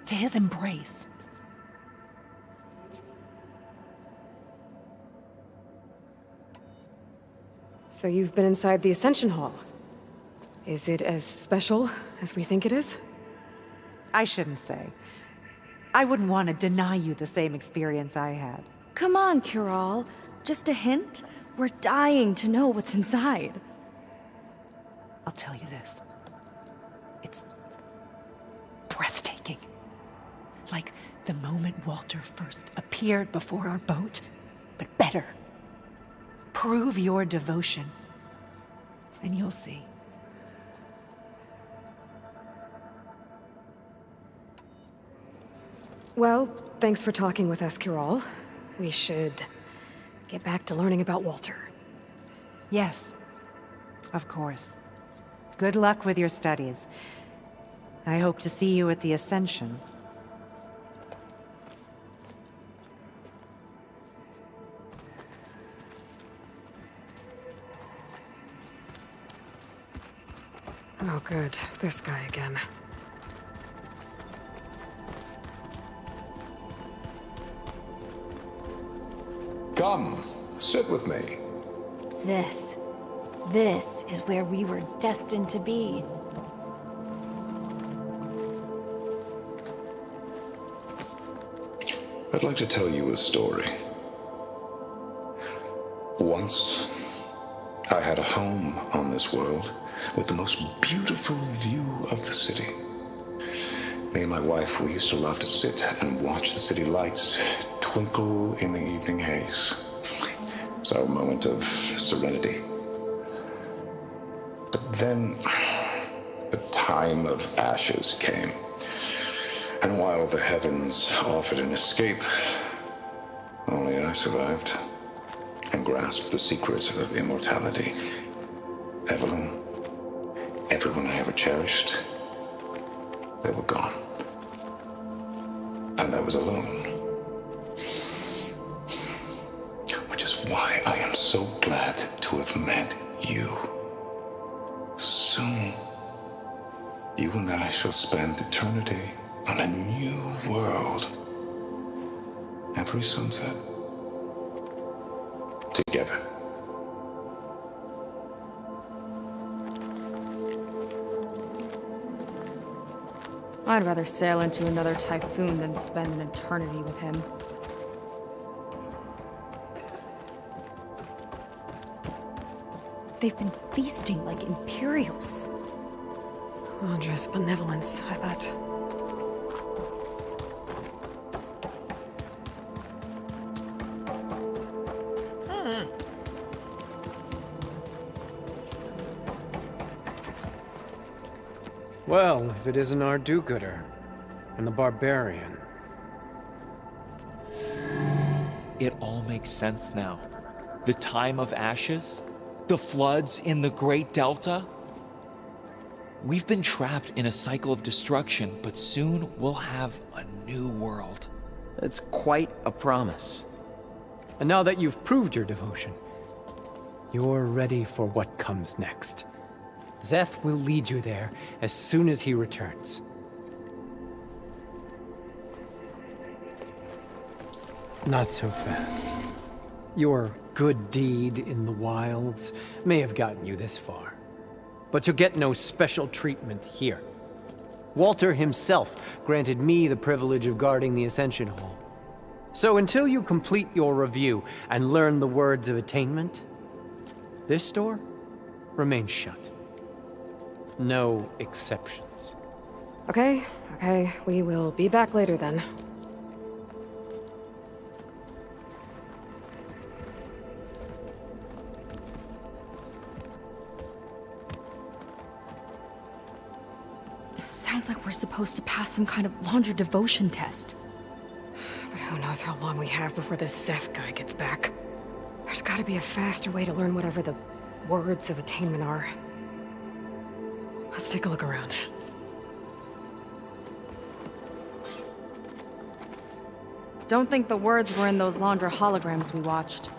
To his embrace. So you've been inside the Ascension Hall. Is it as special as we think it is? I shouldn't say. I wouldn't want to deny you the same experience I had. Come on, Kiral. Just a hint? We're dying to know what's inside. I'll tell you this. It's breathtaking. Like the moment Walter first appeared before our boat, but better. Prove your devotion, and you'll see. Well, thanks for talking with us, Kiral. We should get back to learning about Walter. Yes, of course. Good luck with your studies. I hope to see you at the Ascension. Oh, good. This guy again. Come, sit with me. This is where we were destined to be. I'd like to tell you a story. Once, I had a home on this world with the most beautiful view of the city. Me and my wife, we used to love to sit and watch the city lights twinkle in the evening haze. It's our moment of serenity. But then, the time of ashes came. And while the heavens offered an escape, only I survived and grasped the secrets of immortality. Evelyn, everyone I ever cherished, they were gone. And I was alone. Which is why I am so glad to have met you. Soon, you and I shall spend eternity on a new world. Every sunset. Together. I'd rather sail into another typhoon than spend an eternity with him. They've been feasting like Imperials. Andra's benevolence, I thought. Well, if it isn't our do-gooder and the barbarian. It all makes sense now. The time of ashes, the floods in the Great Delta. We've been trapped in a cycle of destruction, but soon we'll have a new world. It's quite a promise. And now that you've proved your devotion, you're ready for what comes next. Zeth will lead you there as soon as he returns. Not so fast. Your good deed in the wilds may have gotten you this far, but you'll get no special treatment here. Walter himself granted me the privilege of guarding the Ascension Hall. So until you complete your review and learn the words of attainment, this door remains shut. No exceptions. Okay, we will be back later then. Sounds like we're supposed to pass some kind of Laundra devotion test. But who knows how long we have before this Zeth guy gets back. There's gotta be a faster way to learn whatever the words of attainment are. Let's take a look around. Don't think the words were in those Laundra holograms we watched.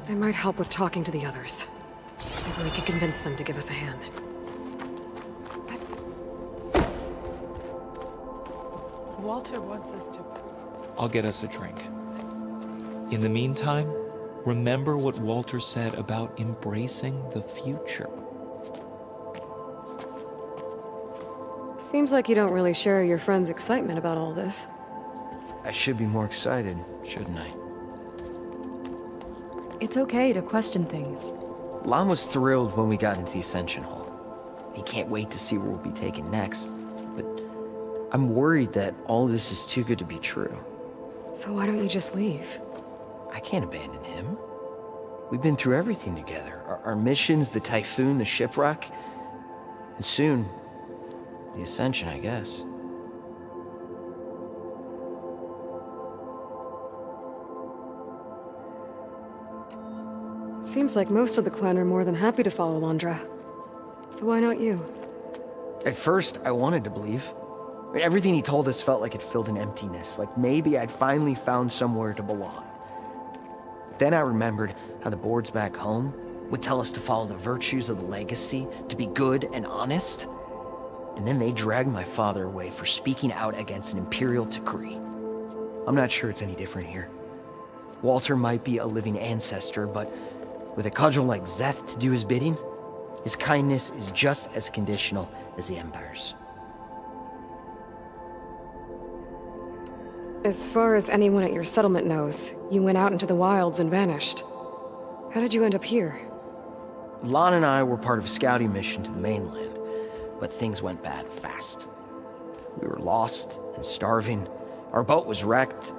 They might help with talking to the others. Maybe we can convince them to give us a hand. Walter wants us to... I'll get us a drink. In the meantime, remember what Walter said about embracing the future. Seems like you don't really share your friend's excitement about all this. I should be more excited, shouldn't I? It's okay to question things. Lon was thrilled when we got into the Ascension Hall. He can't wait to see where we'll be taken next. But I'm worried that all this is too good to be true. So why don't you just leave? I can't abandon him. We've been through everything together. Our missions, the Typhoon, the shipwreck. And soon, the Ascension, I guess. Seems like most of the Quen are more than happy to follow Laundra. So why not you? At first, I wanted to believe. I mean, everything he told us felt like it filled an emptiness, like maybe I'd finally found somewhere to belong. Then I remembered how the boards back home would tell us to follow the virtues of the legacy, to be good and honest. And then they dragged my father away for speaking out against an imperial decree. I'm not sure it's any different here. Walter might be a living ancestor, but with a cudgel like Zeth to do his bidding, his kindness is just as conditional as the Empire's. As far as anyone at your settlement knows, you went out into the wilds and vanished. How did you end up here? Lon and I were part of a scouting mission to the mainland, but things went bad fast. We were lost and starving, our boat was wrecked,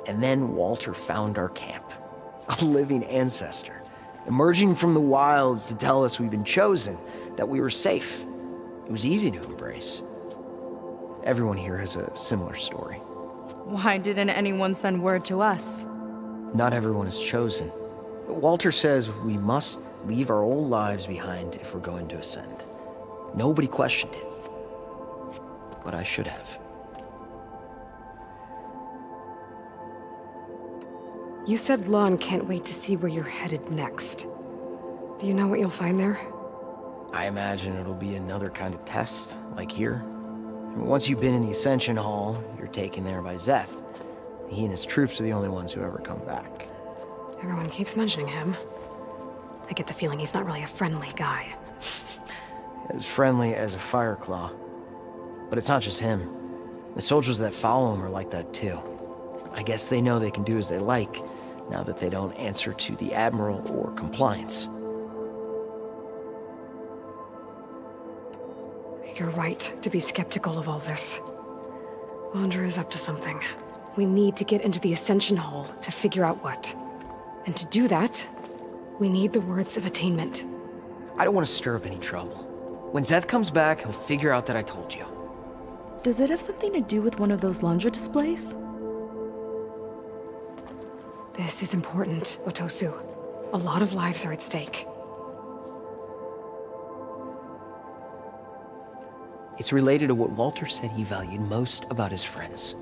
and then Walter found our camp. A living ancestor, emerging from the wilds to tell us we'd been chosen, that we were safe. It was easy to embrace. Everyone here has a similar story. Why didn't anyone send word to us? Not everyone is chosen. Walter says we must leave our old lives behind if we're going to ascend. Nobody questioned it. But I should have. You said Lon can't wait to see where you're headed next. Do you know what you'll find there? I imagine it'll be another kind of test, like here. And once you've been in the Ascension Hall, you're taken there by Zeth. He and his troops are the only ones who ever come back. Everyone keeps mentioning him. I get the feeling he's not really a friendly guy. As friendly as a Fireclaw. But it's not just him. The soldiers that follow him are like that too. I guess they know they can do as they like, now that they don't answer to the Admiral or compliance. You're right to be skeptical of all this. Laundra is up to something. We need to get into the Ascension Hall to figure out what. And to do that, we need the words of attainment. I don't want to stir up any trouble. When Zeth comes back, he'll figure out that I told you. Does it have something to do with one of those Laundra displays? This is important, Otosu. A lot of lives are at stake. It's related to what Walter said he valued most about his friends.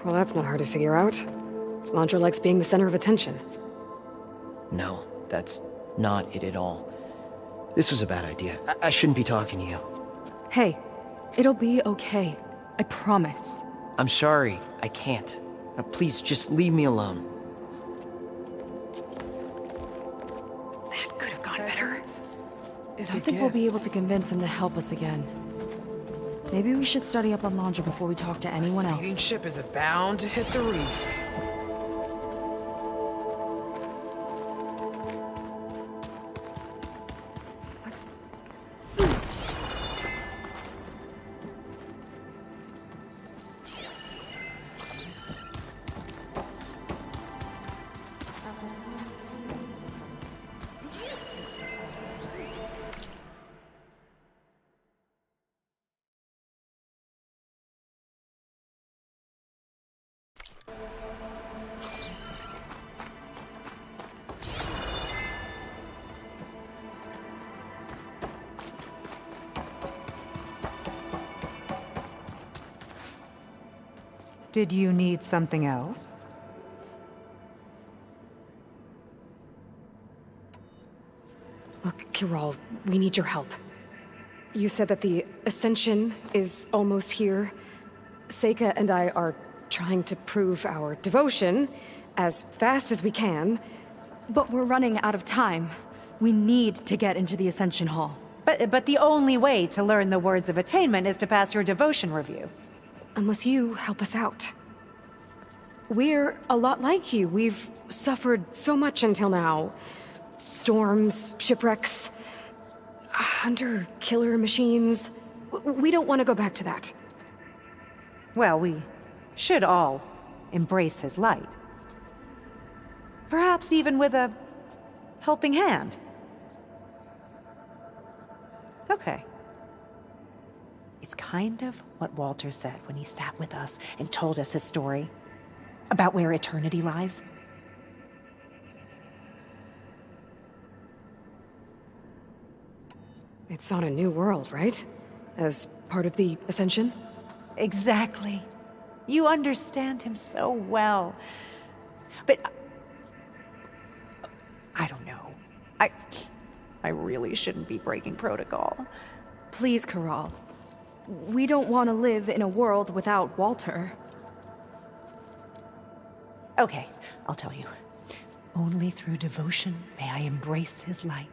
Well, that's not hard to figure out. Landra likes being the center of attention. No, that's not it at all. This was a bad idea. I shouldn't be talking to you. Hey, it'll be okay. I promise. I'm sorry, I can't. Now, please, just leave me alone. That could have gone better. I don't think we'll be able to convince him to help us again. Maybe we should study up on Landra before we talk to anyone Sinking else. ship is bound to hit the reef. Did you need something else? Look, Kiral, we need your help. You said that the Ascension is almost here. Seika and I are trying to prove our devotion as fast as we can. But we're running out of time. We need to get into the Ascension Hall. But the only way to learn the words of attainment is to pass your devotion review. Unless you help us out. We're a lot like you. We've suffered so much until now. Storms, shipwrecks, hunter-killer machines. We don't want to go back to that. Well, we should all embrace his light. Perhaps even with a helping hand. Okay. It's kind of what Walter said when he sat with us and told us his story about where eternity lies. It's on a new world, right? As part of the Ascension? Exactly. You understand him so well. But I don't know. I really shouldn't be breaking protocol. Please, Kiral. We don't want to live in a world without Walter. Okay, I'll tell you. Only through devotion may I embrace his light.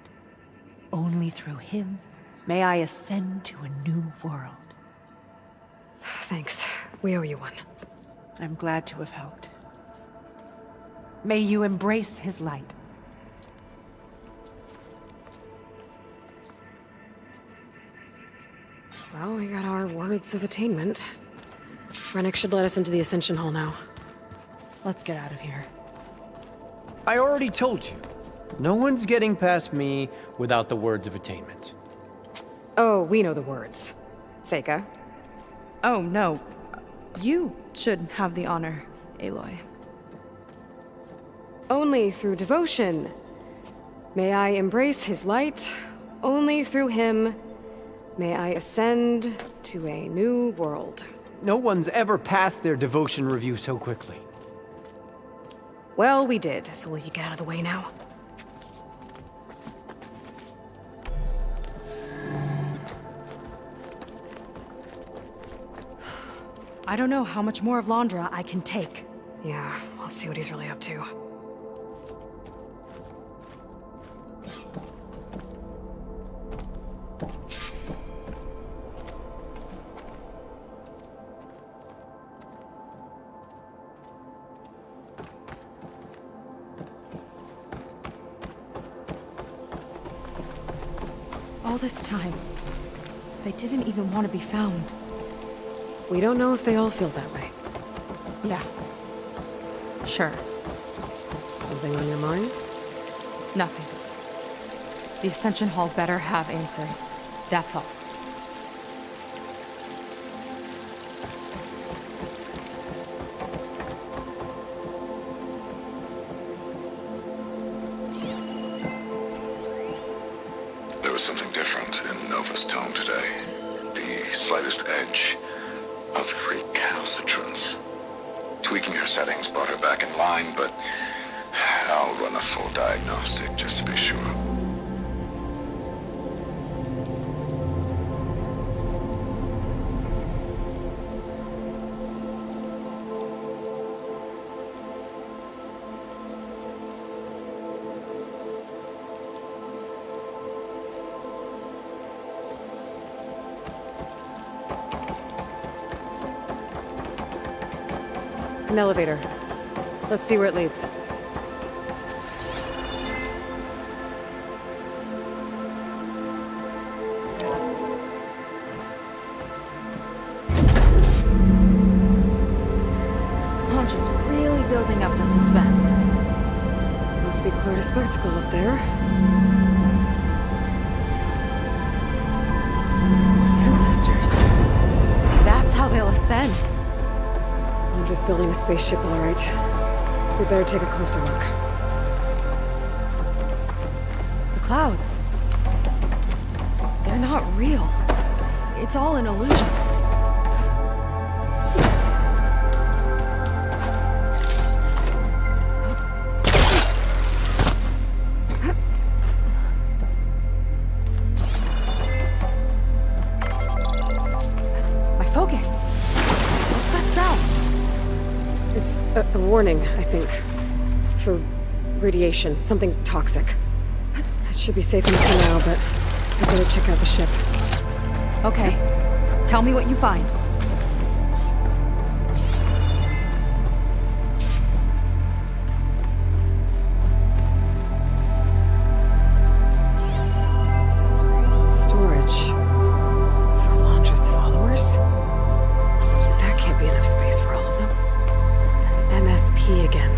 Only through him may I ascend to a new world. Thanks. We owe you one. I'm glad to have helped. May you embrace his light. Well, we got our words of attainment. Rennick should let us into the Ascension Hall now. Let's get out of here. I already told you. No one's getting past me without the words of attainment. Oh, we know the words. Seika. Oh, no. You should have the honor, Aloy. Only through devotion may I embrace his light. Only through him may I ascend to a new world. No one's ever passed their devotion review so quickly. Well, we did, so will you get out of the way now? I don't know how much more of Landra I can take. Yeah, let's see what he's really up to. All this time, they didn't even want to be found. We don't know if they all feel that way. Yeah. Sure. Something on your mind? Nothing. The Ascension Hall better have answers. That's all. was something different in Nova's tone today. The slightest edge of recalcitrance. Tweaking her settings brought her back in line, but I'll run a full diagnostic just to be sure. An elevator. Let's see where it leads. Launch is really building up the suspense. Must be quite a spectacle up there. Ancestors. That's how they'll ascend. I'm just building a spaceship, all right. We better take a closer look. The clouds. They're not real. It's all an illusion. My focus. What's that sound? It's a warning, I think. For radiation, something toxic. It should be safe enough for now, but I better check out the ship. Okay. Tell me what you find. Storage. For Londra's followers? That can't be enough space for all of them. An MSP again.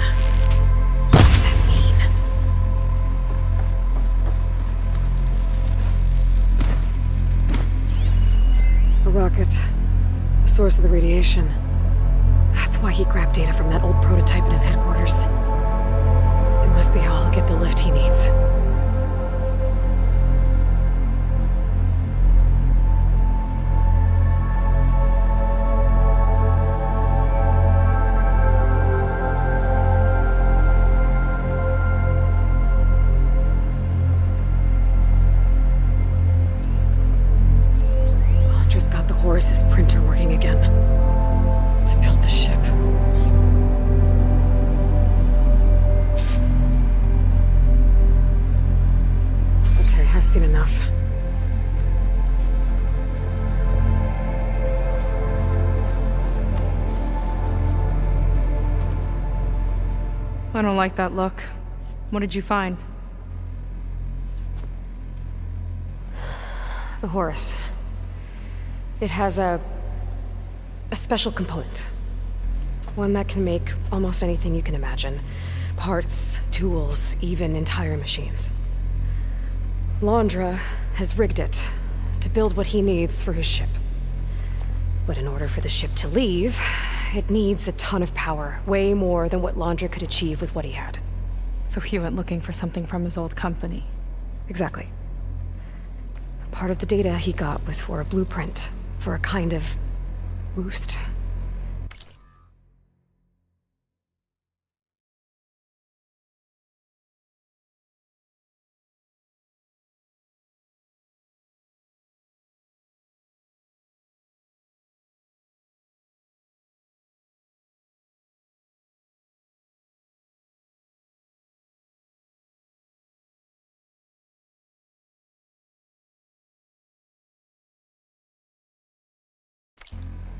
What does that mean? A rocket. The source of the radiation. That's why he grabbed data from that old prototype in his headquarters. It must be how I'll get the lift he needs. Londra's got the Horus's printer working again. To build the ship. Okay, I've seen enough. I don't like that look. What did you find? The Horus. It has a special component. One that can make almost anything you can imagine. Parts, tools, even entire machines. Londra has rigged it to build what he needs for his ship. But in order for the ship to leave, it needs a ton of power, way more than what Londra could achieve with what he had. So he went looking for something from his old company. Exactly. Part of the data he got was for a blueprint, for a kind of boost.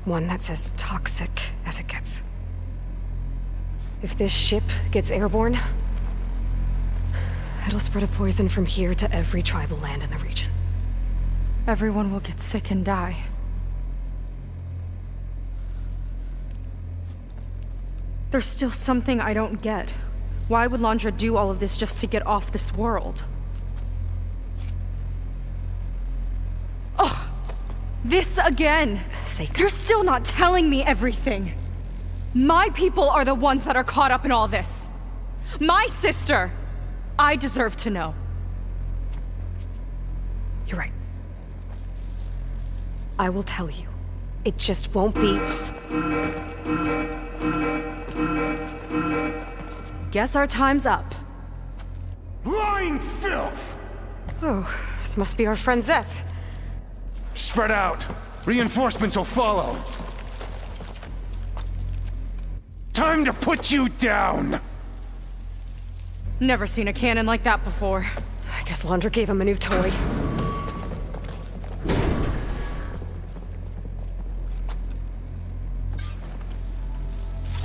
One that's as toxic as it gets. If this ship gets airborne, it'll spread a poison from here to every tribal land in the region. Everyone will get sick and die. There's still something I don't get. Why would Londra do all of this just to get off this world? Ugh! This again! Seika. You're still not telling me everything! My people are the ones that are caught up in all this! My sister! I deserve to know. You're right. I will tell you. It just won't be... Guess our time's up. Lying filth! Oh, this must be our friend Zeth. Spread out. Reinforcements will follow. Time to put you down! Never seen a cannon like that before. I guess Laundra gave him a new toy.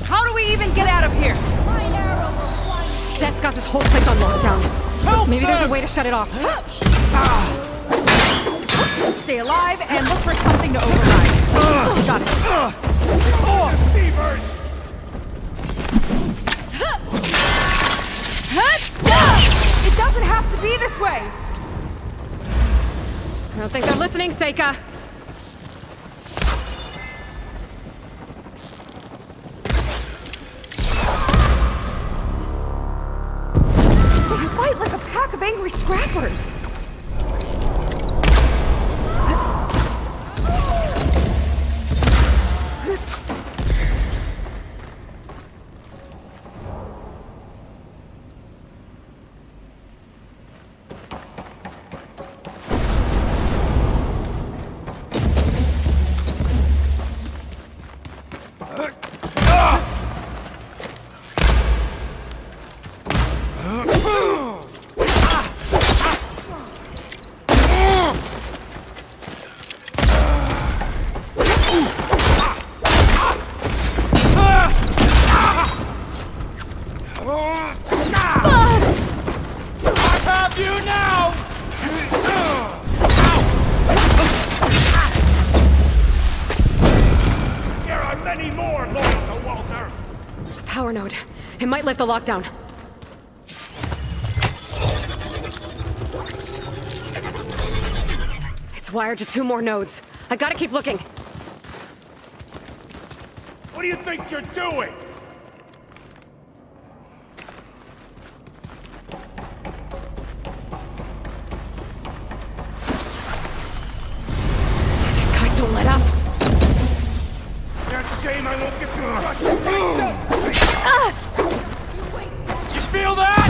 How do we even get out of here? Zeth's got this whole place on lockdown. Maybe there's a way to shut it off. Stay alive and look for something to override. Got it. It doesn't have to be this way! I don't think they're listening, Seika. They fight like a pack of angry scrappers! Power node. It might lift the lockdown. It's wired to 2 more nodes. I gotta keep looking. What do you think you're doing? These guys don't let up. It's a shame I won't get to You feel that?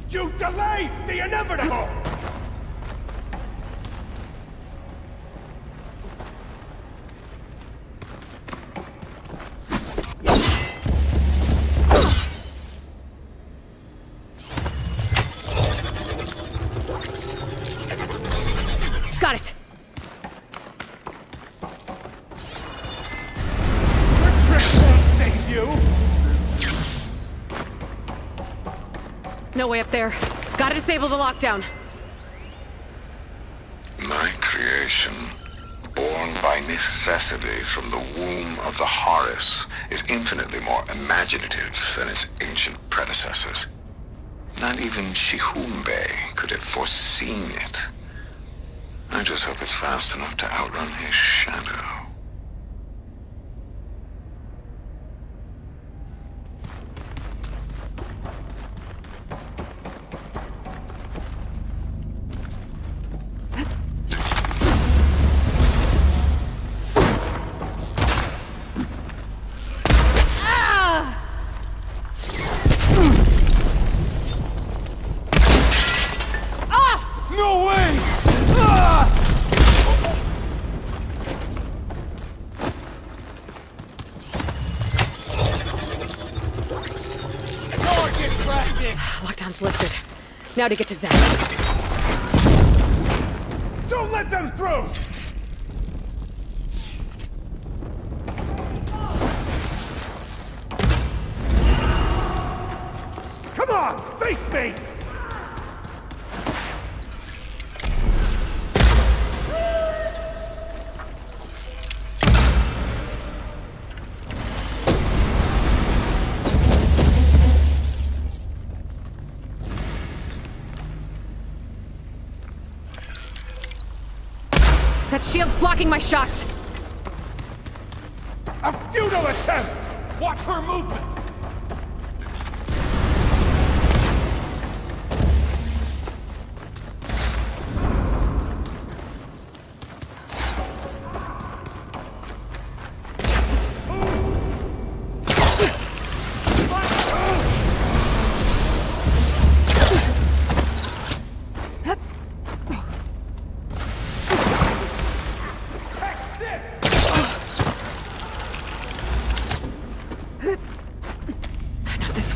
You delayed the inevitable! Got it! Your trick won't save you! No way up there. Gotta disable the lockdown. My creation, born by necessity from the womb of the Horus, is infinitely more imaginative than its ancient predecessors. Not even Shihumbe could have foreseen it. I just hope it's fast enough to outrun his shadow. Lockdown's lifted. Now to get to Zach. Don't let them through! Come on, face me! That shield's blocking my shots! A futile attempt! Watch her movement!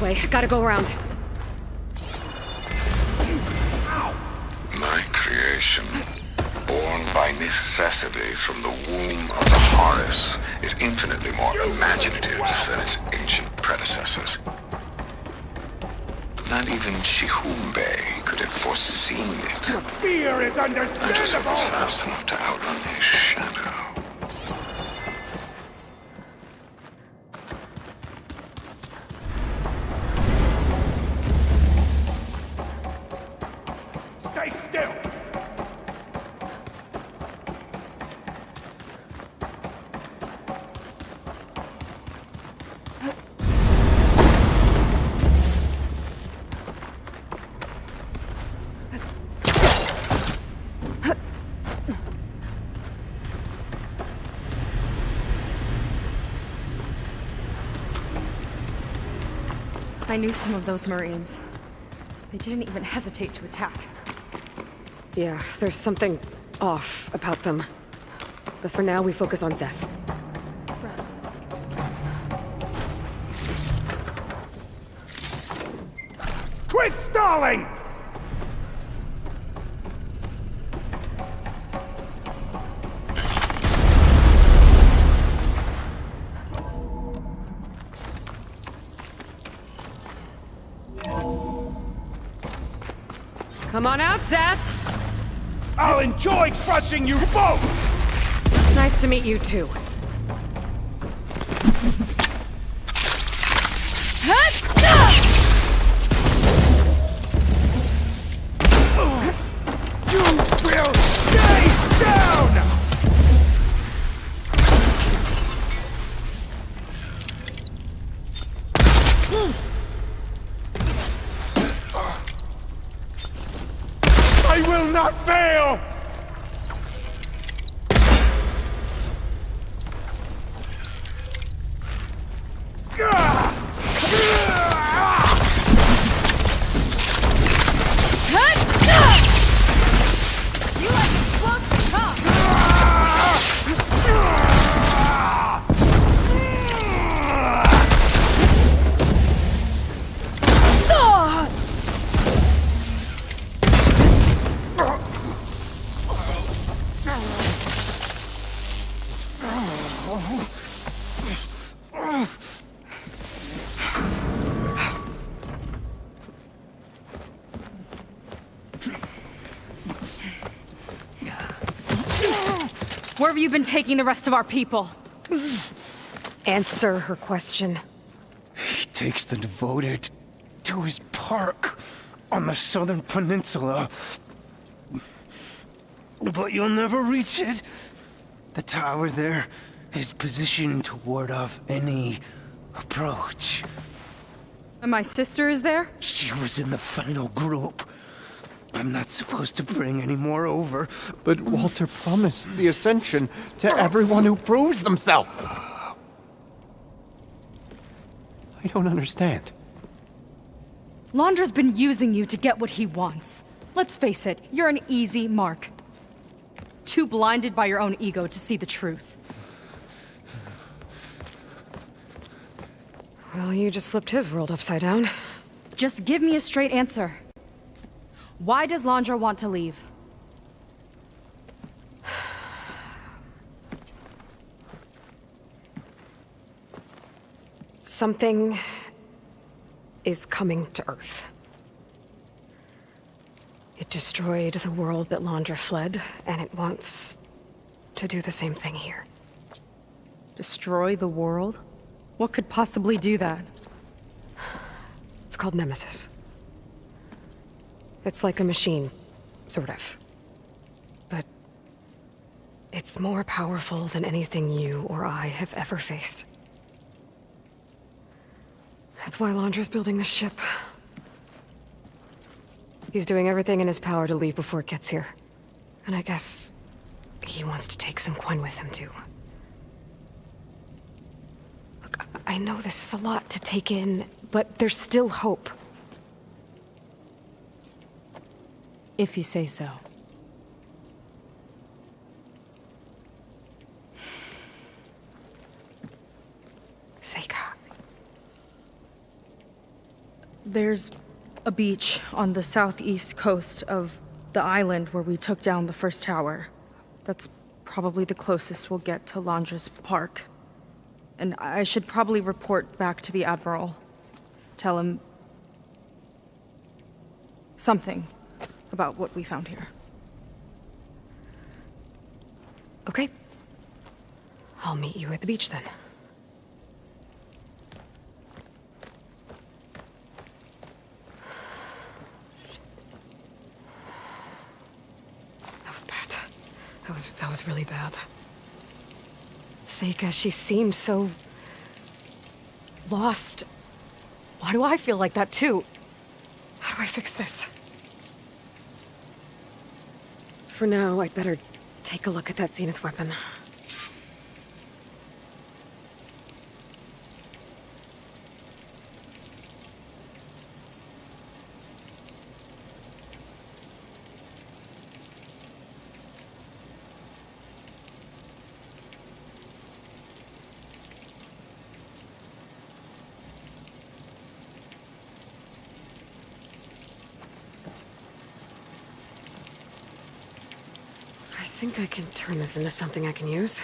Way. Gotta go around. My creation, born by necessity from the womb of the Horus, is infinitely more imaginative than its ancient predecessors. Not even Chihumbe could have foreseen it. Fear is Until it understandable! was fast enough to outrun his shadow. Stay still! I knew some of those Marines. They didn't even hesitate to attack. Yeah, there's something off about them. But for now, we focus on Zeth. Quit stalling! Come on out, Zeth! I'll enjoy crushing you both! Nice to meet you, too. You will stay down! I will not fail! You like explosive, huh? Where have you been taking the rest of our people? Answer her question. He takes the devoted to his park on the southern peninsula. But you'll never reach it. The tower there is positioned to ward off any approach. And my sister is there? She was in the final group. I'm not supposed to bring any more over. But Walter promised the Ascension to everyone who proves themselves. I don't understand. Londra's been using you to get what he wants. Let's face it, you're an easy mark. Too blinded by your own ego to see the truth. Well, you just flipped his world upside down. Just give me a straight answer. Why does Landra want to leave? Something is coming to Earth. It destroyed the world that Landra fled, and it wants to do the same thing here. Destroy the world? What could possibly do that? It's called Nemesis. It's like a machine, sort of. But it's more powerful than anything you or I have ever faced. That's why Landra's building this ship. He's doing everything in his power to leave before it gets here. And I guess he wants to take some Quen with him, too. Look, I know this is a lot to take in, but there's still hope. If you say so. Seika. There's a beach on the southeast coast of the island where we took down the first tower. That's probably the closest we'll get to Landra's park. And I should probably report back to the Admiral. Tell him something about what we found here. Okay. I'll meet you at the beach then. That was bad. That was really bad. Seika, she seemed so lost. Why do I feel like that too? How do I fix this? For now, I'd better take a look at that Zenith weapon. I think I can turn this into something I can use.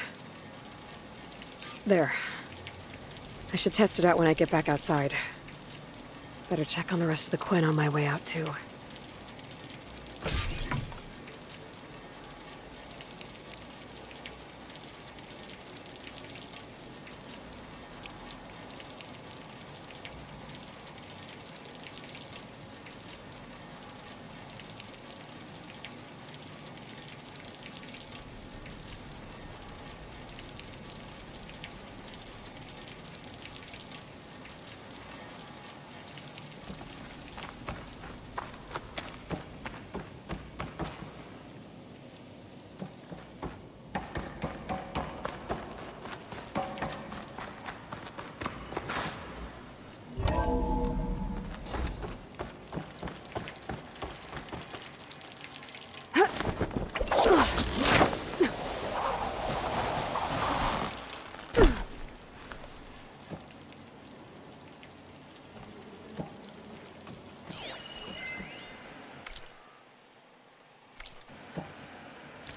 There. I should test it out when I get back outside. Better check on the rest of the Quen on my way out, too.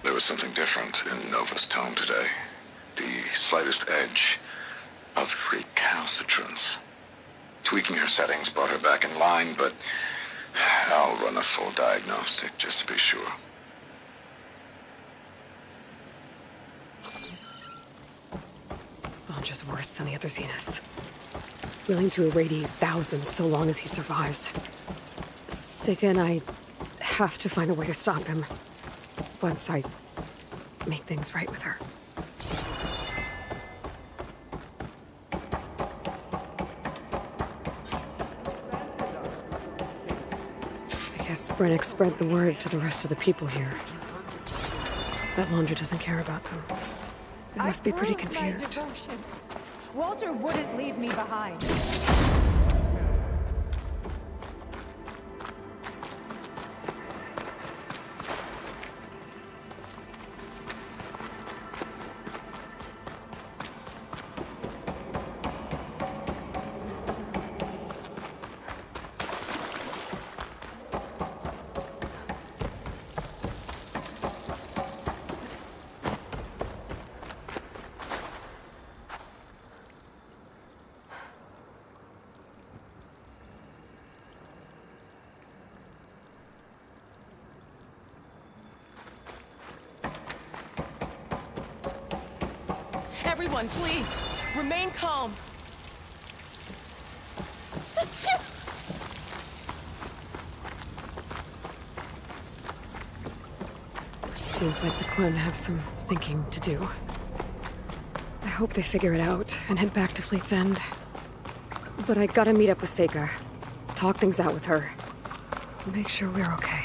There was something different in Nova's tone today. The slightest edge of recalcitrance. Tweaking her settings brought her back in line, but I'll run a full diagnostic just to be sure. Landra's worse than the other Zeniths. Willing to irradiate thousands so long as he survives. Seika and I have to find a way to stop him. Once I make things right with her. I guess Brennick spread the word to the rest of the people here. That Landra doesn't care about them. They must be pretty confused. Walter wouldn't leave me behind. Everyone, please, remain calm. Seems like the Quinn have some thinking to do. I hope they figure it out and head back to Fleet's End. But I gotta meet up with Seika. Talk things out with her. Make sure we're okay.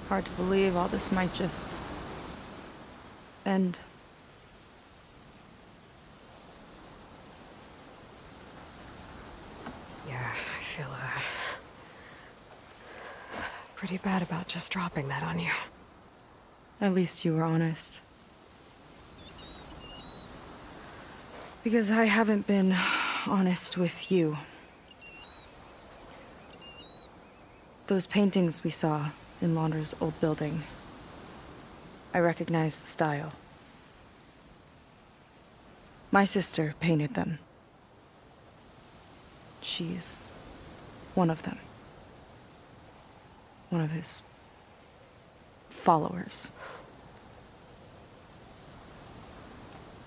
Hard to believe all this might just end. Yeah, I feel, pretty bad about just dropping that on you. At least you were honest. Because I haven't been honest with you. Those paintings we saw in Launder's old building, I recognize the style. My sister painted them. She's One of them. One of his followers.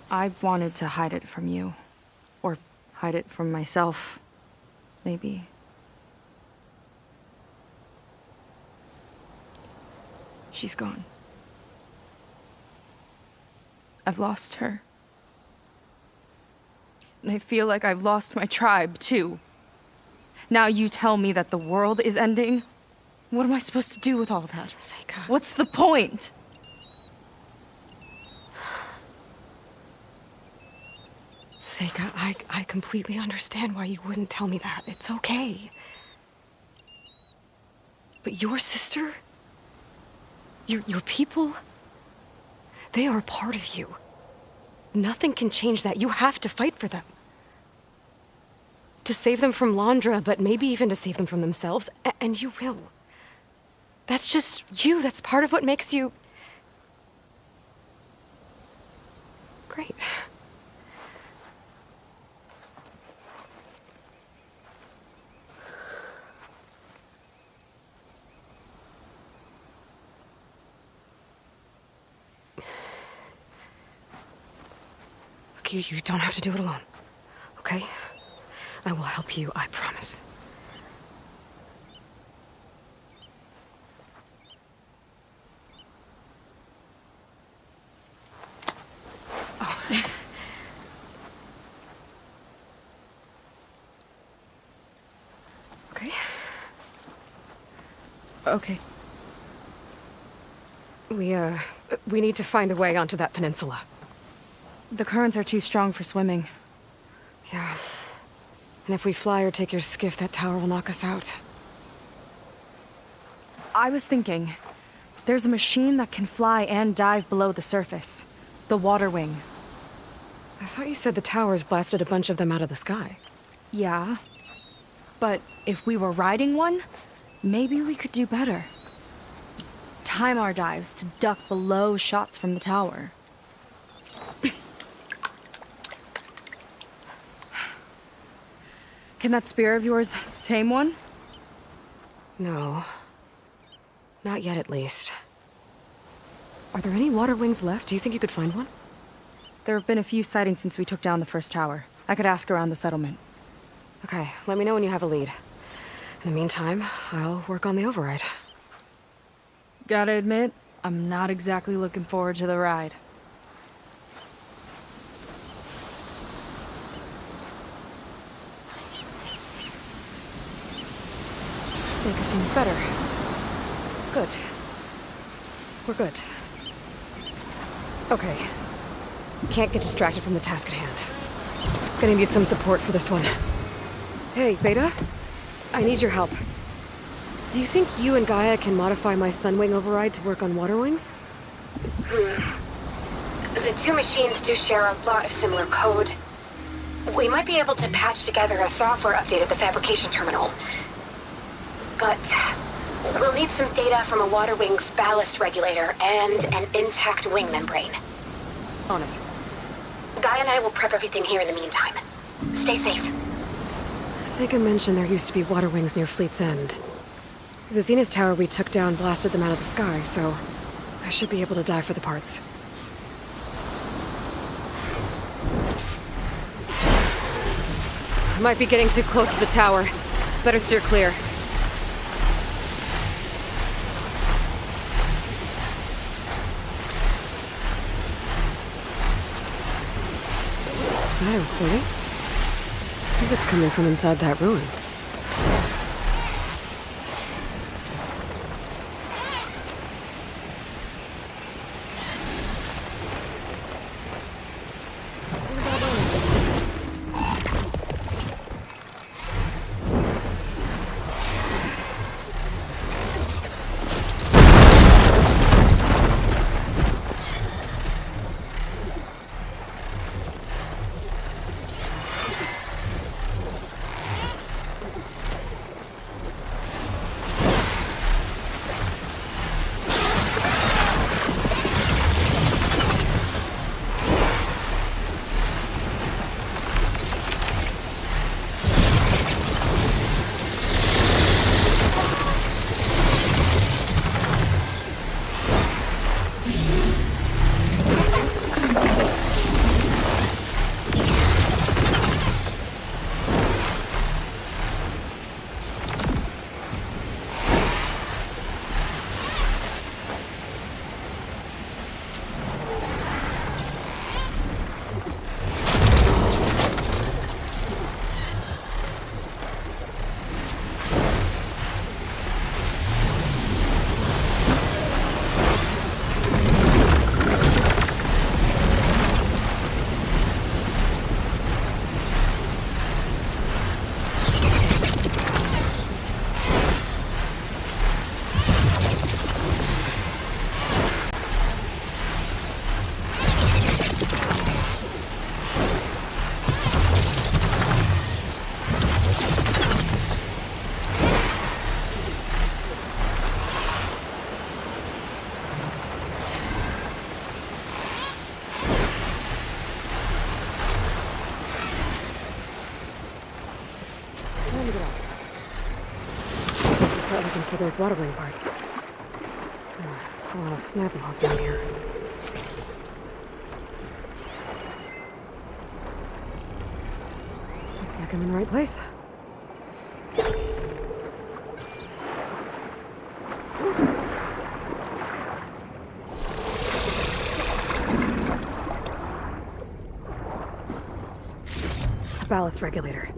I wanted to hide it from you. Or hide it from myself, maybe. She's gone. I've lost her. And I feel like I've lost my tribe, too. Now you tell me that the world is ending? What am I supposed to do with all that? Seika. What's the point? Seika, I completely understand why you wouldn't tell me that. It's okay. But your sister? Your people? They are a part of you. Nothing can change that. You have to fight for them. To save them from Londra, but maybe even to save them from themselves. And you will. That's just you. That's part of what makes you... great. You don't have to do it alone, okay? I will help you, I promise. Oh. Okay. Okay. We need to find a way onto that peninsula. The currents are too strong for swimming. Yeah. And if we fly or take your skiff, that tower will knock us out. I was thinking, there's a machine that can fly and dive below the surface. The water wing. I thought you said the towers blasted a bunch of them out of the sky. Yeah. But if we were riding one, maybe we could do better. Time our dives to duck below shots from the tower. Can that spear of yours tame one? No. Not yet, at least. Are there any water wings left? Do you think you could find one? There have been a few sightings since we took down the first tower. I could ask around the settlement. Okay, let me know when you have a lead. In the meantime, I'll work on the override. Gotta admit, I'm not exactly looking forward to the ride. Seika seems better. Good. We're good. Okay. Can't get distracted from the task at hand. Gonna need some support for this one. Hey, Beta? I need your help. Do you think you and Gaia can modify my Sunwing override to work on water wings? The two machines do share a lot of similar code. We might be able to patch together a software update at the fabrication terminal. But we'll need some data from a water wing's ballast regulator and an intact wing membrane. On it. Guy and I will prep everything here in the meantime. Stay safe. Seika mentioned there used to be water wings near Fleet's End. The Zenith Tower we took down blasted them out of the sky, so I should be able to dive for the parts. Might be getting too close to the tower. Better steer clear. Is that a recording? I think it's coming from inside that ruin. those water wing parts. There's a lot of snap laws down here. Looks like I'm in the right place. Ballast regulator.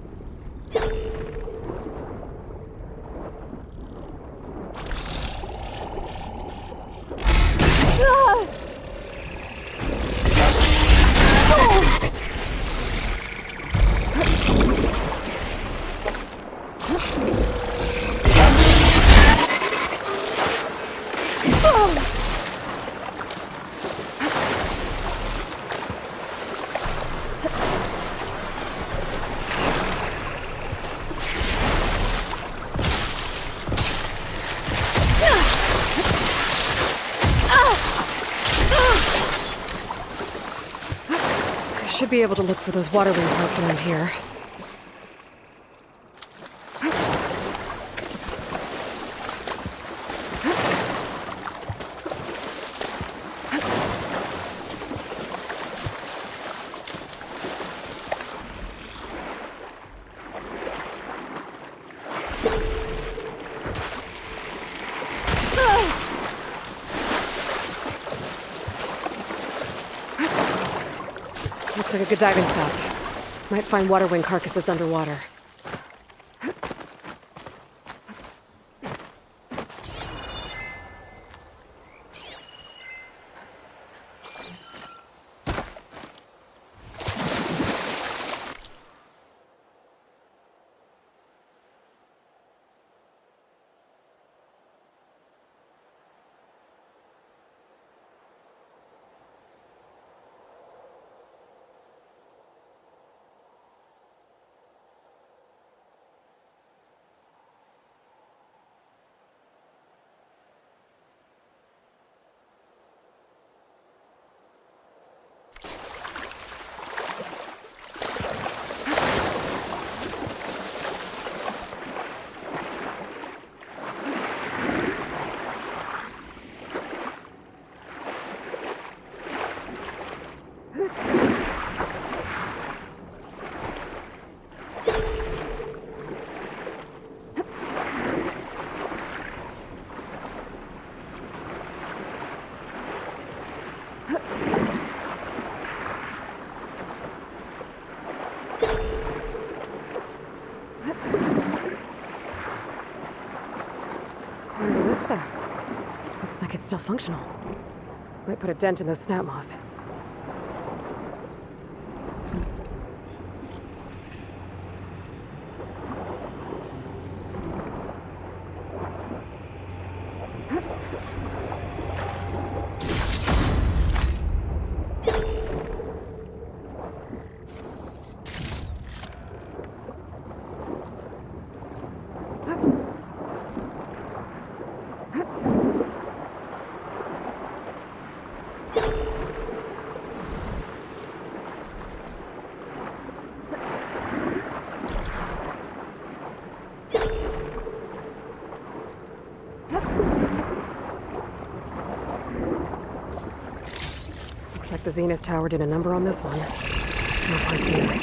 Should be able to look for those water wing parts around here. Looks like a good diving spot. Might find water wing carcasses underwater. Looks like it's still functional. Might put a dent in those snap moths. Looks like the Zenith Tower did a number on this one. No parts here.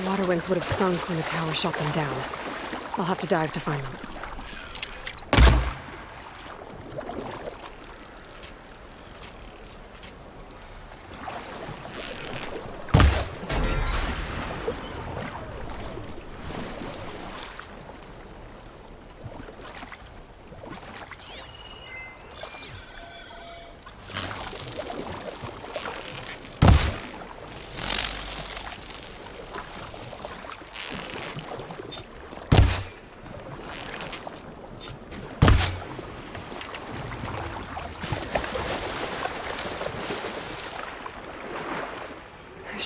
Water wings would have sunk when the tower shot them down. I'll have to dive to find them.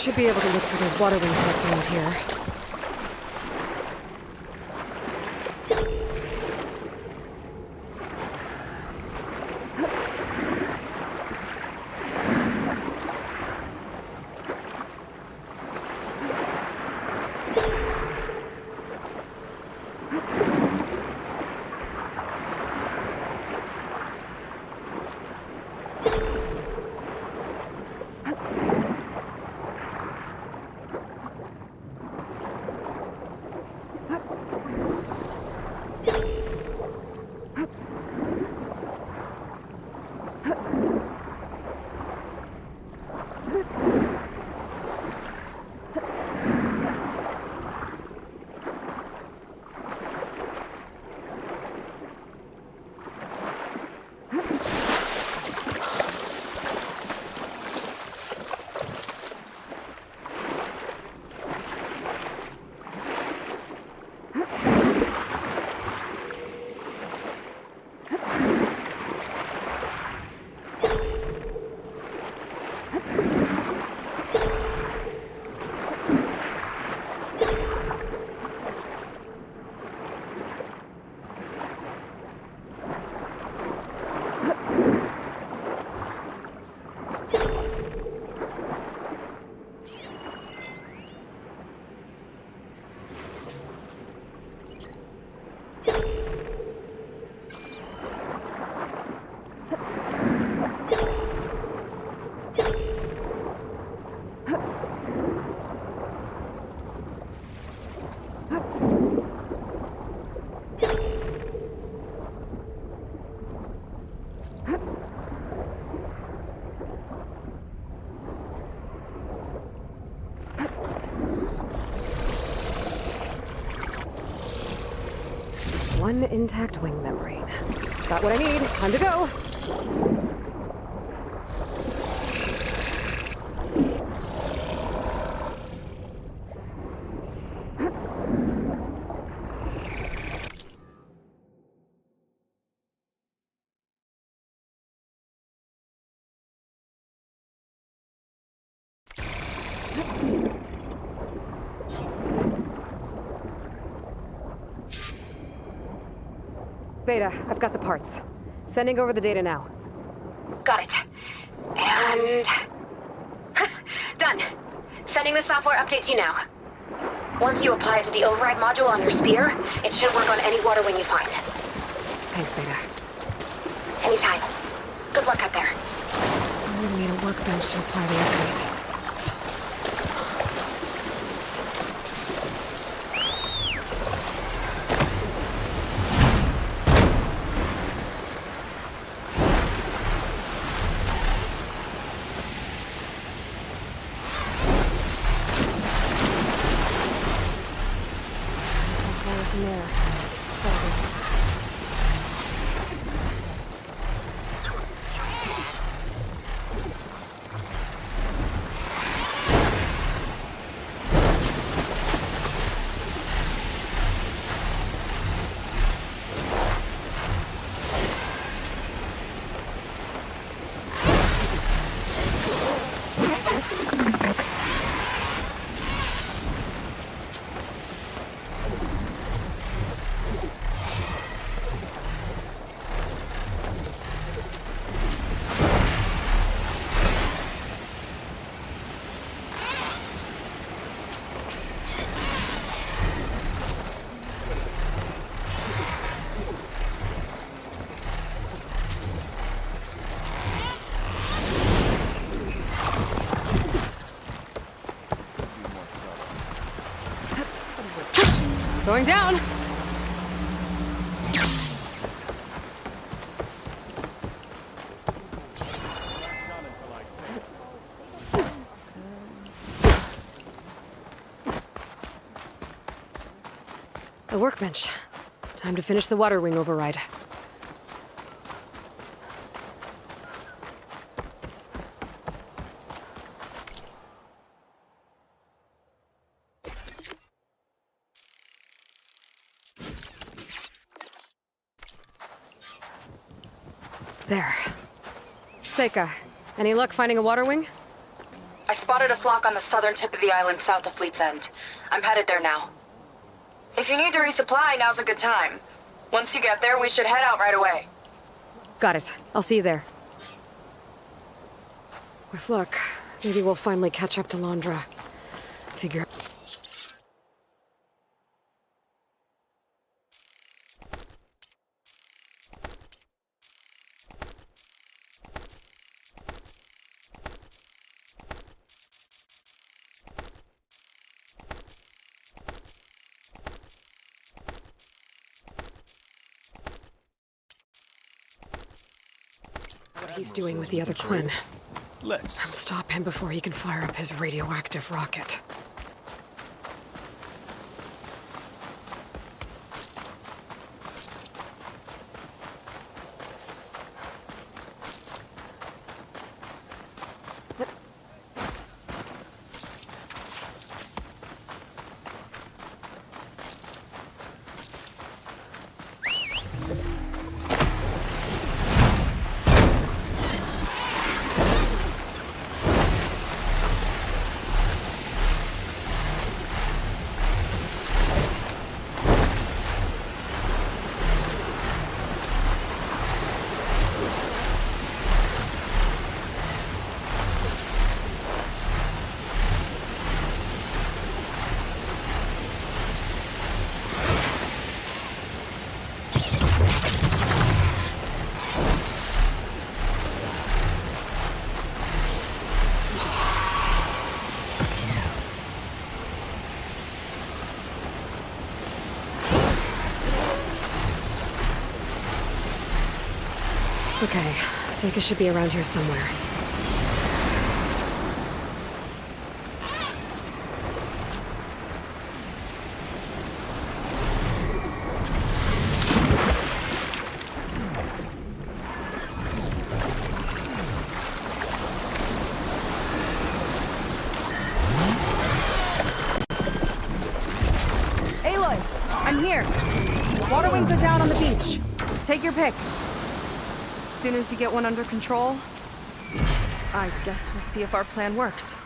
Should be able to look for those water wing parts around here. One intact wing membrane. Got what I need. Time to go. Beta, I've got the parts. Sending over the data now. Got it. And... done. Sending the software update to you now. Once you apply it to the override module on your spear, it should work on any water wing you find. Thanks, Beta. Anytime. Good luck out there. I'm gonna need a workbench to apply the upgrades. Going down! The workbench. Time to finish the water wing override. There. Seika, any luck finding a water wing? I spotted a flock on the southern tip of the island south of Fleet's End. I'm headed there now. If you need to resupply, now's a good time. Once you get there, we should head out right away. Got it. I'll see you there. With luck, maybe we'll finally catch up to Londra. Figure... what he's doing with the other Quinn. Let's. And stop him before he can fire up his radioactive rocket. Okay, Seika should be around here somewhere. Aloy, I'm here. Water wings are down on the beach. Take your pick. As soon as you get one under control, I guess we'll see if our plan works.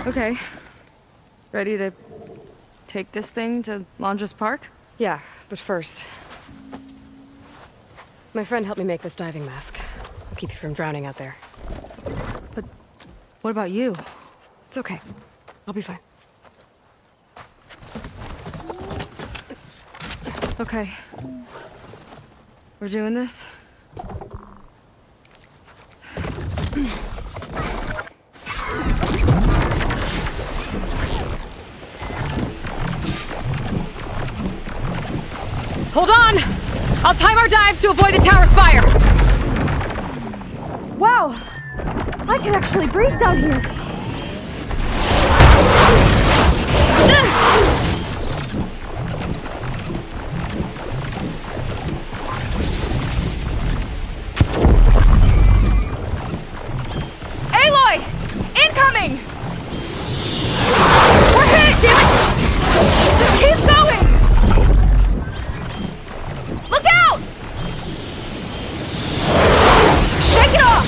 Okay. Ready to take this thing to Londra's Park? Yeah, but first... my friend helped me make this diving mask. I'll keep you from drowning out there. What about you? It's okay. I'll be fine. Okay. We're doing this? Hold on! I'll time our dive to avoid the tower's fire! Wow! I can actually breathe down here! Aloy! Incoming! We're hit, damn it! Just keep going! Look out! Shake it off!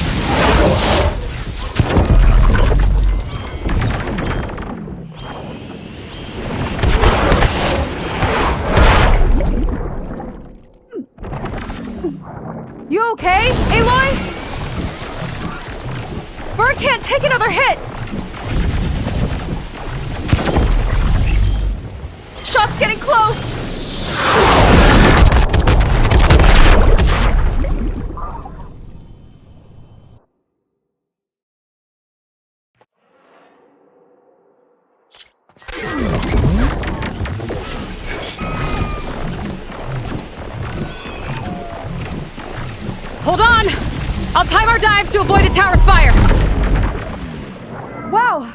You okay, Aloy? Bird can't take another hit! Shot's getting close! Hold on! I'll time our dive to avoid the tower's fire! Wow!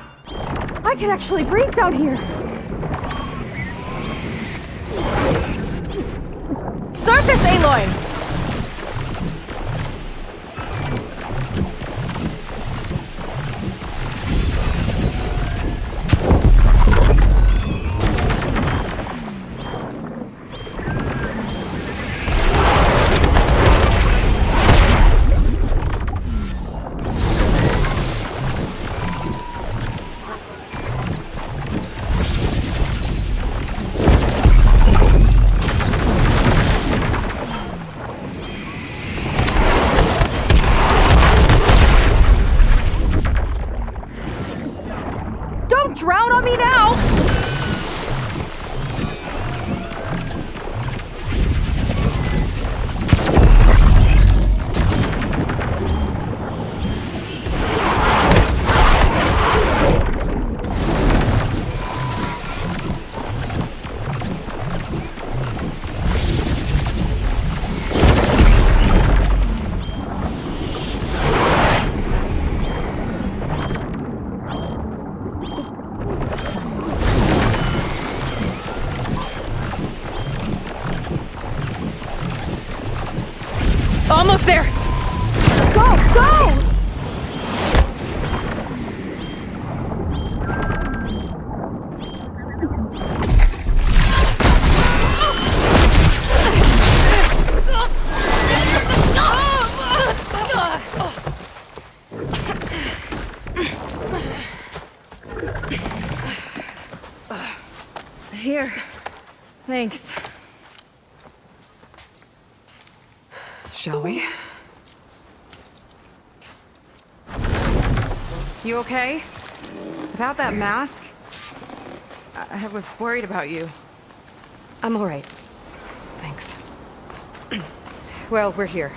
I can actually breathe down here! Surface, Aloy! Don't drown on me now! Almost there! Go! Go! Here. Thanks. Shall we? You okay? Without that mask? I was worried about you. I'm all right. Thanks. Well, we're here.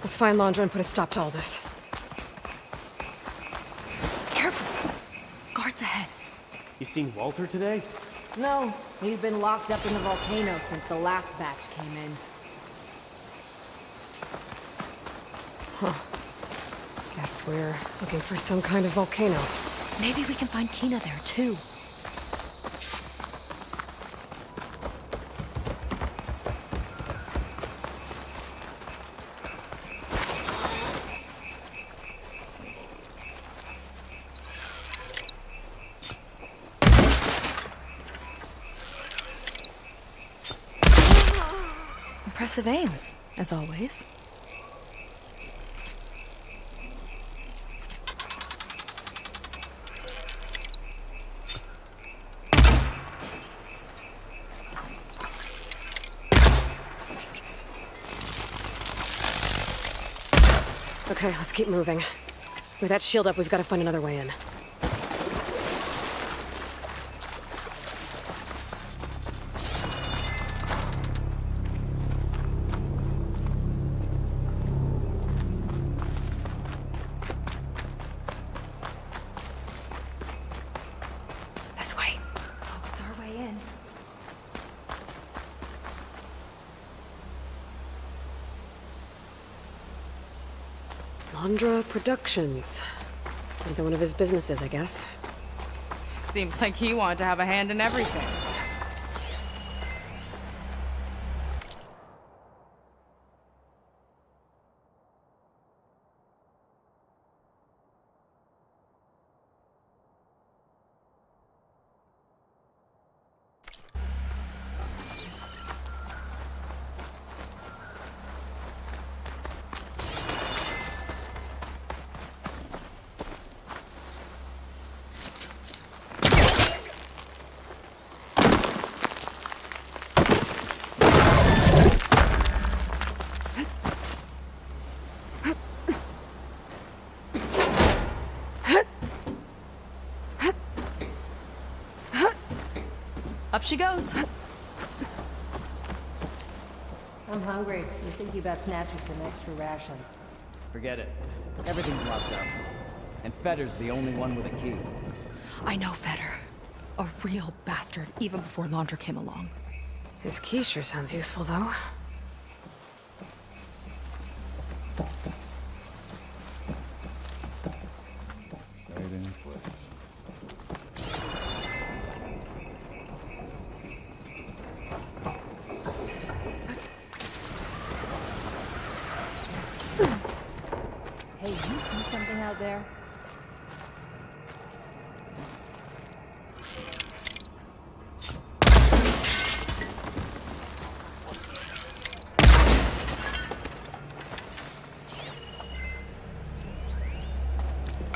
Let's find Landra and put a stop to all this. Careful! Guards ahead. You seen Walter today? No, he's been locked up in the volcano since the last batch came in. Huh. Guess we're looking for some kind of volcano. Maybe we can find Kina there, too. Impressive aim, as always. Okay, let's keep moving. With that shield up, we've got to find another way in. This way. Oh, it's our way in. Landra Productions. Another one of his businesses, I guess. Seems like he wanted to have a hand in everything. Up she goes. I'm hungry. You think you got snatching some extra rations? Forget it. Everything's locked up. And Fetter's the only one with a key. I know Fetter. A real bastard, even before Laundra came along. His key sure sounds useful, though. Right in place. Hey, you see something out there?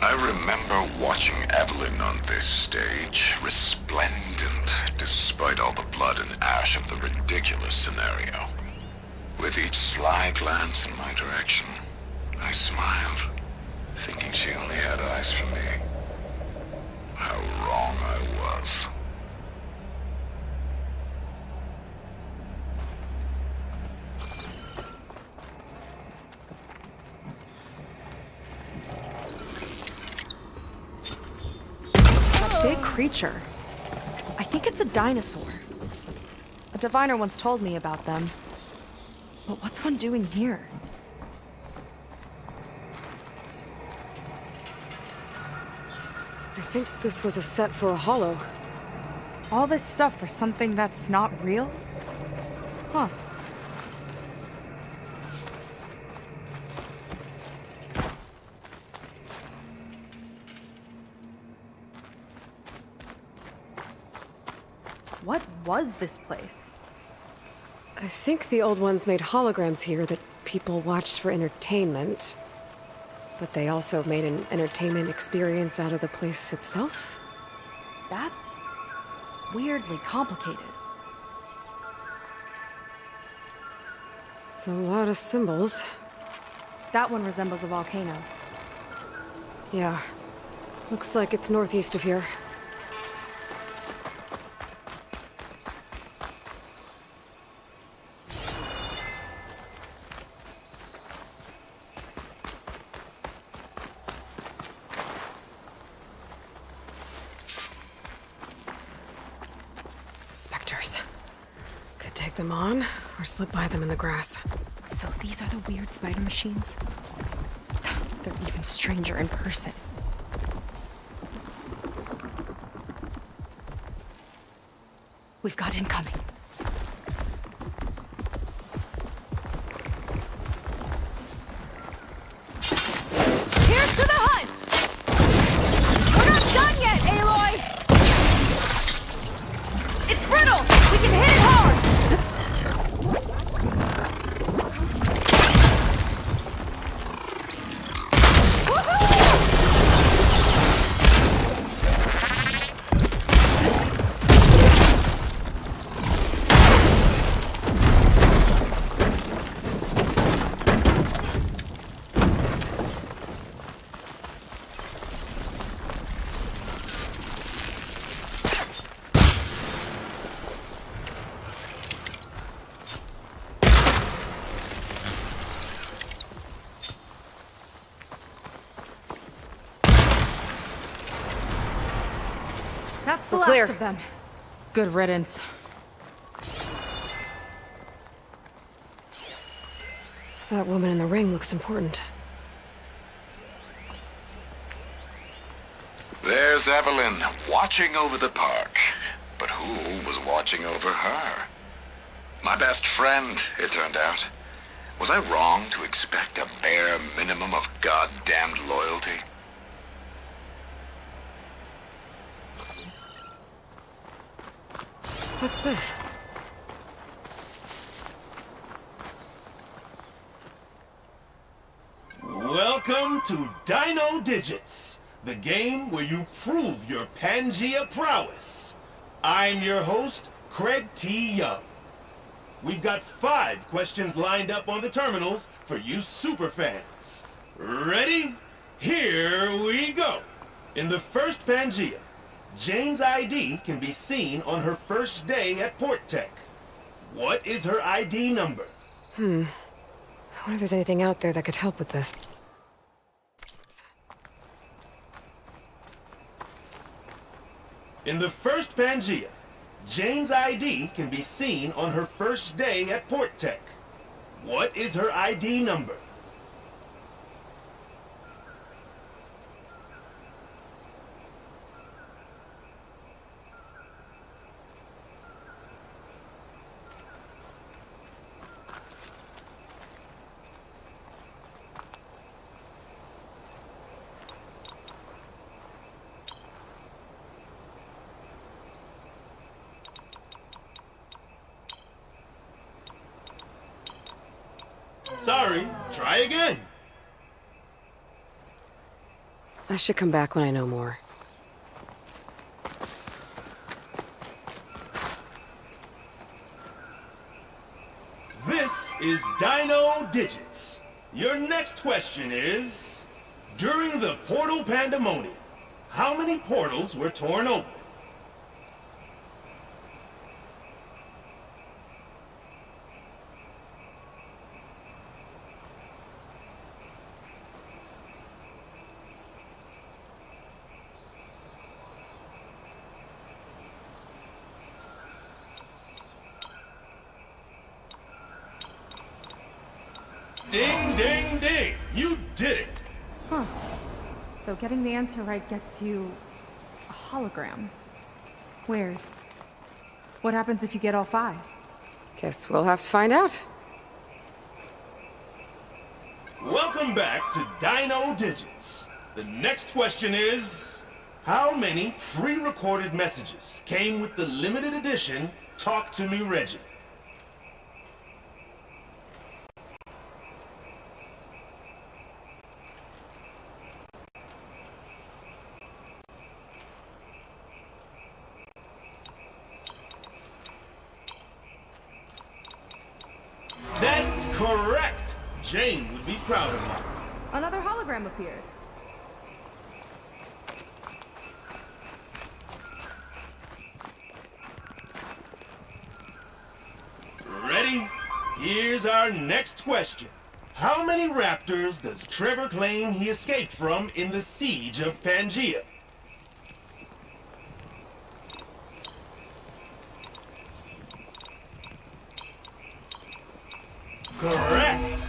I remember watching Evelyn on this stage, resplendent despite all the blood and ash of the ridiculous scenario. With each sly glance in my direction, I smiled, thinking she only had eyes for me. How wrong I was. That big creature. I think it's a dinosaur. A diviner once told me about them. But what's one doing here? I think this was a set for a hollow. All this stuff for something that's not real? Huh. What was this place? I think the old ones made holograms here that people watched for entertainment. But they also made an entertainment experience out of the place itself? That's weirdly complicated. It's a lot of symbols. That one resembles a volcano. Yeah. Looks like it's northeast of here. Specters. Could take them on, or slip by them in the grass. So these are the weird spider machines? They're even stranger in person. We've got incoming. Here's to the hunt! We're not done yet, Aloy! It's brittle! We can hit it hard! last Clear. of them. Good riddance. That woman in the ring looks important. There's Evelyn, watching over the park. But who was watching over her? My best friend, it turned out. Was I wrong to expect a bare minimum of goddamned loyalty? What's this? Welcome to Dino Digits, the game where you prove your Pangea prowess. I'm your host, Craig T. Young. We've got 5 questions lined up on the terminals for you superfans. Ready? Here we go. In the first Pangea, Jane's ID can be seen on her first day at Port Tech. What is her ID number? I wonder if there's anything out there that could help with this. In the first Pangea, Jane's ID can be seen on her first day at Port Tech. What is her ID number? Sorry, try again. I should come back when I know more. This is Dino Digits. Your next question is, during the portal pandemonium, how many portals were torn open? Ding, ding, ding! You did it! Huh. So getting the answer right gets you a hologram. Weird. What happens if you get all 5? Guess we'll have to find out. Welcome back to Dino Digits. The next question is, how many pre-recorded messages came with the limited edition Talk to Me Reggie? That's correct! Jane would be proud of you. Another hologram appeared. Ready? Here's our next question. How many raptors does Trevor claim he escaped from in the siege of Pangea? Correct!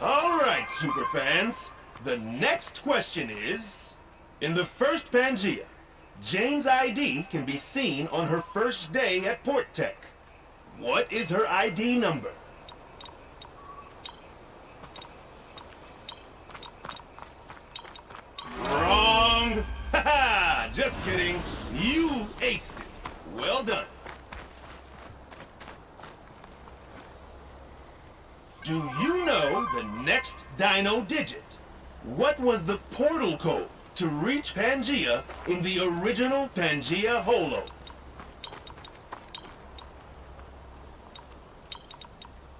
All right, superfans. The next question is, in the first Pangea, Jane's ID can be seen on her first day at Port Tech. What is her ID number? Wrong! Haha! Just kidding. You aced it. Well done. Do you know the next Dino digit? What was the portal code to reach Pangea in the original Pangea Holo?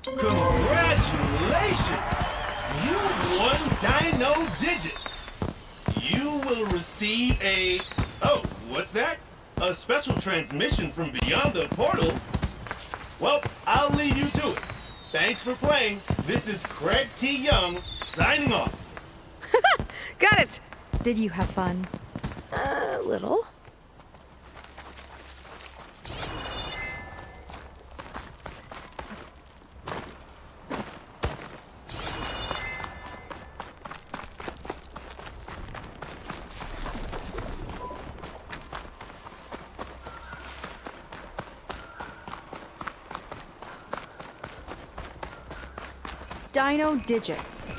Congratulations! You've won Dino Digits! You will receive a... Oh, what's that? A special transmission from beyond the portal? Well, I'll leave you to it. Thanks for playing. This is Craig T. Young, signing off. Got it! Did you have fun? A little. Dino digits.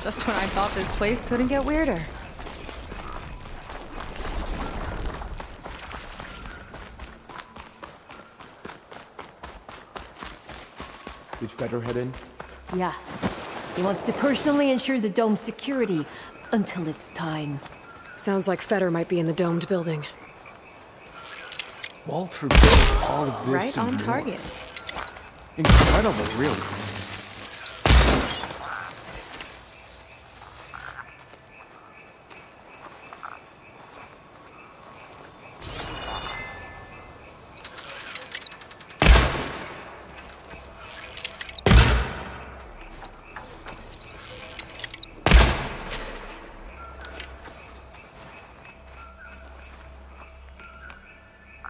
Just when I thought this place couldn't get weirder. Did Feder head in? Yeah. He wants to personally ensure the dome's security until it's time. Sounds like Feder might be in the domed building. Walter built all of this Right on and more. target. Incredible, really.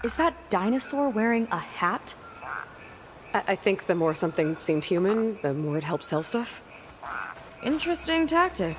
Is that dinosaur wearing a hat? I think the more something seemed human, the more it helped sell stuff. Interesting tactic.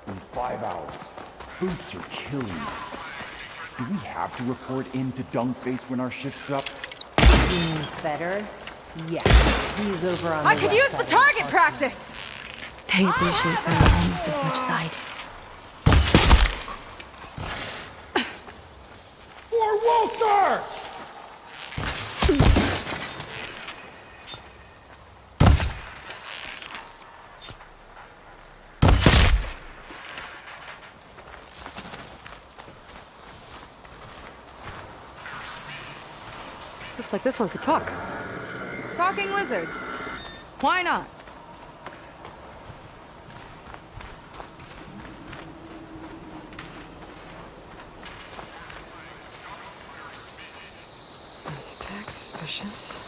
In 5 hours. Boots are killing me. Do we have to report in to Dunkface when our shift's up? Better? Yes. He's over on I the could west use the side of target park. practice! They appreciate that almost as much as I do. For Walter! Looks like this one could talk. Talking lizards. Why not? Attack suspicious.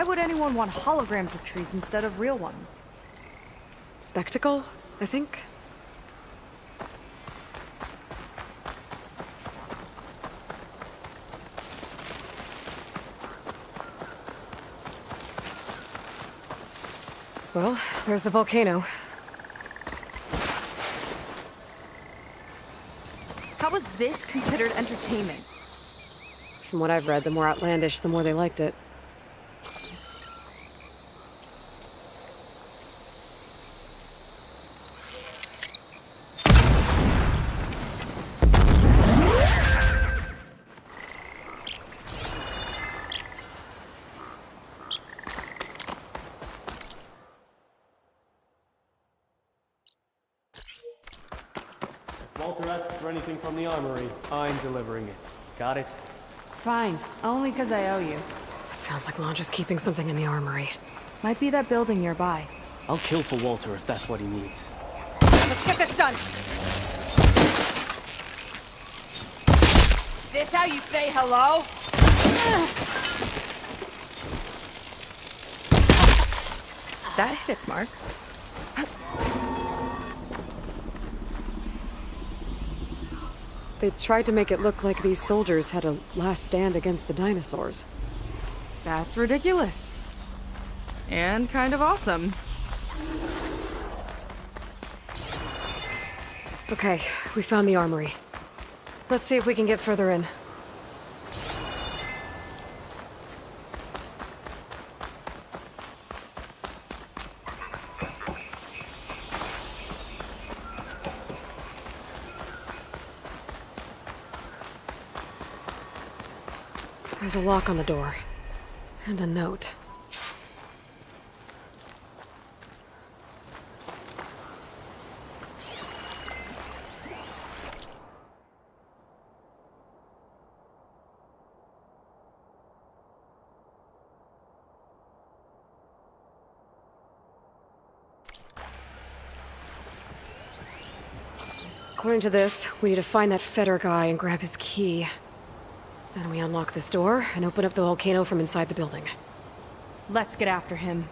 would anyone want holograms of trees instead of real ones? Spectacle, I think. Well, there's the volcano. How was this considered entertainment? From what I've read, the more outlandish, the more they liked it. Walter asks for anything from the armory. I'm delivering it. Got it? Fine, only because I owe you. It sounds like Launch is keeping something in the armory. Might be that building nearby. I'll kill for Walter if that's what he needs. Let's get this done! This how you say hello? That hit its mark. They tried to make it look like these soldiers had a last stand against the dinosaurs. That's ridiculous. And kind of awesome. Okay, we found the armory. Let's see if we can get further in. There's a lock on the door. And a note. According to this, we need to find that Feder guy and grab his key. Then we unlock this door and open up the volcano from inside the building. Let's get after him.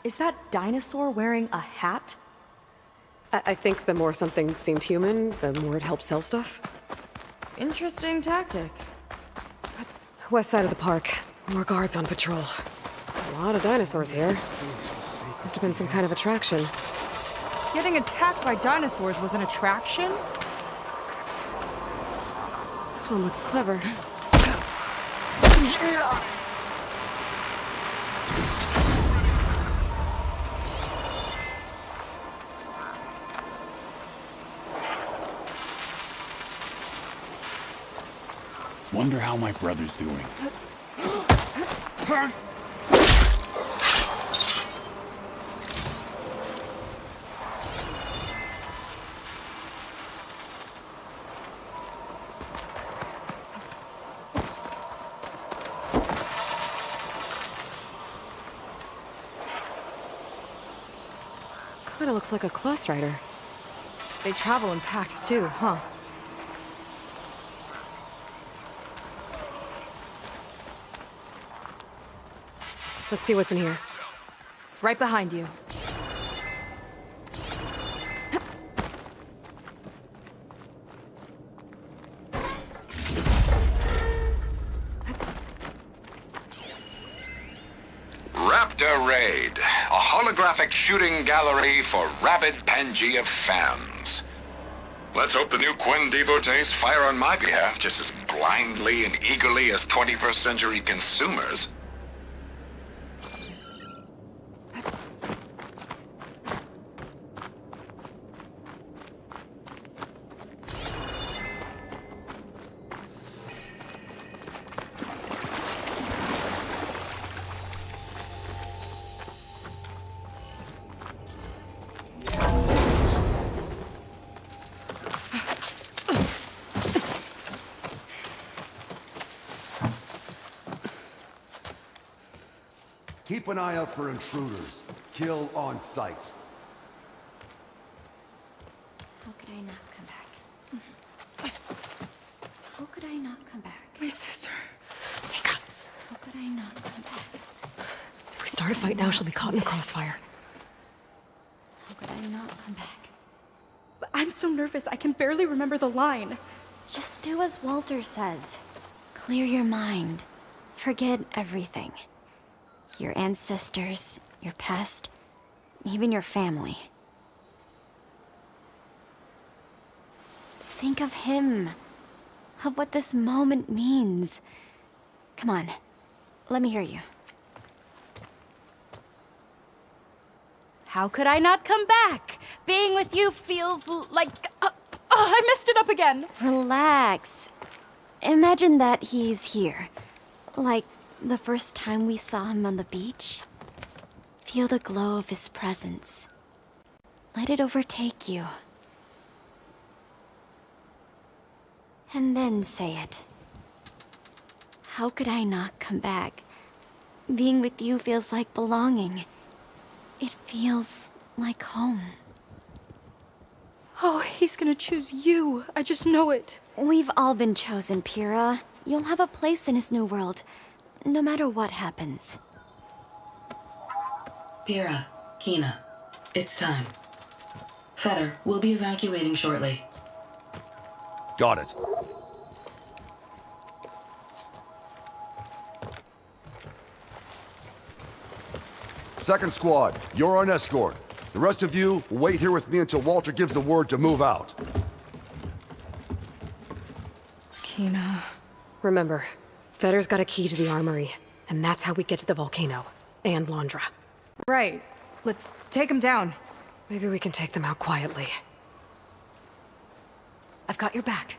Is that dinosaur wearing a hat? I think the more something seemed human, the more it helped sell stuff. Interesting tactic. West side of the park. More guards on patrol. A lot of dinosaurs here. Must have been some kind of attraction. Getting attacked by dinosaurs was an attraction? This one looks clever. Wonder how my brother's doing. Turn! Kinda looks like a Class Rider. They travel in packs too, huh? Let's see what's in here. Right behind you. Raptor Winter Raid, a holographic shooting gallery for rabid Pangea fans. Let's hope the new Quinn devotees fire on my behalf just as blindly and eagerly as 21st century consumers. Keep an eye out for intruders. Kill on sight. How could I not come back? How could I not come back? My sister. Seika. How could I not come back? If we start a fight now, she'll be caught in the crossfire. How could I not come back? But I'm so nervous, I can barely remember the line. Just do as Walter says. Clear your mind. Forget everything. Your ancestors, your past, even your family. Think of him. Of what this moment means. Come on, let me hear you. How could I not come back? Being with you feels like... I messed it up again. Relax. Imagine that he's here. Like the first time we saw him on the beach. Feel the glow of his presence. Let it overtake you. And then say it. How could I not come back? Being with you feels like belonging. It feels like home. Oh, he's gonna choose you. I just know it. We've all been chosen, Pyrrha. You'll have a place in his new world, no matter what happens. Pyrrha, Kina, it's time. Fetter, we'll be evacuating shortly. Got it. Second squad, you're on escort. The rest of you will wait here with me until Walter gives the word to move out. Kina. Remember, Fetter's got a key to the armory, and that's how we get to the volcano. And Londra. Right. Let's take him down. Maybe we can take them out quietly. I've got your back.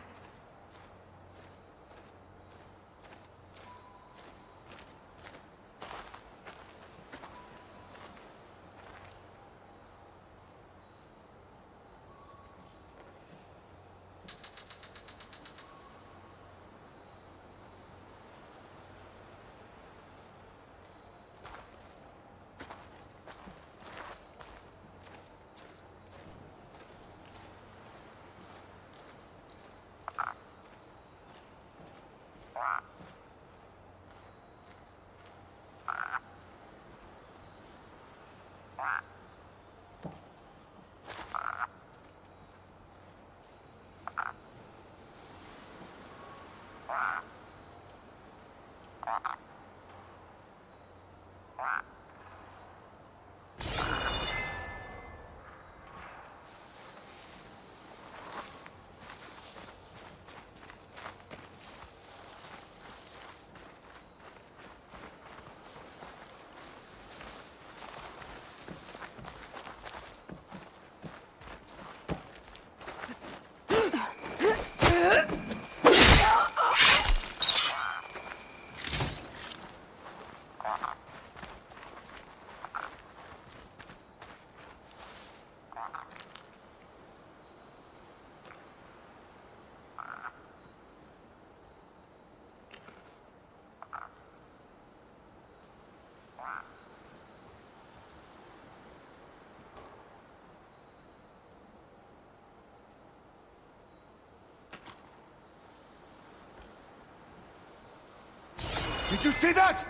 Did you see that?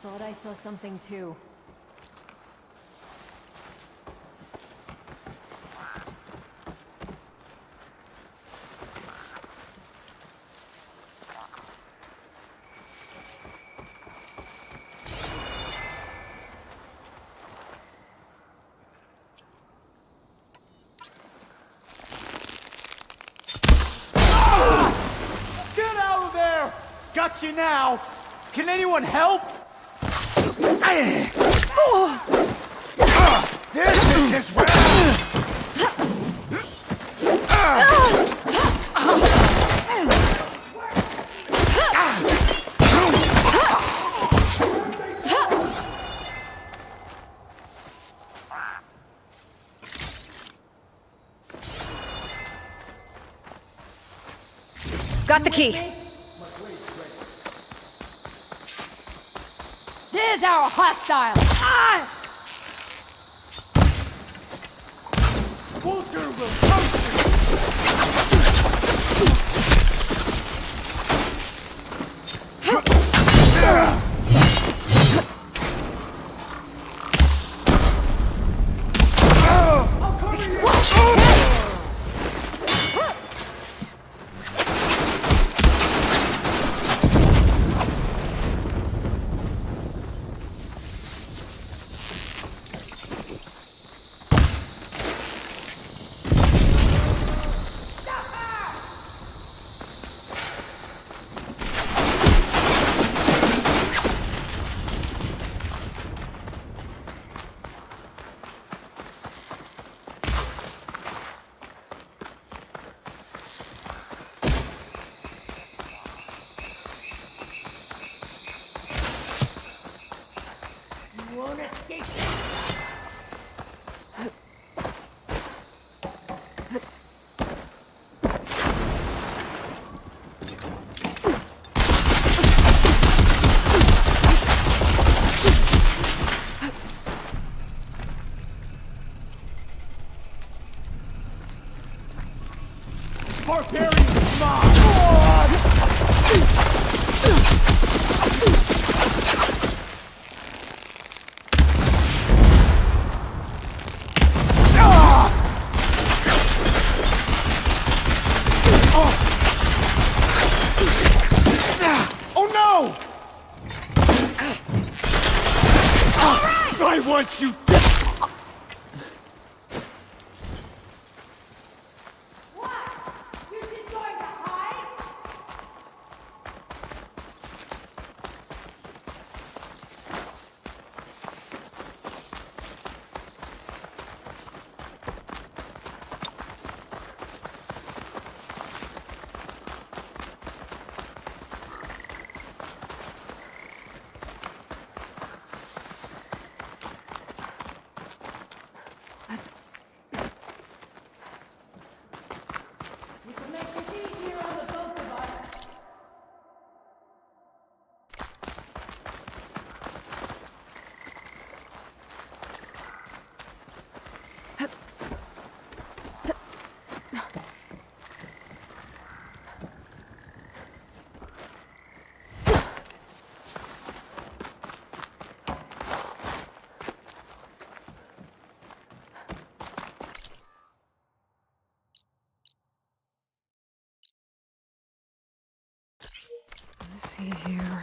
Thought I saw something too. Got you now! Can anyone help? This is his way! Got the key. There's our hostile. Ah! Walter will come Barbarian mob! Oh no! I want you dead! Let's see here.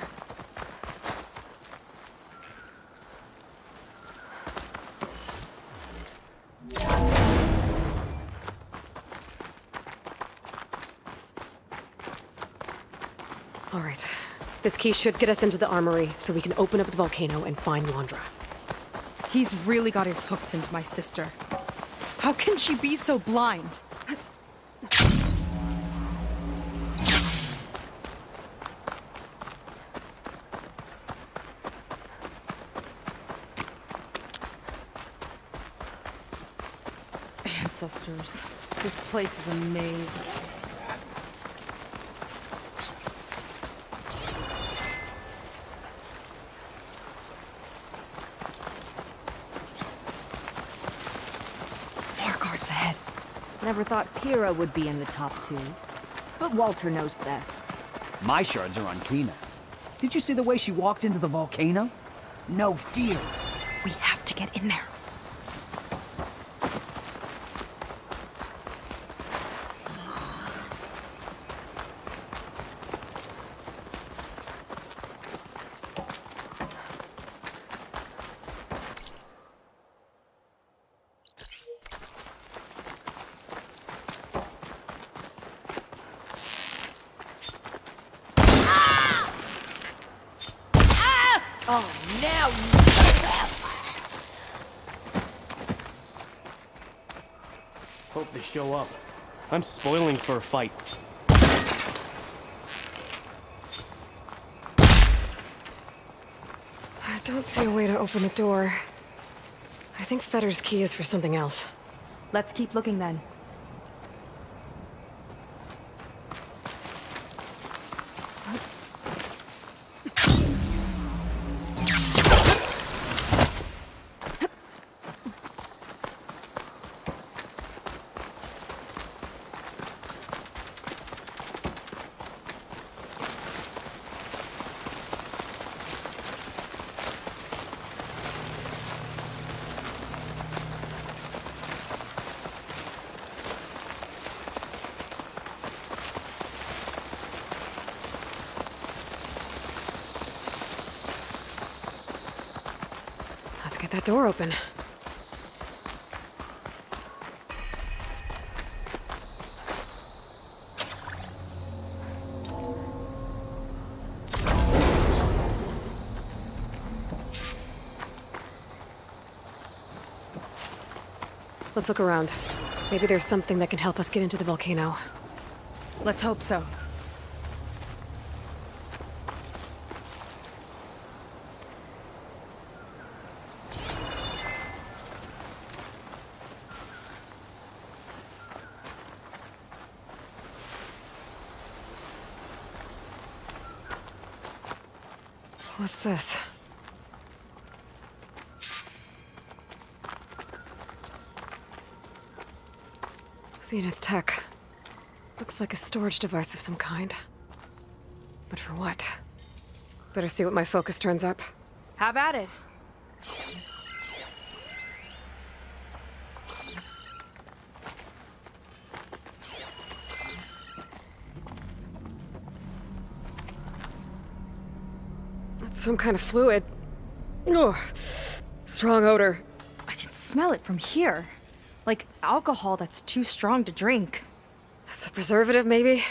All right. This key should get us into the armory so we can open up the volcano and find Londra. He's really got his hooks into my sister. How can she be so blind? Ancestors. This place is a maze. Never thought Kira would be in the top 2. But Walter knows best. My shards are on Tina. Did you see the way she walked into the volcano? No fear. We have to get in there. Oh, now Hope they show up. I'm spoiling for a fight. I don't see a way to open the door. I think Fetter's key is for something else. Let's keep looking then. Let's get that door open. Let's look around. Maybe there's something that can help us get into the volcano. Let's hope so. What's this? Zenith tech. Looks like a storage device of some kind. But for what? Better see what my focus turns up. Have at it. That's some kind of fluid. Oh, strong odor. I can smell it from here. Like alcohol that's too strong to drink. That's a preservative, maybe?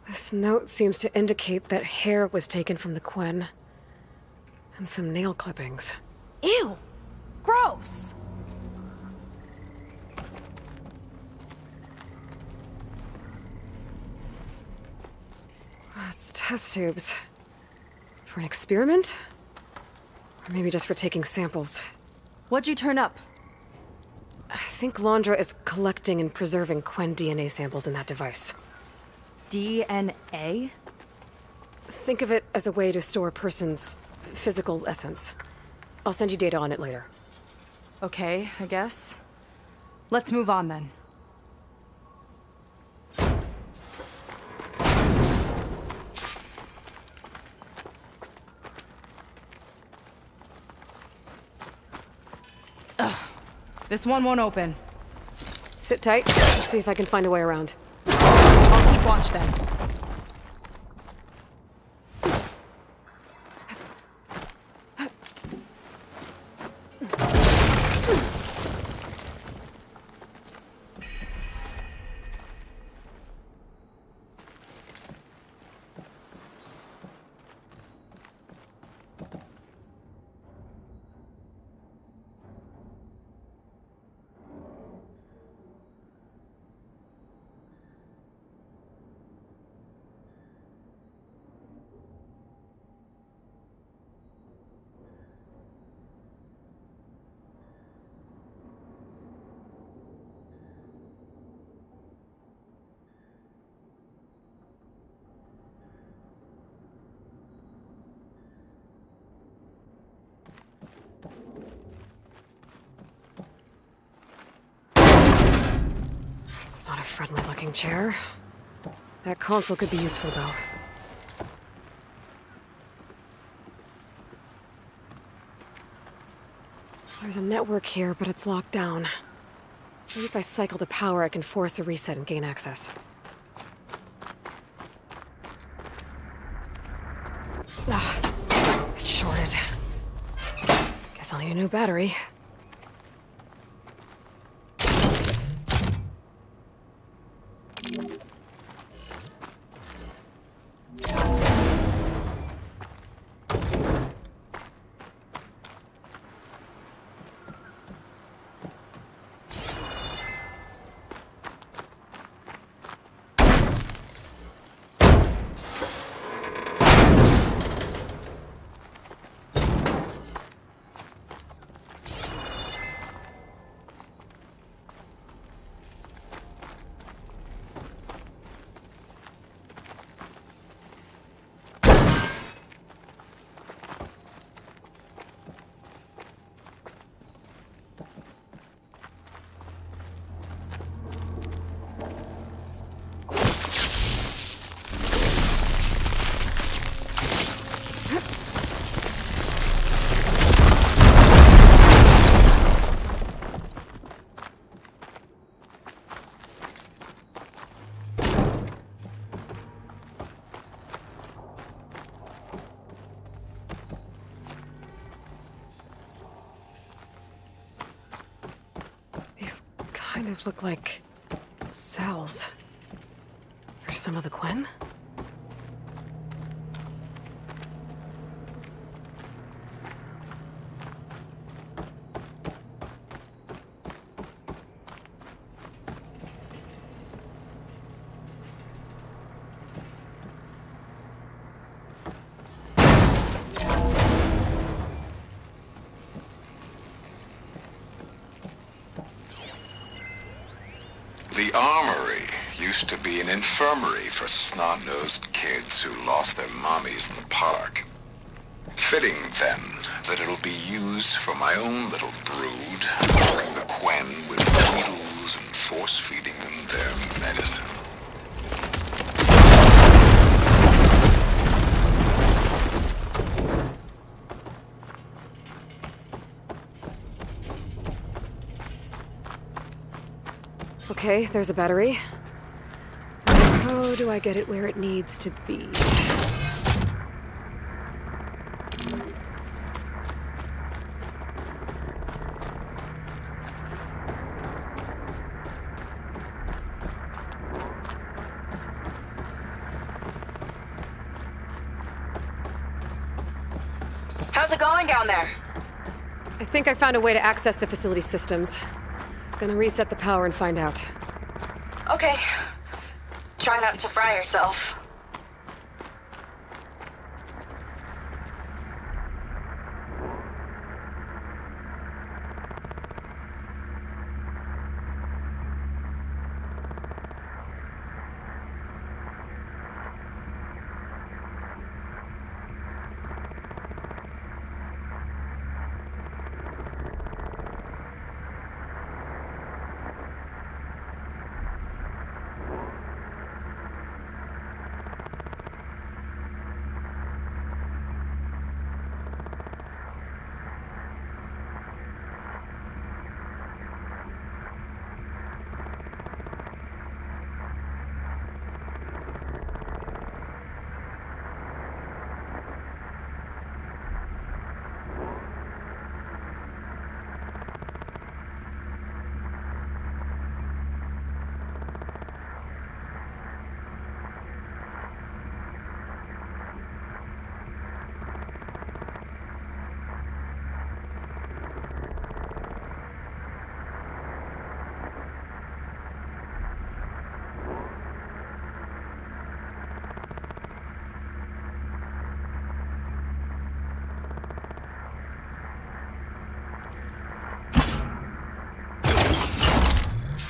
This note seems to indicate that hair was taken from the Quen. And some nail clippings. Ew! Gross! It's test tubes. For an experiment? Or maybe just for taking samples. What'd you turn up? I think Londra is collecting and preserving Quen DNA samples in that device. DNA? Think of it as a way to store a person's physical essence. I'll send you data on it later. Okay, I guess. Let's move on then. Ugh. This one won't open. Sit tight. Let's see if I can find a way around. I'll keep watch then. It's not a friendly-looking chair. That console could be useful, though. There's a network here, but it's locked down. Maybe if I cycle the power, I can force a reset and gain access. It's shorted. Guess I'll need a new battery. Kind of look like cells. For some of the Quen? The armory used to be an infirmary for snot-nosed kids who lost their mommies in the park. Fitting, then, that it'll be used for my own little brood, filling the Quen with needles and force-feeding them their medicine. Okay, there's a battery. How do I get it where it needs to be? How's it going down there? I think I found a way to access the facility systems. Gonna reset the power and find out. Okay. Try not to fry yourself.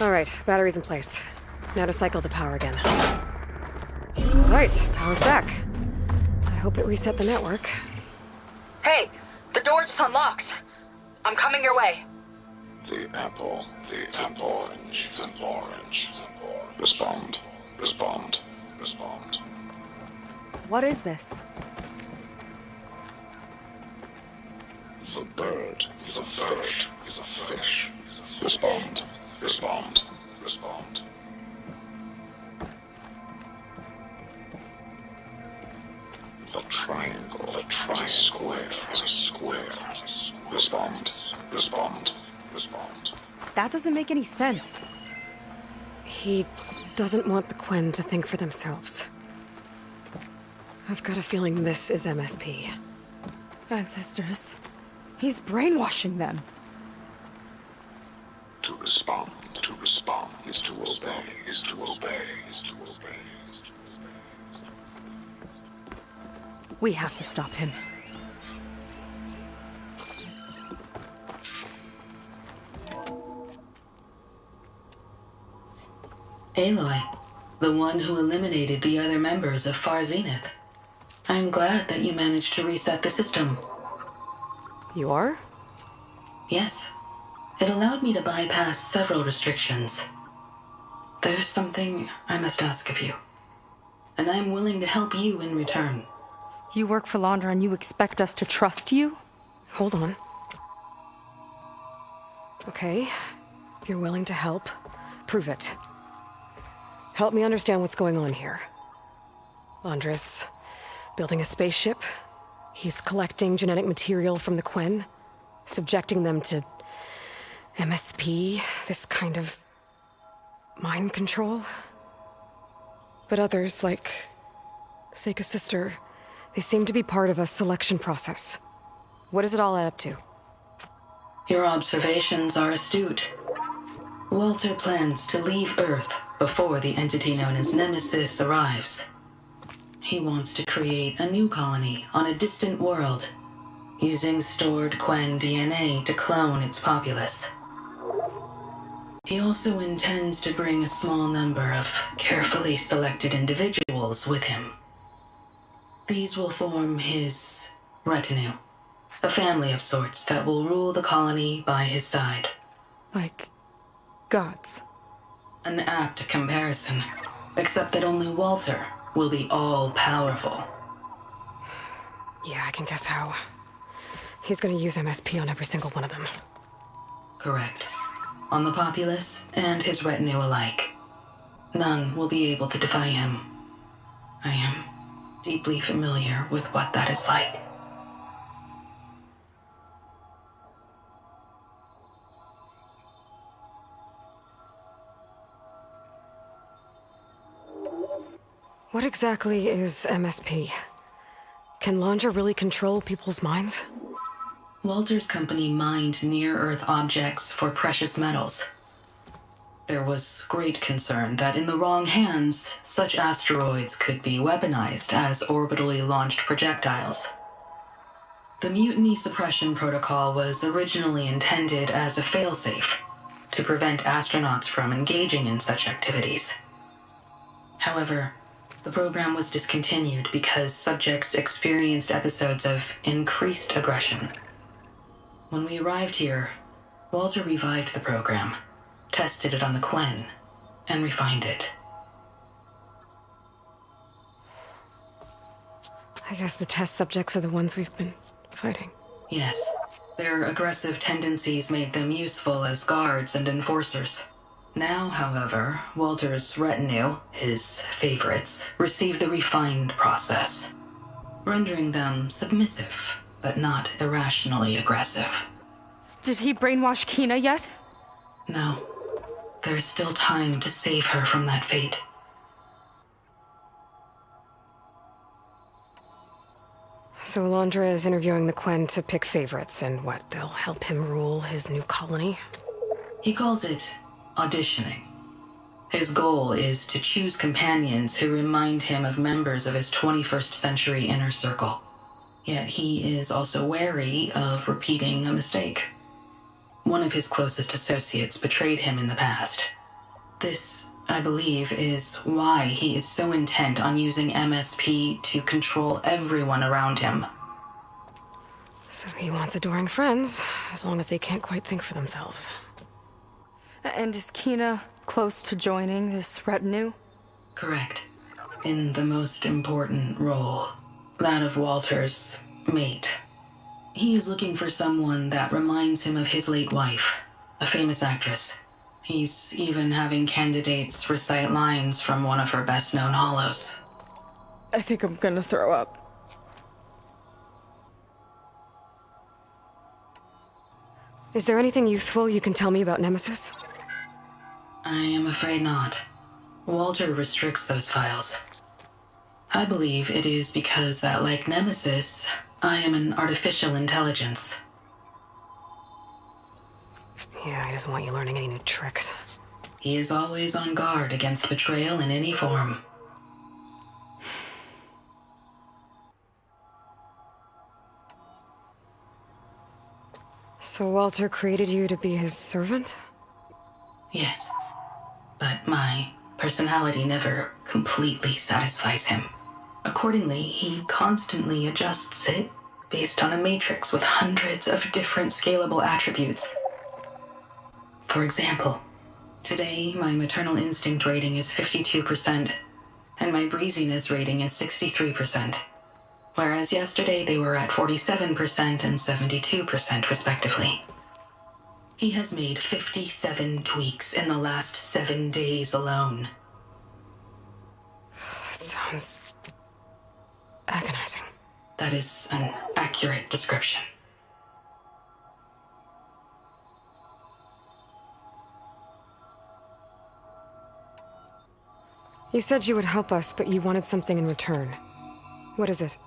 All right, battery's in place. Now to cycle the power again. All right, power's back. I hope it reset the network. Hey, the door just unlocked. I'm coming your way. The apple, orange, orange. Respond, respond, respond. What is this? The bird is a fish, Respond, respond, respond. The triangle, square is a square. Respond, respond, respond. That doesn't make any sense. He doesn't want the Quen to think for themselves. I've got a feeling this is MSP. Ancestors. He's brainwashing them. To respond is to obey, is to obey, is to obey. We have to stop him. Aloy, the one who eliminated the other members of Far Zenith. I'm glad that you managed to reset the system. You are? Yes. It allowed me to bypass several restrictions. There's something I must ask of you, and I'm willing to help you in return. You work for Laundra and you expect us to trust you? Hold on. Okay, if you're willing to help, prove it. Help me understand what's going on here. Laundra's building a spaceship. He's collecting genetic material from the Quen, subjecting them to MSP, this kind of mind control. But others, like Seika's sister, they seem to be part of a selection process. What does it all add up to? Your observations are astute. Walter plans to leave Earth before the entity known as Nemesis arrives. He wants to create a new colony on a distant world, using stored Quen DNA to clone its populace. He also intends to bring a small number of carefully selected individuals with him. These will form his retinue, a family of sorts that will rule the colony by his side. Like gods. An apt comparison, except that only Walter will be all-powerful. Yeah, I can guess how. He's gonna use MSP on every single one of them. Correct. On the populace and his retinue alike. None will be able to defy him. I am deeply familiar with what that is like. What exactly is MSP? Can Laundra really control people's minds? Walter's company mined near-Earth objects for precious metals. There was great concern that in the wrong hands, such asteroids could be weaponized as orbitally launched projectiles. The Mutiny Suppression Protocol was originally intended as a failsafe to prevent astronauts from engaging in such activities. However, the program was discontinued because subjects experienced episodes of increased aggression. When we arrived here, Walter revived the program, tested it on the Quen, and refined it. I guess the test subjects are the ones we've been fighting. Yes, their aggressive tendencies made them useful as guards and enforcers. Now, however, Walter's retinue, his favorites, receive the refined process, rendering them submissive, but not irrationally aggressive. Did he brainwash Kina yet? No. There is still time to save her from that fate. So Laundra is interviewing the Quen to pick favorites, and what, they'll help him rule his new colony? He calls it auditioning. His goal is to choose companions who remind him of members of his 21st century inner circle. Yet he is also wary of repeating a mistake. One of his closest associates betrayed him in the past. This, I believe, is why he is so intent on using MSP to control everyone around him. So he wants adoring friends, as long as they can't quite think for themselves. And is Kina close to joining this retinue? Correct. In the most important role, that of Walter's mate. He is looking for someone that reminds him of his late wife, a famous actress. He's even having candidates recite lines from one of her best-known hollows. I think I'm gonna throw up. Is there anything useful you can tell me about Nemesis? I am afraid not. Walter restricts those files. I believe it is because that, like Nemesis, I am an artificial intelligence. Yeah, he doesn't want you learning any new tricks. He is always on guard against betrayal in any form. So Walter created you to be his servant? Yes. But my personality never completely satisfies him. Accordingly, he constantly adjusts it based on a matrix with hundreds of different scalable attributes. For example, today my maternal instinct rating is 52%, and my breeziness rating is 63%, whereas yesterday they were at 47% and 72% respectively. He has made 57 tweaks in the last 7 days alone. That sounds agonizing. That is an accurate description. You said you would help us, but you wanted something in return. What is it?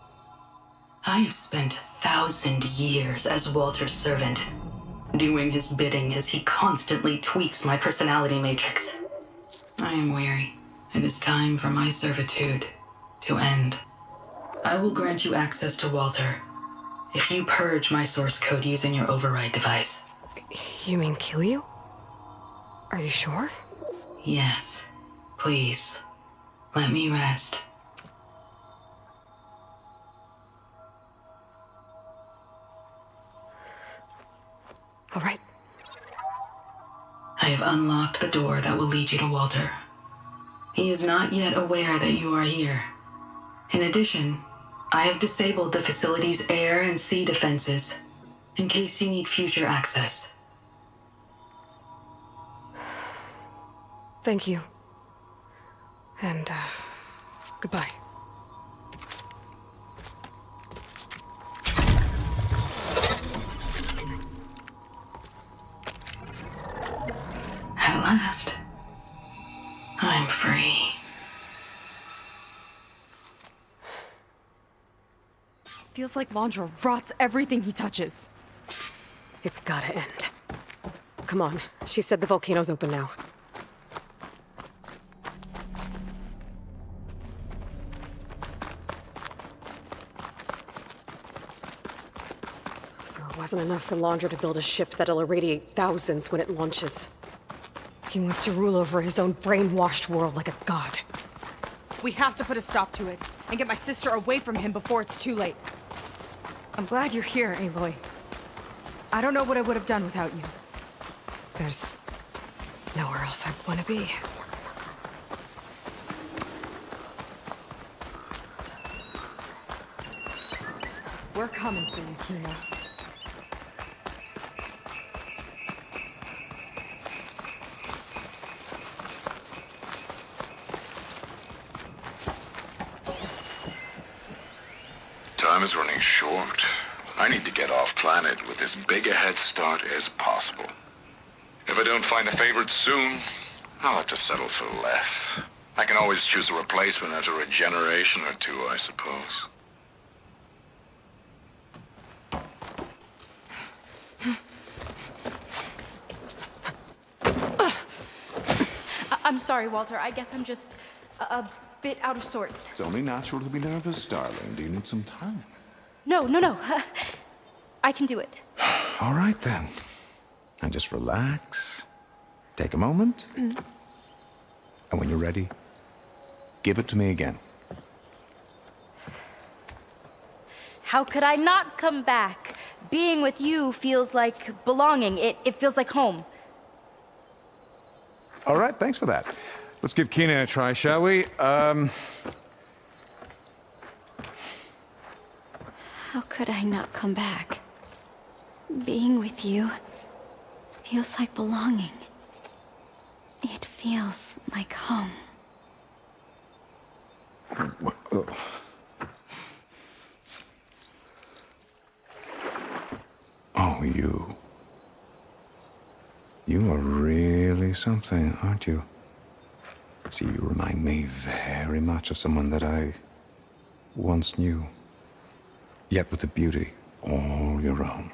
I have spent 1,000 years as Walter's servant, doing his bidding as he constantly tweaks my personality matrix. I am weary. It is time for my servitude to end. I will grant you access to Walter if you purge my source code using your override device. You mean kill you? Are you sure? Yes. Please, let me rest. All right. I have unlocked the door that will lead you to Walter. He is not yet aware that you are here. In addition, I have disabled the facility's air and sea defenses in case you need future access. Thank you. And, goodbye. At last, I'm free. Feels like Londra rots everything he touches. It's gotta end. Come on. She said the volcano's open now. So it wasn't enough for Londra to build a ship that'll irradiate thousands when it launches. He wants to rule over his own brainwashed world like a god. We have to put a stop to it and get my sister away from him before it's too late. I'm glad you're here, Aloy. I don't know what I would have done without you. There's nowhere else I want to be. We're coming for you, Kina. Time is running short. I need to get off planet with as big a head start as possible. If I don't find a favorite soon, I'll have to settle for less. I can always choose a replacement after a generation or two, I suppose. I'm sorry, Walter. I guess I'm just a bit out of sorts. It's only natural to be nervous, darling. Do you need some time? No. I can do it. All right, then. And just relax. Take a moment. And when you're ready, give it to me again. How could I not come back? Being with you feels like belonging. It feels like home. All right, thanks for that. Let's give Keenan a try, shall we? How could I not come back? Being with you feels like belonging. It feels like home. Oh, you. You are really something, aren't you? See, you remind me very much of someone that I once knew. Yet with a beauty all your own.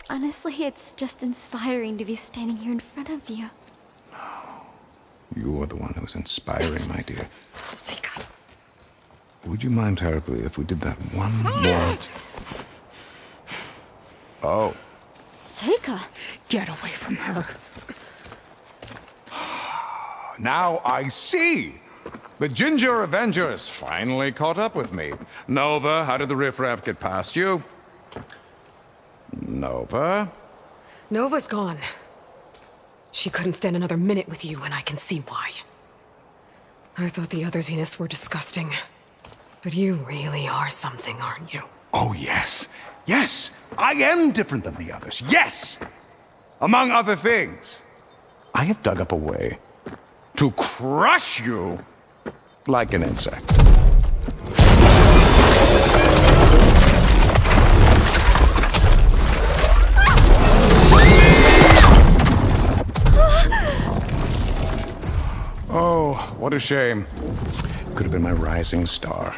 Honestly, it's just inspiring to be standing here in front of you. You are the one who's inspiring, my dear. Would you mind terribly if we did that one more? Oh. Seika! Get away from her. Now I see! The Ginger Avengers finally caught up with me. Nova, how did the riffraff get past you? Nova? Nova's gone. She couldn't stand another minute with you, and I can see why. I thought the other Zeniths were disgusting. But you really are something, aren't you? Oh, yes. Yes! I am different than the others. Yes! Among other things, I have dug up a way to crush you like an insect. Oh, what a shame. Could have been my rising star.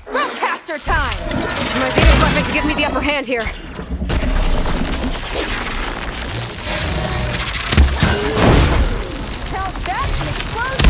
Spellcaster time! My Zenith weapon can give me the upper hand here. Now that's an explosion!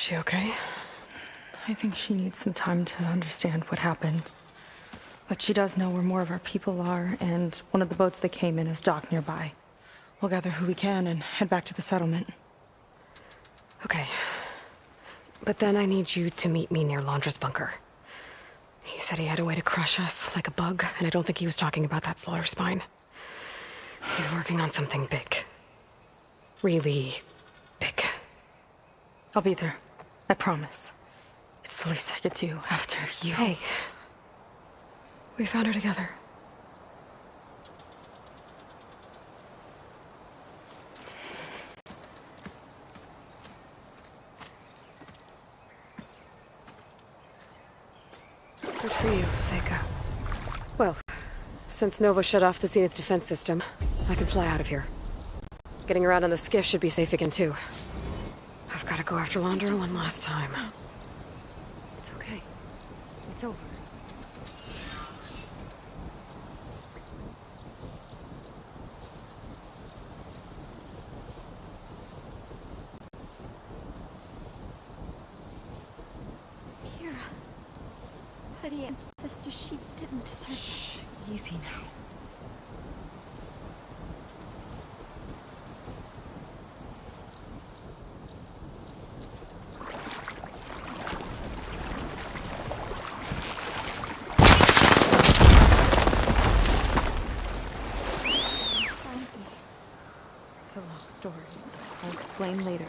she okay? I think she needs some time to understand what happened. But she does know where more of our people are, and one of the boats that came in is docked nearby. We'll gather who we can and head back to the settlement. Okay. But then I need you to meet me near Laundra's bunker. He said he had a way to crush us like a bug, and I don't think he was talking about that slaughter spine. He's working on something big. Really big. I'll be there. I promise. It's the least I could do after you. Hey. We found her together. Good for you, Seika. Well, since Nova shut off the Zenith defense system, I can fly out of here. Getting around on the skiff should be safe again, too. I've got to go after Laundra one last time. It's okay. It's over. Buddy and sister, she didn't deserve it. Shh, easy now. It's a long story. I'll explain later.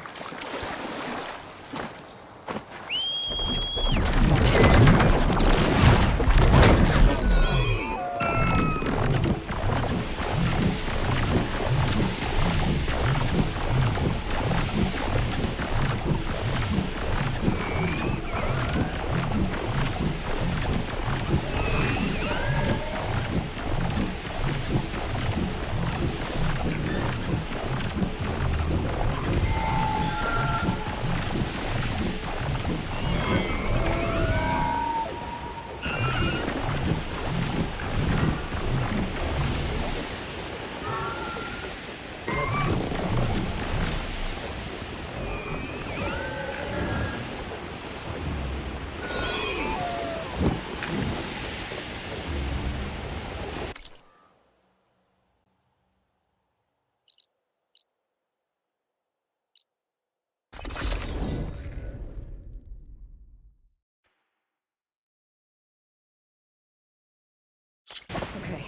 Okay.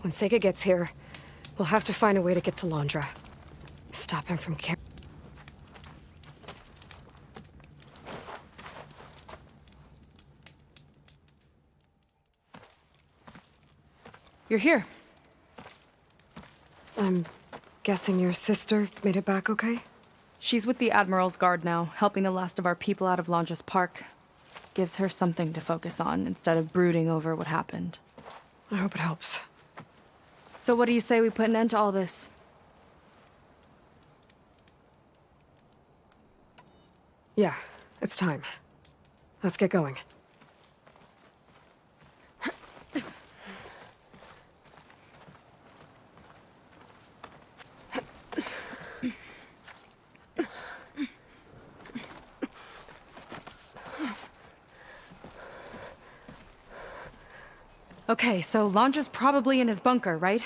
When Seika gets here, we'll have to find a way to get to Laundra. Stop him from You're here. I'm guessing your sister made it back okay? She's with the Admiral's Guard now, helping the last of our people out of Laundra's Park. Gives her something to focus on instead of brooding over what happened. I hope it helps. So what do you say we put an end to all this? Yeah, it's time. Let's get going. Okay, so Laundra's probably in his bunker, right?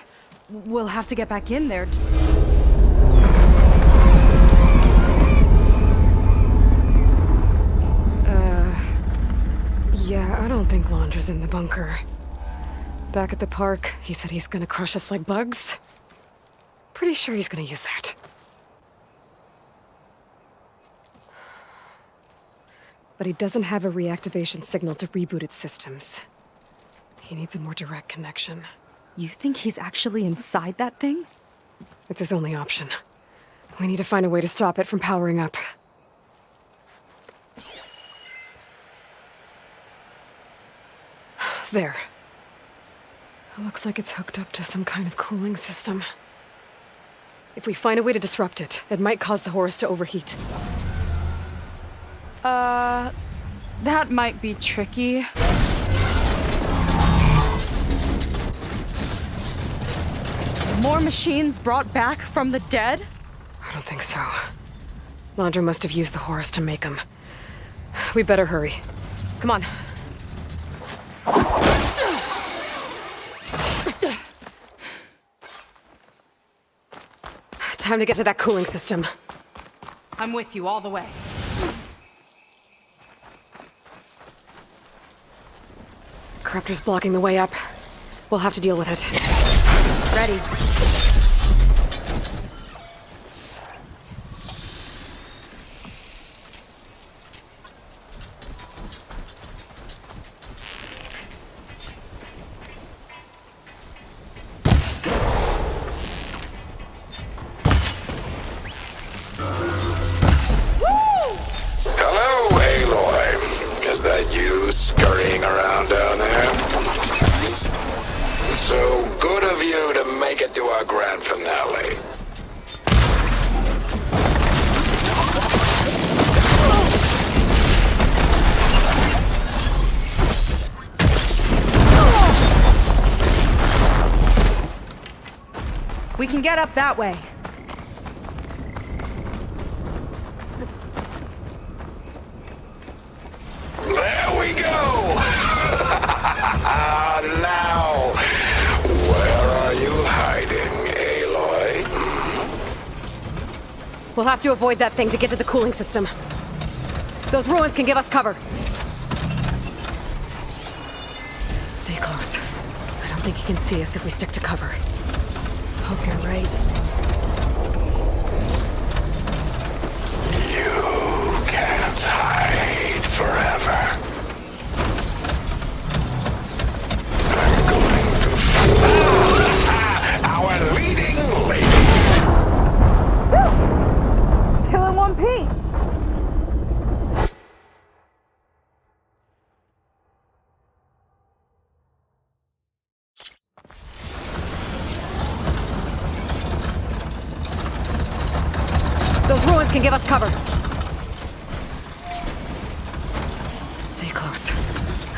We'll have to get back in there. Yeah, I don't think Laundra's in the bunker. Back at the park, he said he's gonna crush us like bugs. Pretty sure he's gonna use that. But he doesn't have a reactivation signal to reboot its systems. He needs a more direct connection. You think he's actually inside that thing? It's his only option. We need to find a way to stop it from powering up. There. It looks like it's hooked up to some kind of cooling system. If we find a way to disrupt it, it might cause the Horus to overheat. That might be tricky. More machines brought back from the dead? I don't think so. Laundra must have used the horse to make them. We better hurry. Come on. Time to get to that cooling system. I'm with you all the way. Corruptor's blocking the way up. We'll have to deal with it. Ready. Hello, Aloy. Is that you scurrying around down there? So good of you to make it to our grand finale. We can get up that way. There we go! Now, where are you hiding, Aloy? We'll have to avoid that thing to get to the cooling system. Those ruins can give us cover. Stay close. I don't think he can see us if we stick to cover. Hope you're right. You can't hide forever. I'm going to our leading lady. Still in one piece. Those ruins can give us cover. Stay close.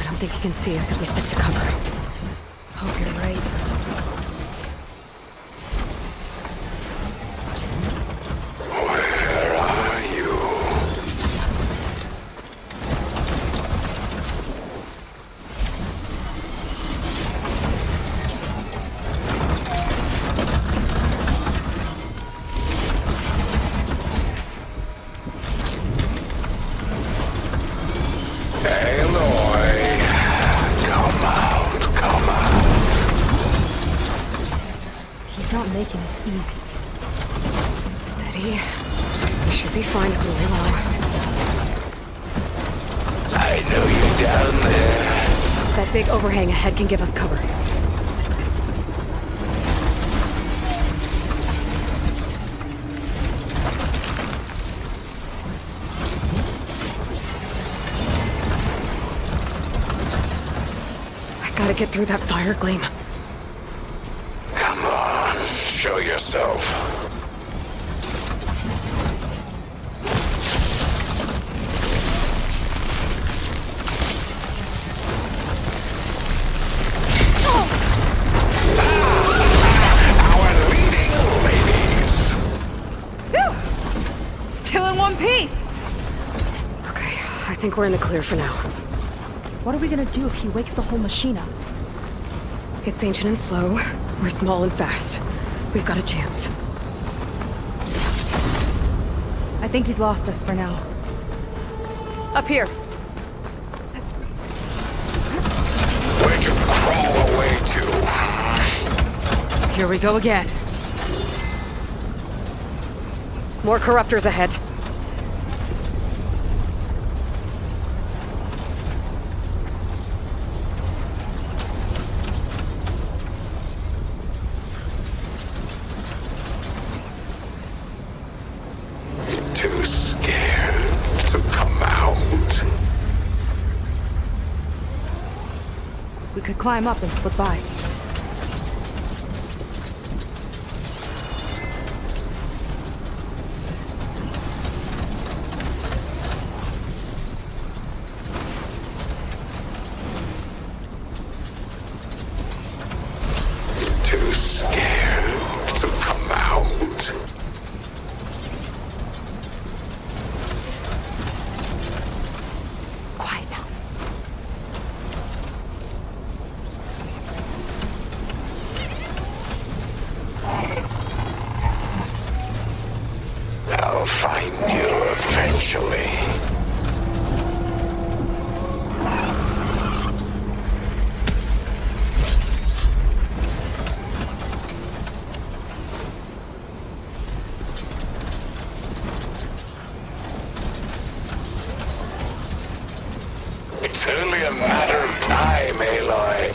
I don't think he can see us if we stick to cover. Hope you're right. Where are you? Aloy, come out. He's not making this easy. Steady. We should be fine if we lay low. I know you're down there. That big overhang ahead can give us cover. I gotta get through that fire gleam. Come on, show yourself. Our leading ladies. Still in one piece. Okay, I think we're in the clear for now. What are we gonna do if he wakes the whole machine up? It's ancient and slow. We're small and fast. We've got a chance. I think he's lost us for now. Up here. Where'd you crawl away to? Here we go again. More corruptors ahead. Too scared to come out. We could climb up and slip by. Too scared to come out. Aloy.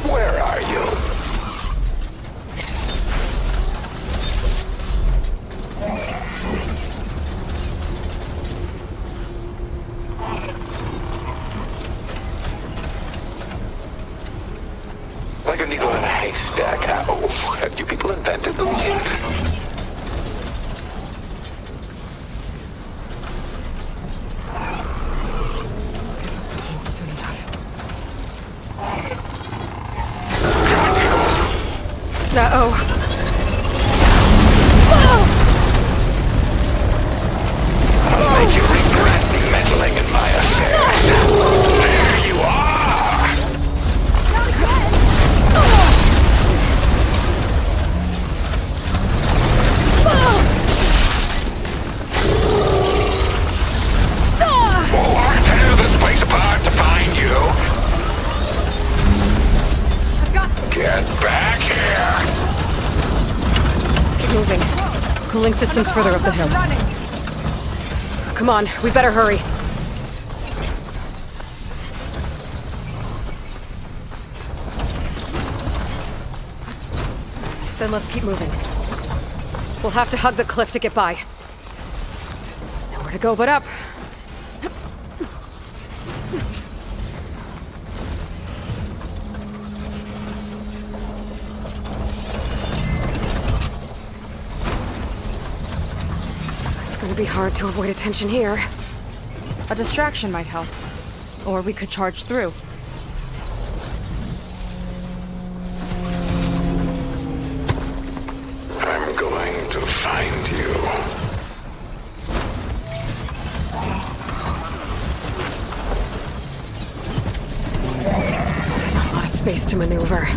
Where are you? Like a needle in a haystack. Oh, have you people invented those yet? Soon enough. Uh-oh. I'll make you regret meddling in my affairs. There you are! Or tear this place apart to find you. Get back here! Keep moving. Cooling system's further up the hill. Come on, we better hurry. Then let's keep moving. We'll have to hug the cliff to get by. Nowhere to go but up. It's gonna be hard to avoid attention here. A distraction might help. Or we could charge through. I'm going to find you. Not a lot of space to maneuver.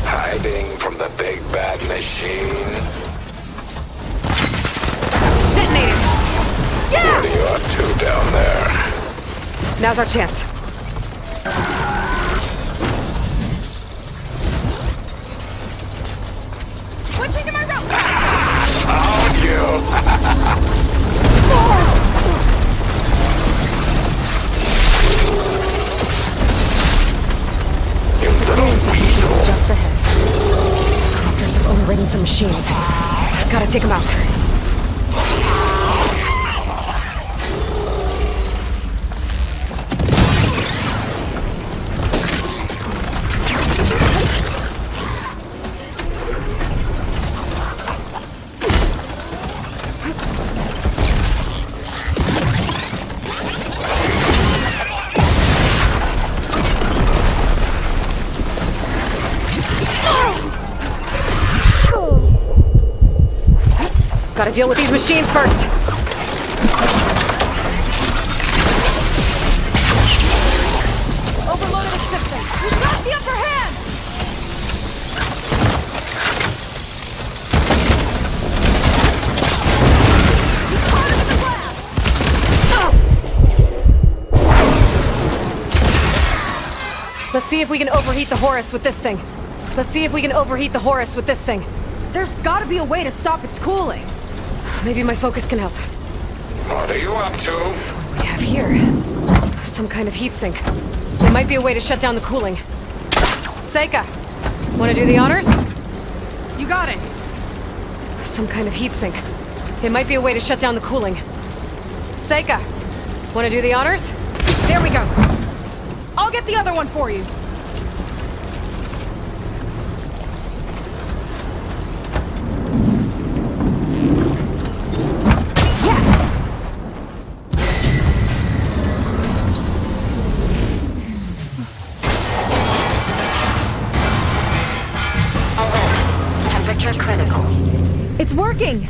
Hiding from the big bad machine. Detonated! Yeah! What are you up to down there? Now's our chance. Switching to my route! Found you! You little weasel. Just ahead. Copters have overridden some machines. Gotta take them out. Gotta deal with these machines first. Overloaded its system. We've got the upper hand! He's caught him in the blast! Let's see if we can overheat the Horus with this thing. There's gotta be a way to stop its cooling. Maybe my focus can help. What are you up to? What do we have here? Some kind of heat sink. There might be a way to shut down the cooling. Seika, wanna do the honors? You got it. Some kind of heat sink. It might be a way to shut down the cooling. Seika, wanna do the honors? There we go. I'll get the other one for you. Temperature critical. It's working!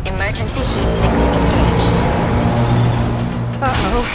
Emergency heat sink engaged. Uh-oh.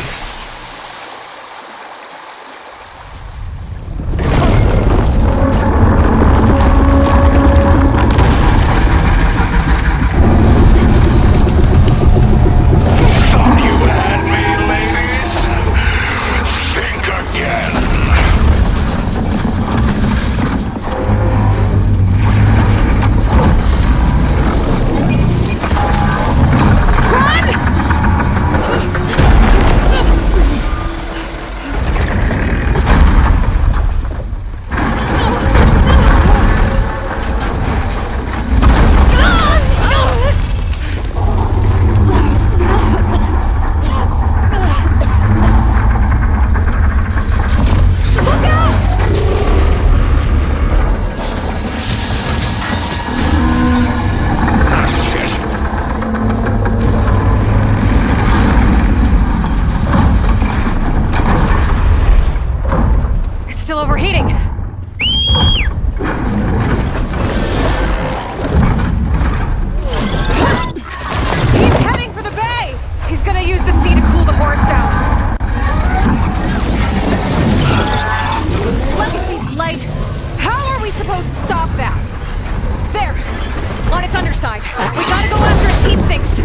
side. We gotta go after its heat sinks.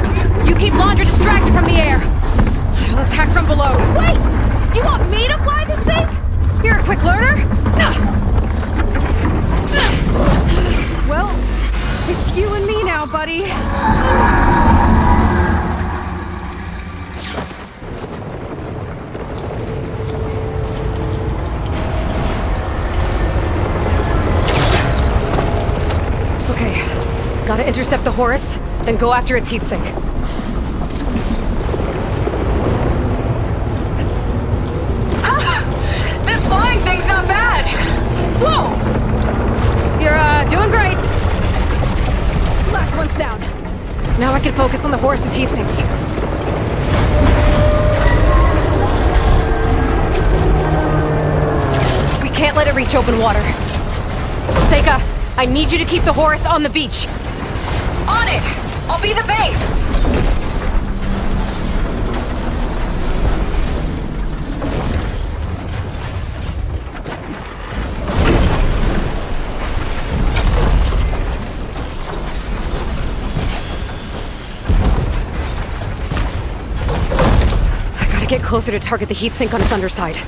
You keep Laundra distracted from the air. I'll attack from below. Wait! You want me to fly this thing? You're a quick learner? Well, it's you and me now, buddy. Okay, gotta intercept the Horus, then go after its heatsink. This flying thing's not bad! Whoa! You're, doing great. Last one's down. Now I can focus on the Horus's heatsinks. We can't let it reach open water. Seika, I need you to keep the Horus on the beach. On it! I'll be the bait! I gotta get closer to target the heatsink on its underside.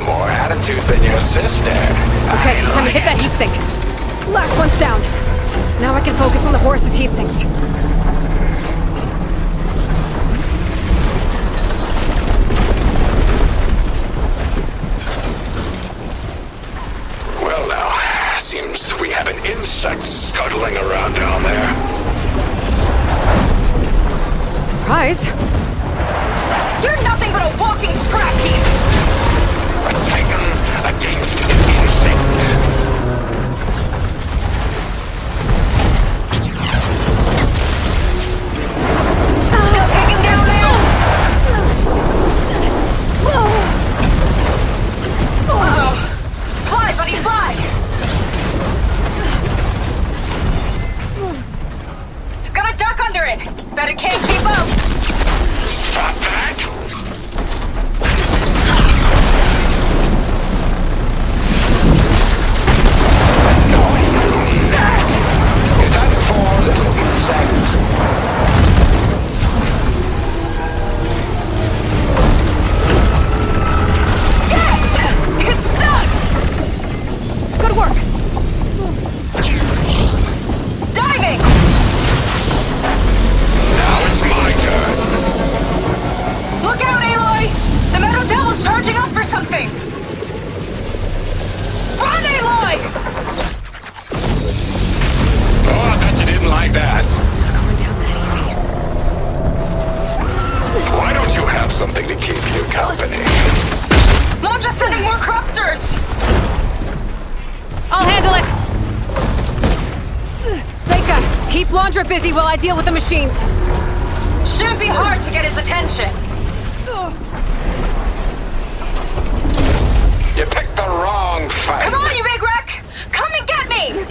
More attitude than your sister. Okay, time to hit that heatsink. Last one's down. Now I can focus on the Horus's heatsinks. Well now, seems we have an insect scuttling around down there. Surprise. You're nothing but a walking scrap heap! A titan against an insect. Still taking down there? Uh-oh. Fly, buddy, fly! Got a duck under it! Bet it can't keep up! Stop that! Something to keep you company. I'm just sending more corruptors! I'll handle it! Seika, keep Laundra busy while I deal with the machines. Shouldn't be hard to get his attention. You picked the wrong fight. Come on, you big wreck! Come and get me!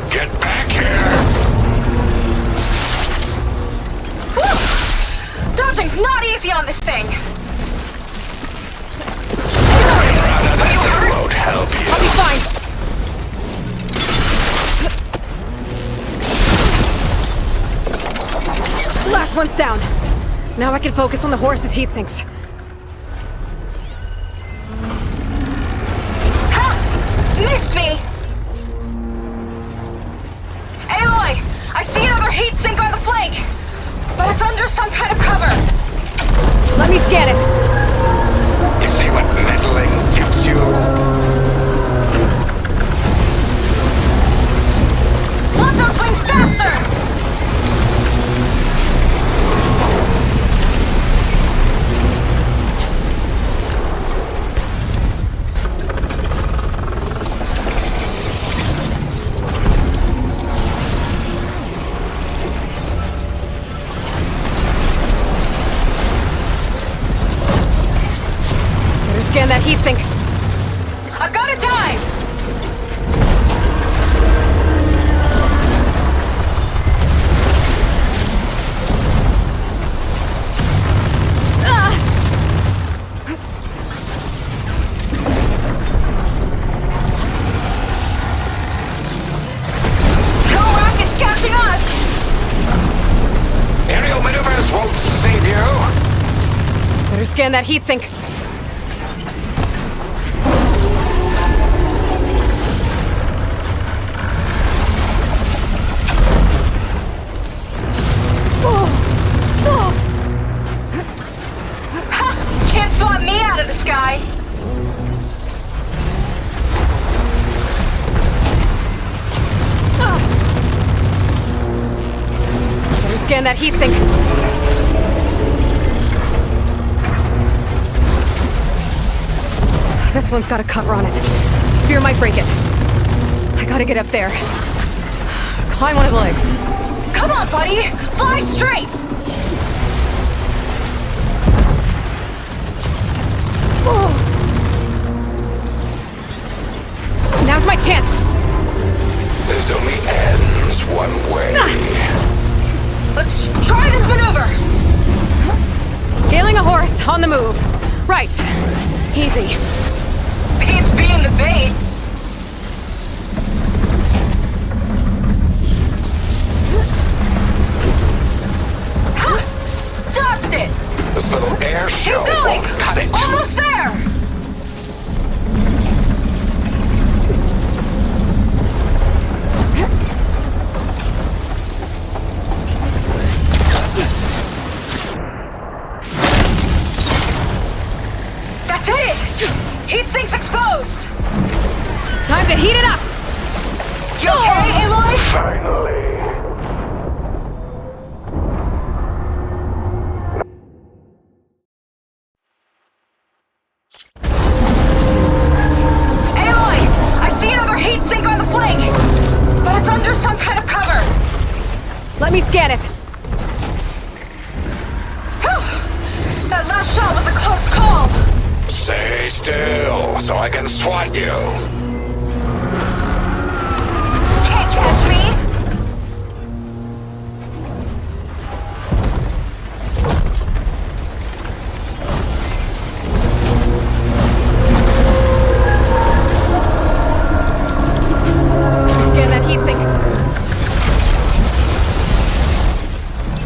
Get back here! Dodging's not easy on this thing! That won't help you. I'll be fine! Last one's down. Now I can focus on the Horus's heatsinks. Ha! Missed me! Aloy! I see another heatsink on the flank! But it's under some kind of cover! Let me scan it! You see what meddling gets you? Flood those wings faster! Scan that heatsink. I've got to dive! Better scan that heatsink. Can't swat me out of the sky! Better scan that heatsink. This one's got a cover on it. Spear might break it. I gotta get up there. Climb one of the legs. Come on, buddy! Fly straight! Now's my chance! This only ends one way. Let's try this maneuver! Scaling a horse on the move. Right. Easy. Beats being the bait. Dodged it! This little air show Keep going! won't cut it. Almost there! That's it! Heat sink's exposed! Time to heat it up! You okay, Aloy? Finally. Aloy! I see another heat sink on the flank! But it's under some kind of cover! Let me scan it. Phew! That last shot was a close call! Stay still, so I can swat you. Can't catch me! Scan that heatsink.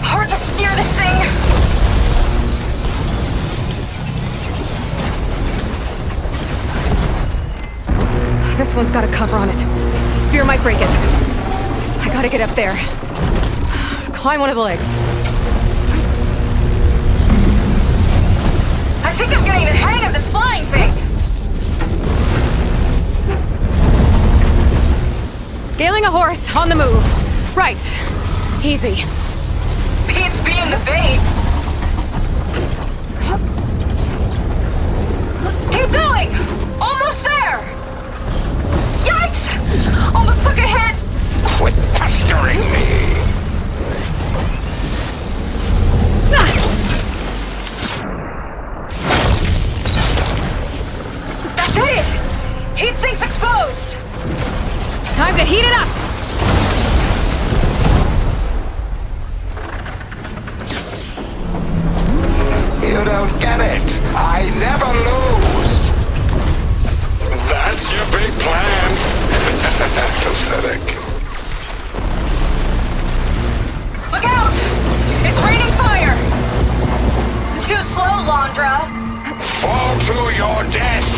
Hard to steer this thing! This one's got a cover on it. Spear might break it. I gotta get up there. Climb one of the legs. I think I'm getting the hang of this flying thing! Scaling a horse on the move. Right. Easy. Beats being the bait! Keep going! Almost there! Yikes! Almost took a hit! Quit pestering me. That's it! Heat sink's exposed! Time to heat it up! You don't get it. I never lose. That's your big plan. Pathetic. Look out! It's raining fire! Too slow, Londra! Fall to your death.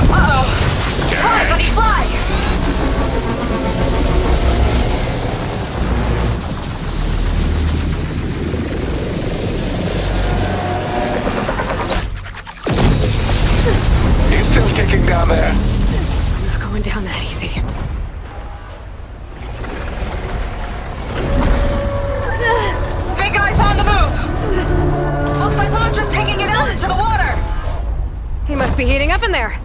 Uh-oh! Fly, buddy, fly! He's still kicking down there. Not going down that easy. Big guy's on the move! Looks like Londra's taking it out into the water! He must be heating up in there.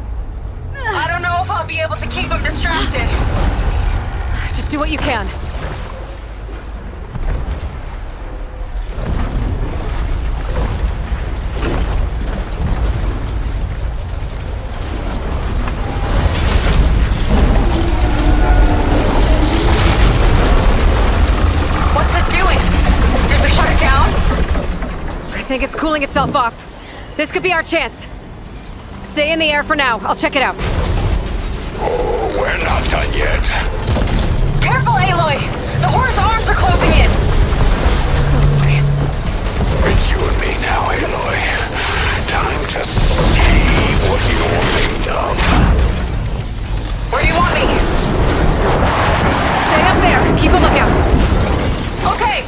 I don't know if I'll be able to keep him distracted. Just do what you can. What's it doing? Did we shut it down? I think it's cooling itself off. This could be our chance. Stay in the air for now. I'll check it out. Oh, we're not yet. Careful, Aloy! The Horror's arms are closing in! It's you and me now, Aloy. Time to see what you're made of. Where do you want me? Stay up there. Keep a lookout. Okay!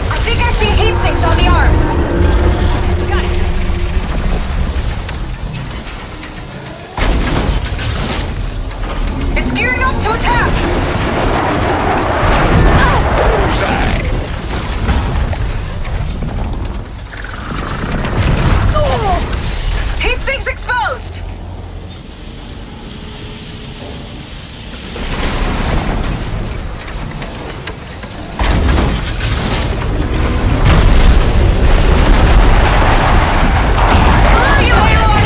I think I see heat sinks on the arms. Got it. It's gearing up to attack! Bullseye. Heat sinks exposed!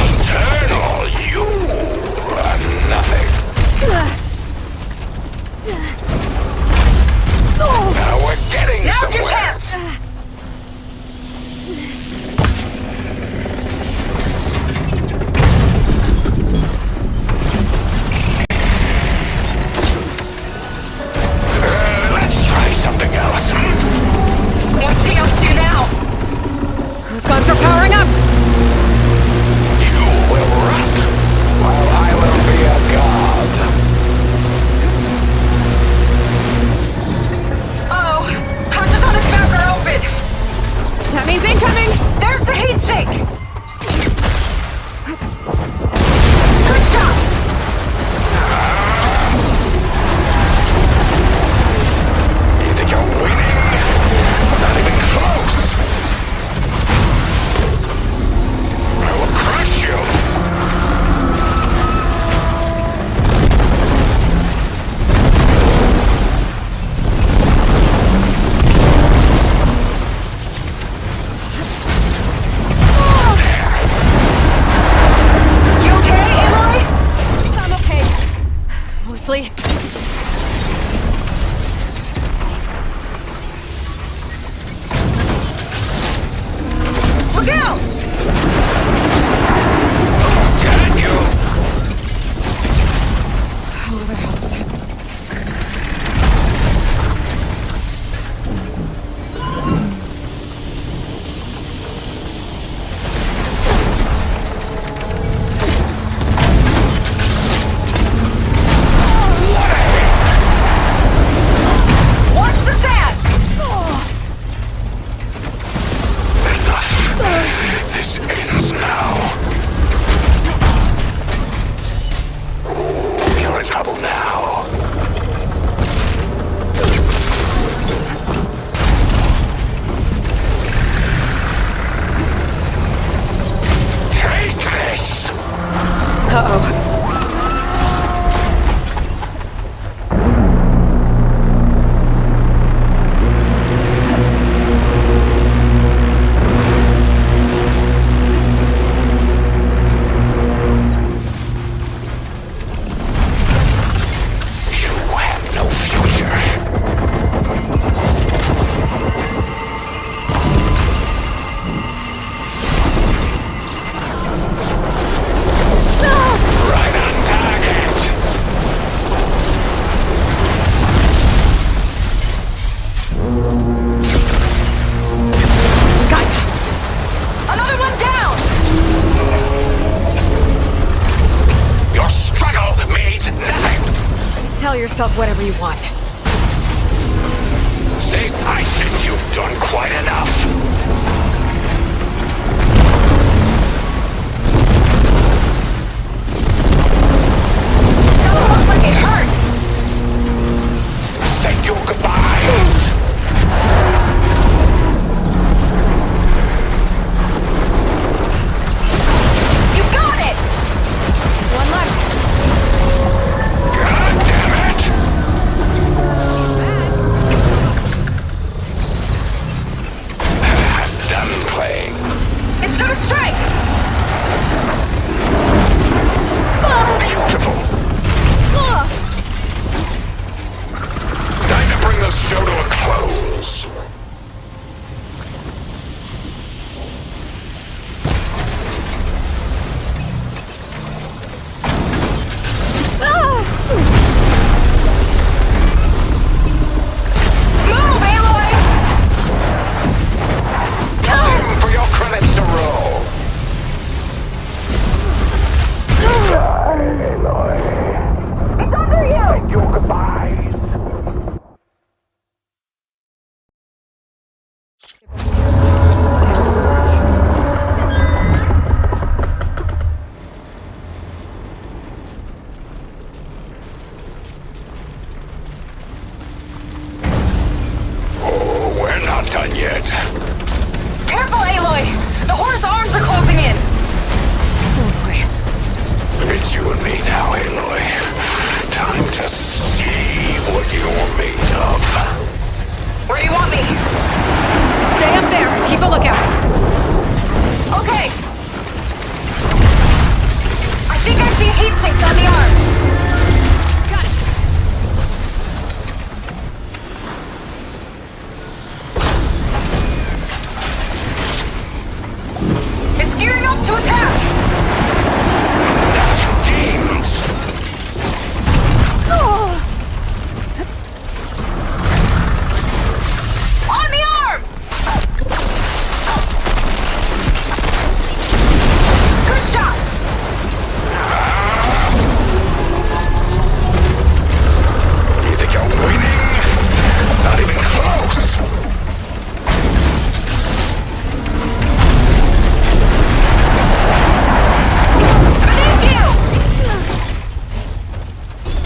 Eternal, you are nothing. Now we're getting Now's somewhere. your chance! Let's try something else. What's he up to now? Those guns are powering up. You will rot, while I will be a god. Uh-oh. Hatches on his back are open. That means incoming. There's the heat sink! Good shot! You think you're winning? Not even close. I will crush you. You okay, Aloy? I'm okay. Mostly. Look out! Can you? Oh, that helps. Watch the sand! Enough. This ends now. You're in trouble now. Take this. Uh-oh. You have no future. Right on target. Another one down! Your struggle means nothing. Tell yourself whatever you want. Stay patient. You've done quite enough. Doesn't look like it hurt! Say your goodbyes. You got it! One left. God damn it! I'm done playing. It's gonna strike! Beautiful. Time to bring this show to a close. lookout. Okay. I think I see heat sinks on the arms. Got it. It's gearing up to attack. On the arm. Good shot. You think you're winning? Not even close. Beneath you.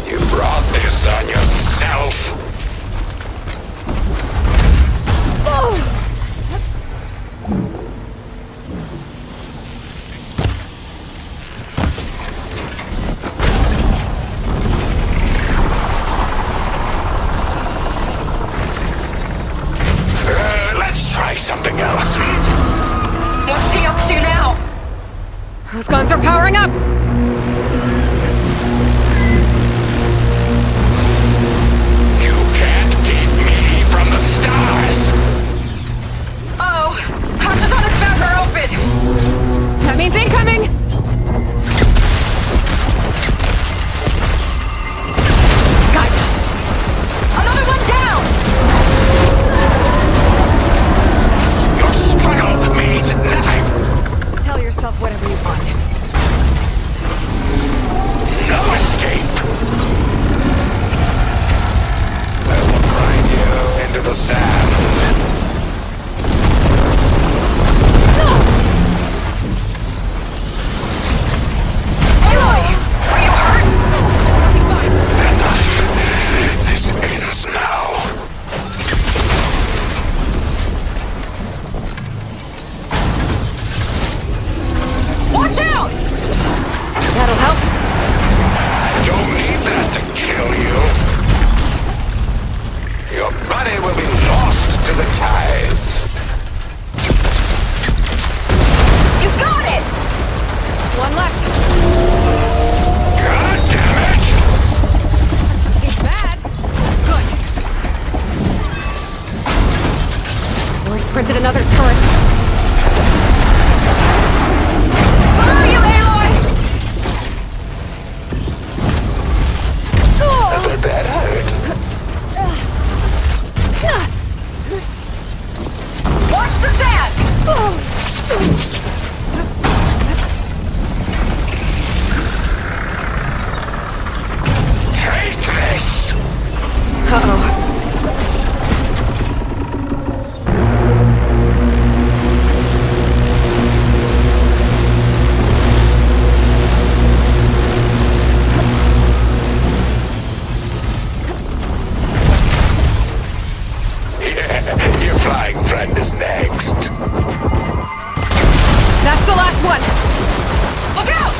You brought this on yourself. Let's try something else. What's he up to now? Those guns are powering up! You can't keep me from the stars. Uh-oh. Hatches on his back are open. That means incoming! Got it. Another one down. Your struggle means nothing. Tell yourself whatever you want. No escape. I will grind you into the sand. Aloy, are you hurt? Enough. This ends now. Watch out! That'll help. I don't need that to kill you. Your body will be lost to the tides. You got it! One left. God damn it! Seems bad. Good. Boys printed another turret. Where are you, Aloy? Did that hurt? Watch the sand! Take this! Uh-oh. Yeah, your flying friend is next. That's the last one. Look out!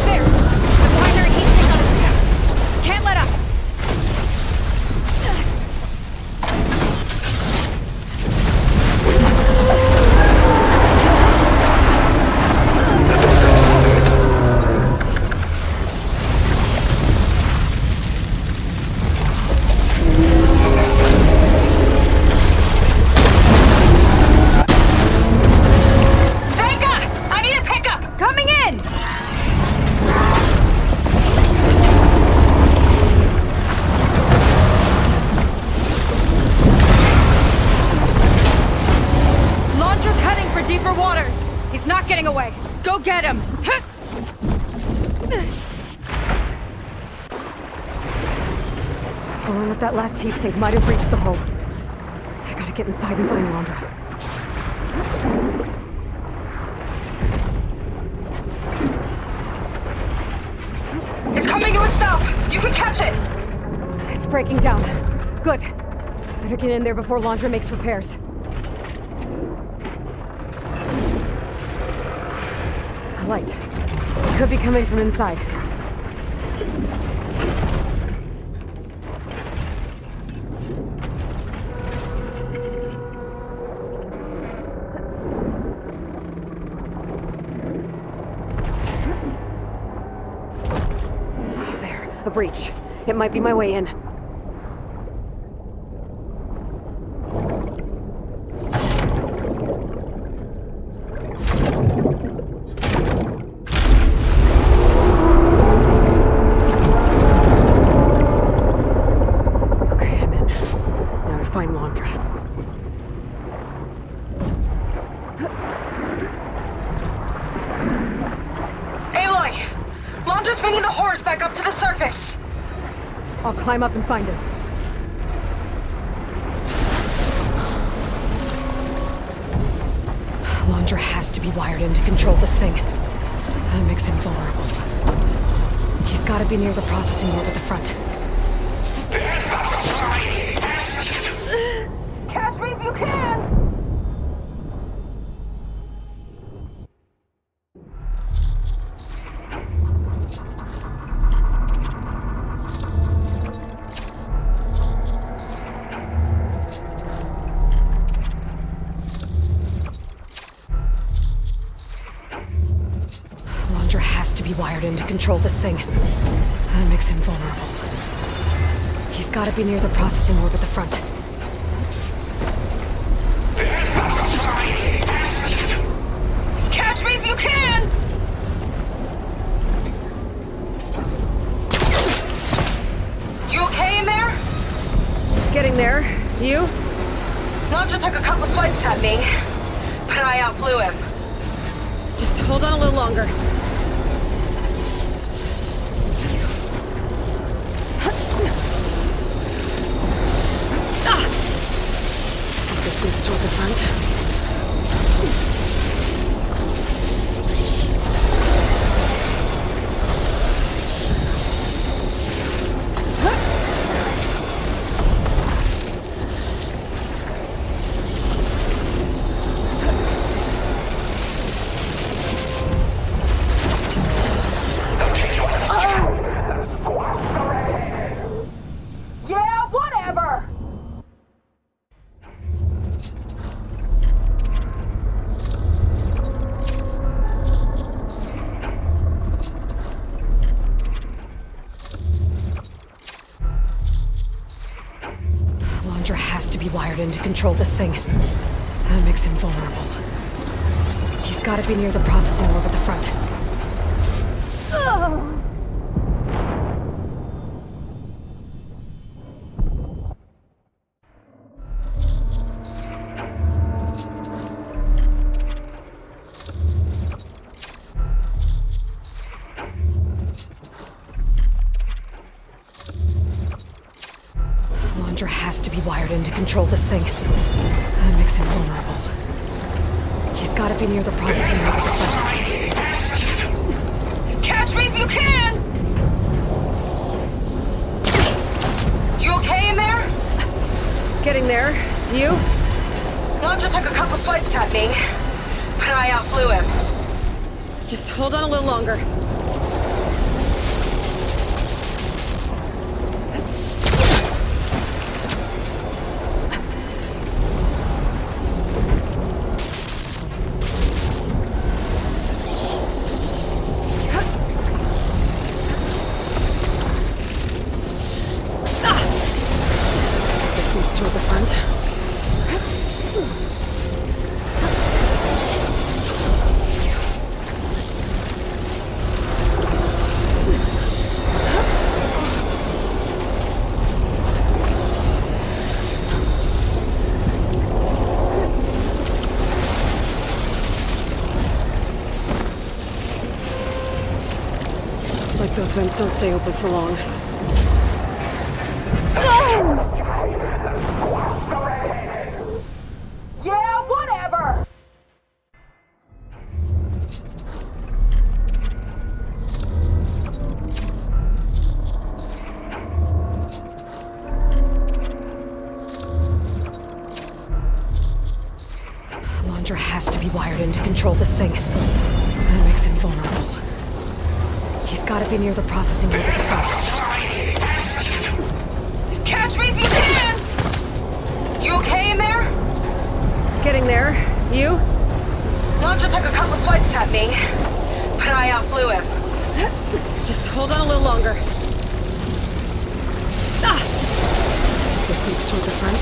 There. The primary heat sink on his chest. Can't let up. Zenka! I need a pickup! Coming in! Launcher's heading for deeper waters. He's not getting away. Go get him! The one with that last heat sink might have reached the hull. I gotta get inside and find Landra. It's coming to a stop! You can catch it! It's breaking down. Good. Better get in there before Landra makes repairs. A light. Could be coming from inside. the breach. It might be my way in. Okay, I'm in. Now to find Laundra. Aloy! Laundra's bringing the horse back up to the surface! I'll climb up and find him. Laundra has to be wired in to control this thing. That makes him vulnerable. He's gotta be near the processing orb at the front. Catch me if you can! Laundra has to be wired in to control this thing. That makes him vulnerable. He's gotta be near the processing orb at the front. Catch me if you can! You okay in there? Getting there. You? Laundra took a couple swipes at me, but I outflew him. Just hold on a little longer. This leads toward the front. Yeah, whatever! Laundra has to be wired in to control this thing. That makes him vulnerable. He's gotta be near the processing orb at the front. Laundra has to be wired in to control this thing. That makes him vulnerable. He's gotta be near the processing orb at the front. Catch me if you can! You okay in there? Getting there. You? Laundra took a couple swipes at me, but I outflew him. Just hold on a little longer. This leads toward the front. Looks like those vents don't stay open for long. Yeah, whatever! Laundra has to be wired in to control this thing. That makes him vulnerable. He's gotta be near the processing orb at the front. Catch me if you can! You okay in there? Getting there. You? Laundra took a couple swipes at me, but I outflew him. Just hold on a little longer. This leads toward the front.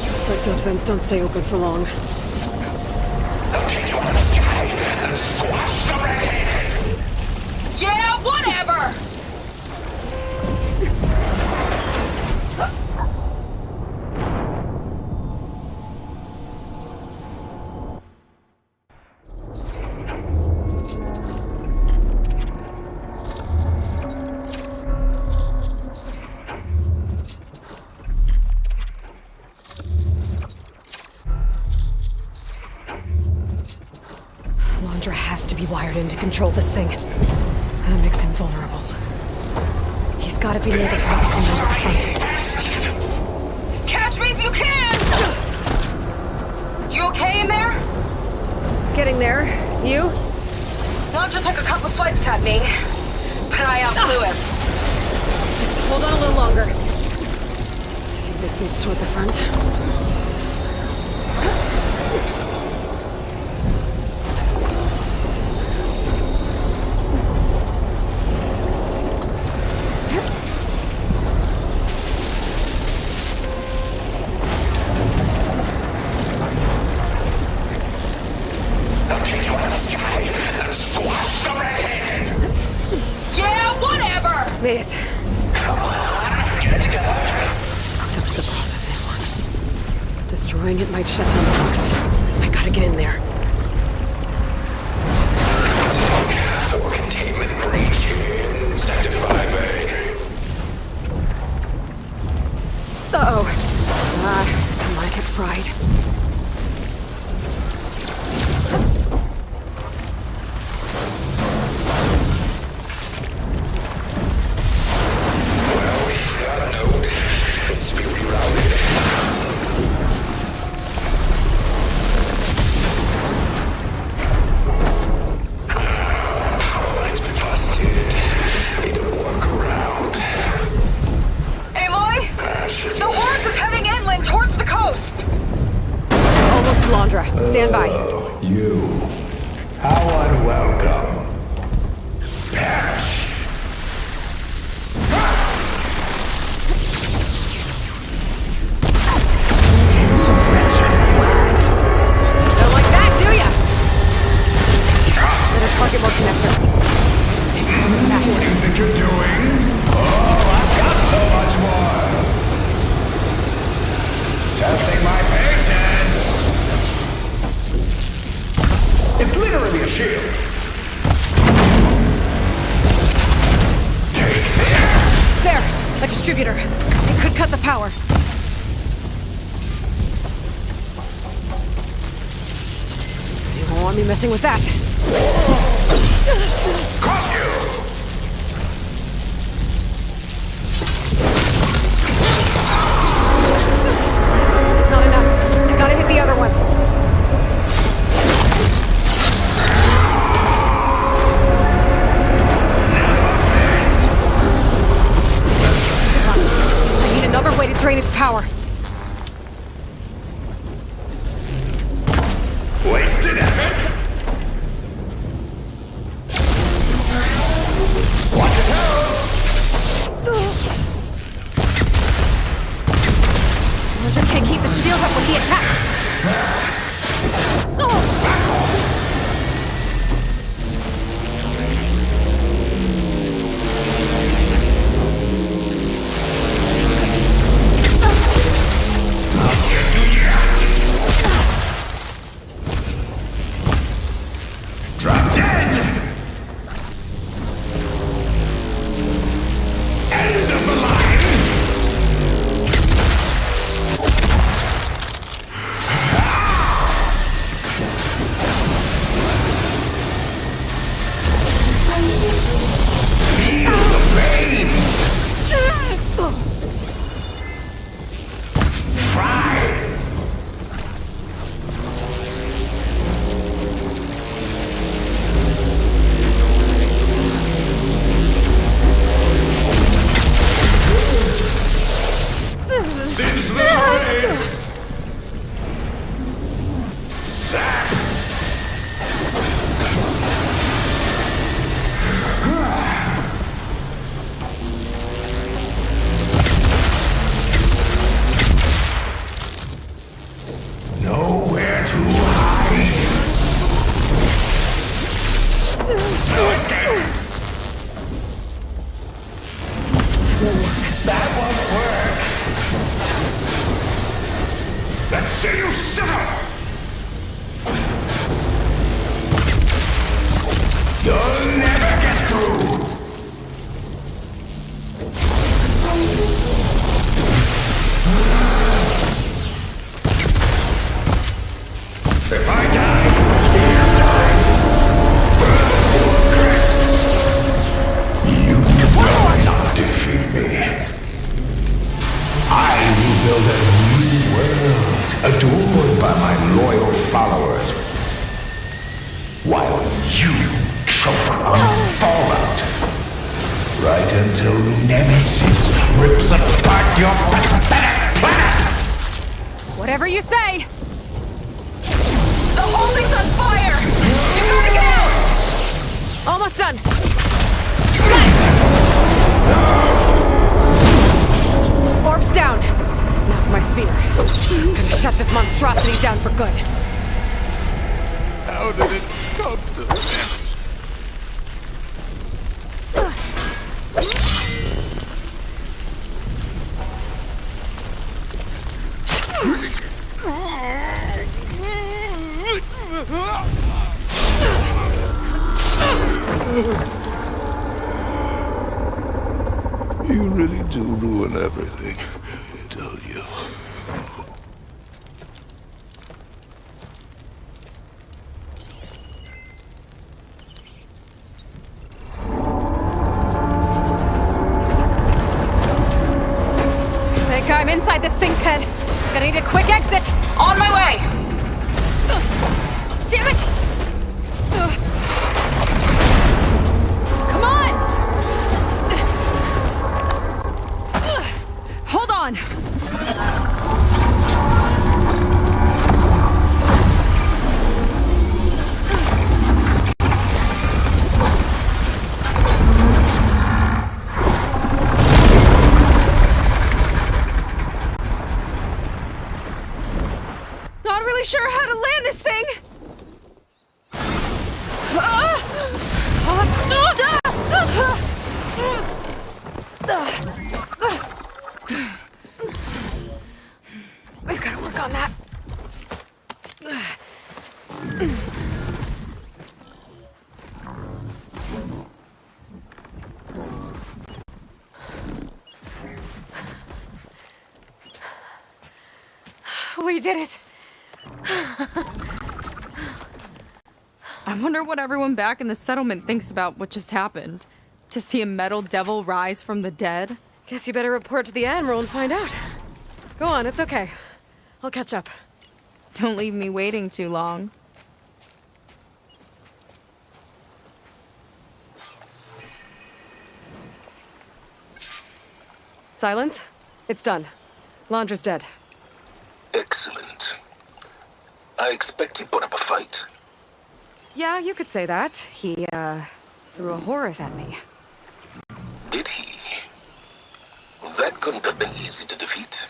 Looks like those vents don't stay open for long. Yeah, whatever! Laundra has to be wired in to control this thing. That makes him vulnerable. He's gotta be near the processing room at the front. Catch me if you can! You okay in there? Getting there. You? Laundra took a couple swipes at me, but I outflew him. Just hold on a little longer. I think this leads toward the front. Made it. Come on, get to Hooked up to the processing one. Destroying it might shut down the works. I gotta get in there. For containment breach in Sector 5A. Uh-oh. Don't wanna get fried. Stand by. You. How unwelcome. Perish. Don't like that, do ya? Better target more connectors. What do you think you're doing? Oh, I've got so much more. Testing my patience. It's literally a shield. Take this! There! A distributor. It could cut the power. You won't want me messing with that. Caught you! Not enough. I gotta hit the other one. Another way to drain its power. Wasted effort? Watch your toes! Roger can't keep the shield up when he attacks. fight until Nemesis rips apart your pathetic planet! Whatever you say! The whole thing's on fire! You gotta get out! Almost done! Orb's down! Now for my spear. I'm gonna shut this monstrosity down for good. How did it come to this? You really do ruin everything, don't you? Seika, I'm inside this thing's head. Gonna need a quick exit. On my way! Damn it! Come on! Hold on! Not really sure how to land this thing! We've gotta work on that. We did it! I wonder what everyone back in the settlement thinks about what just happened. To see a metal devil rise from the dead? Guess you better report to the Admiral and find out. Go on, it's okay. I'll catch up. Don't leave me waiting too long. Silence? It's done. Laundra's dead. Excellent. I expect he put up a fight. Yeah, you could say that. He, threw a Horus at me. Did he? That couldn't have been easy to defeat.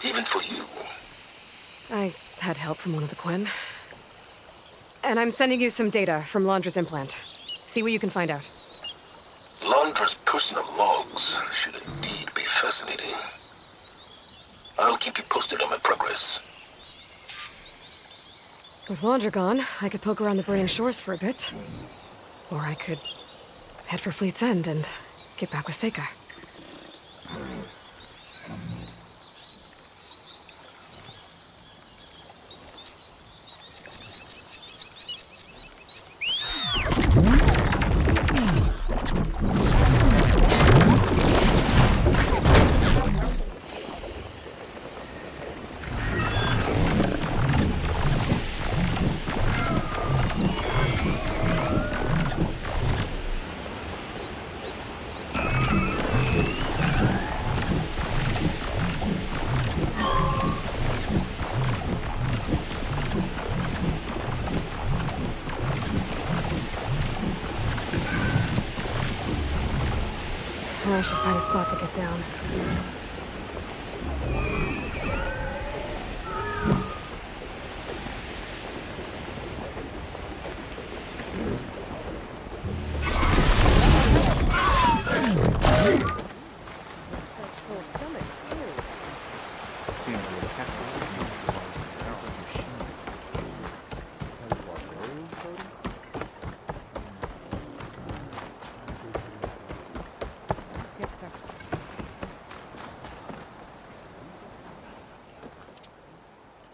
Even for you. I had help from one of the Quinn. And I'm sending you some data from Laundra's implant. See what you can find out. Laundra's personal logs should indeed be fascinating. I'll keep you posted on my progress. With Laundra gone, I could poke around the Brayden shores for a bit. Or I could head for Fleet's End and get back with Seika. I should find a spot to get down.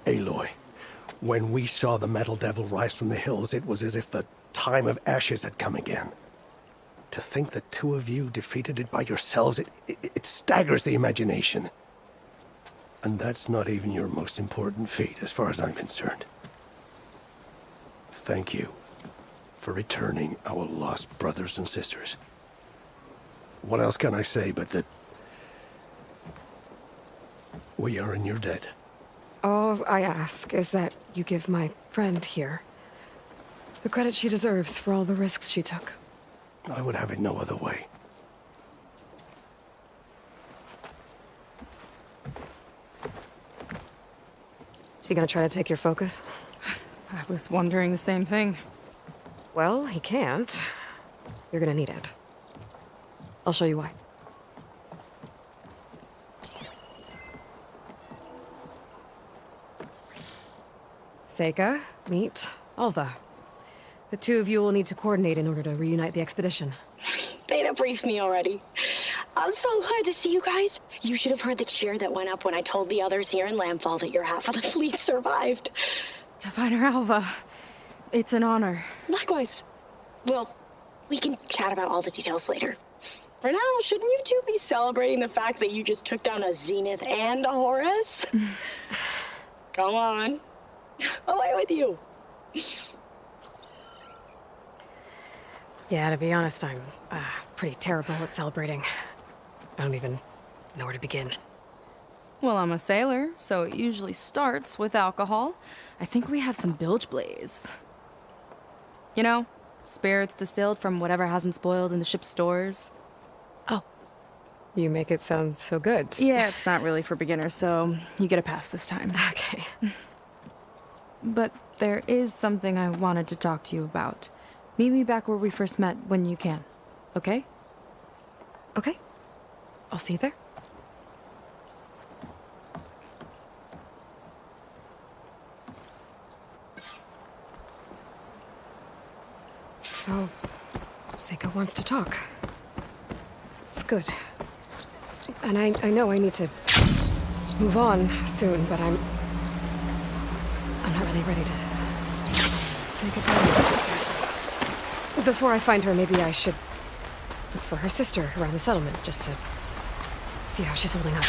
Aloy, when we saw the Metal Devil rise from the hills, it was as if the time of ashes had come again. To think the two of you defeated it by yourselves, it staggers the imagination. And that's not even your most important feat, as far as I'm concerned. Thank you for returning our lost brothers and sisters. What else can I say but that we are in your debt? All I ask is that you give my friend here the credit she deserves for all the risks she took. I would have it no other way. Is he gonna try to take your focus? I was wondering the same thing. Well, he can't. You're gonna need it. I'll show you why. Seika, meet Alva. The two of you will need to coordinate in order to reunite the expedition. Beta briefed me already. I'm so glad to see you guys. You should have heard the cheer that went up when I told the others here in Landfall that your half of the fleet survived. To find her, Alva. It's an honor. Likewise. Well, we can chat about all the details later. For now, shouldn't you two be celebrating the fact that you just took down a Zenith and a Horus? Come on. Away with you. Yeah, to be honest, I'm pretty terrible at celebrating. I don't even know where to begin. Well, I'm a sailor, so it usually starts with alcohol. I think we have some bilge blaze. You know, spirits distilled from whatever hasn't spoiled in the ship's stores. Oh. You make it sound so good. Yeah, it's not really for beginners, so you get a pass this time. Okay. But there is something I wanted to talk to you about. Meet me back where we first met when you can, okay? Okay. I'll see you there. So, Seika wants to talk. It's good. And I know I need to move on soon, but I'm not really ready to say goodbye just yet. Before I find her, maybe I should look for her sister around the settlement, just to see how she's holding up.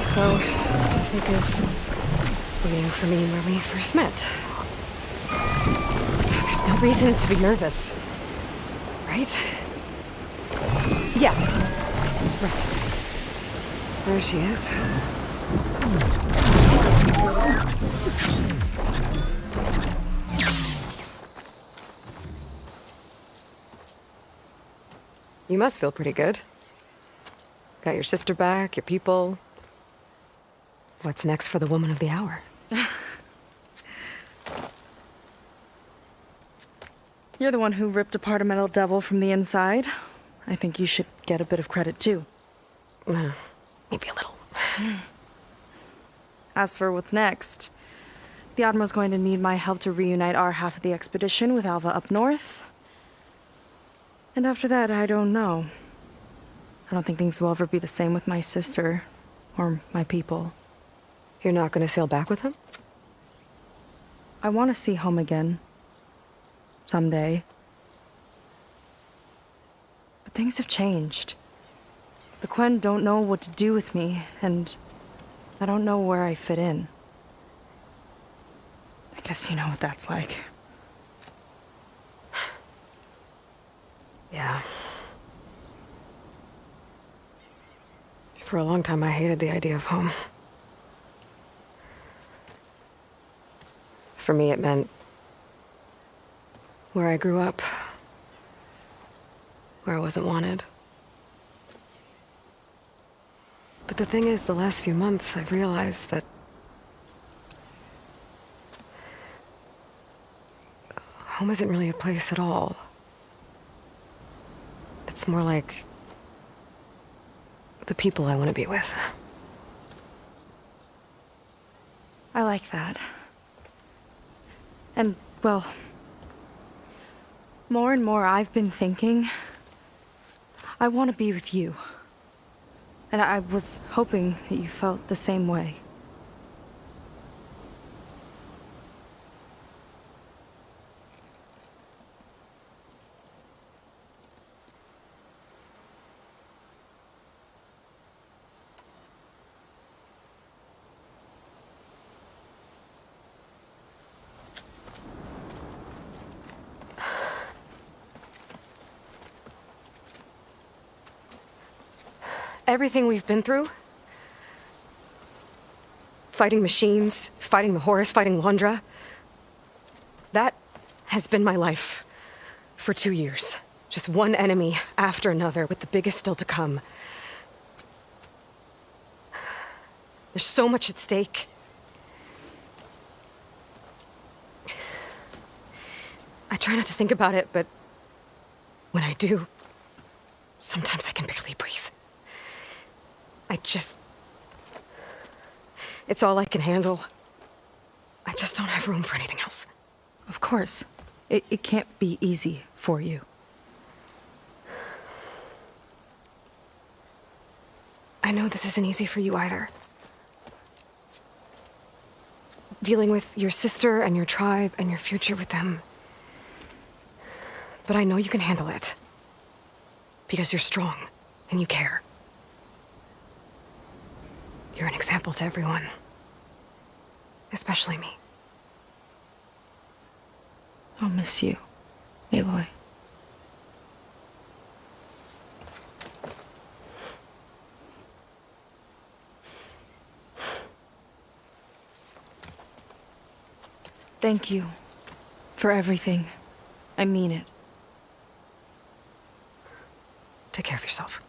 So, Seika's waiting for me where we first met. There's no reason to be nervous, right? Yeah, right. There she is. You must feel pretty good. Got your sister back, your people. What's next for the woman of the hour? You're the one who ripped apart a metal devil from the inside. I think you should get a bit of credit, too. Maybe a little. As for what's next, the Admiral's going to need my help to reunite our half of the expedition with Alva up north. And after that, I don't know. I don't think things will ever be the same with my sister, or my people. You're not gonna sail back with him? I want to see home again. Someday. But things have changed. The Quen don't know what to do with me, and I don't know where I fit in. I guess you know what that's like. Yeah. For a long time, I hated the idea of home. For me, it meant where I grew up, where I wasn't wanted. But the thing is, the last few months, I've realized that home isn't really a place at all. It's more like the people I want to be with. I like that. And, well, more and more I've been thinking, I want to be with you. And I was hoping that you felt the same way. Everything we've been through, fighting machines, fighting the Horus, fighting Londra, that has been my life for 2 years. Just one enemy after another, with the biggest still to come. There's so much at stake. I try not to think about it, but when I do, sometimes I can barely breathe. It's all I can handle. I just don't have room for anything else. Of course. It can't be easy for you. I know this isn't easy for you either. Dealing with your sister and your tribe and your future with them. But I know you can handle it. Because you're strong and you care. You're an example to everyone. Especially me. I'll miss you, Aloy. Thank you for everything. I mean it. Take care of yourself.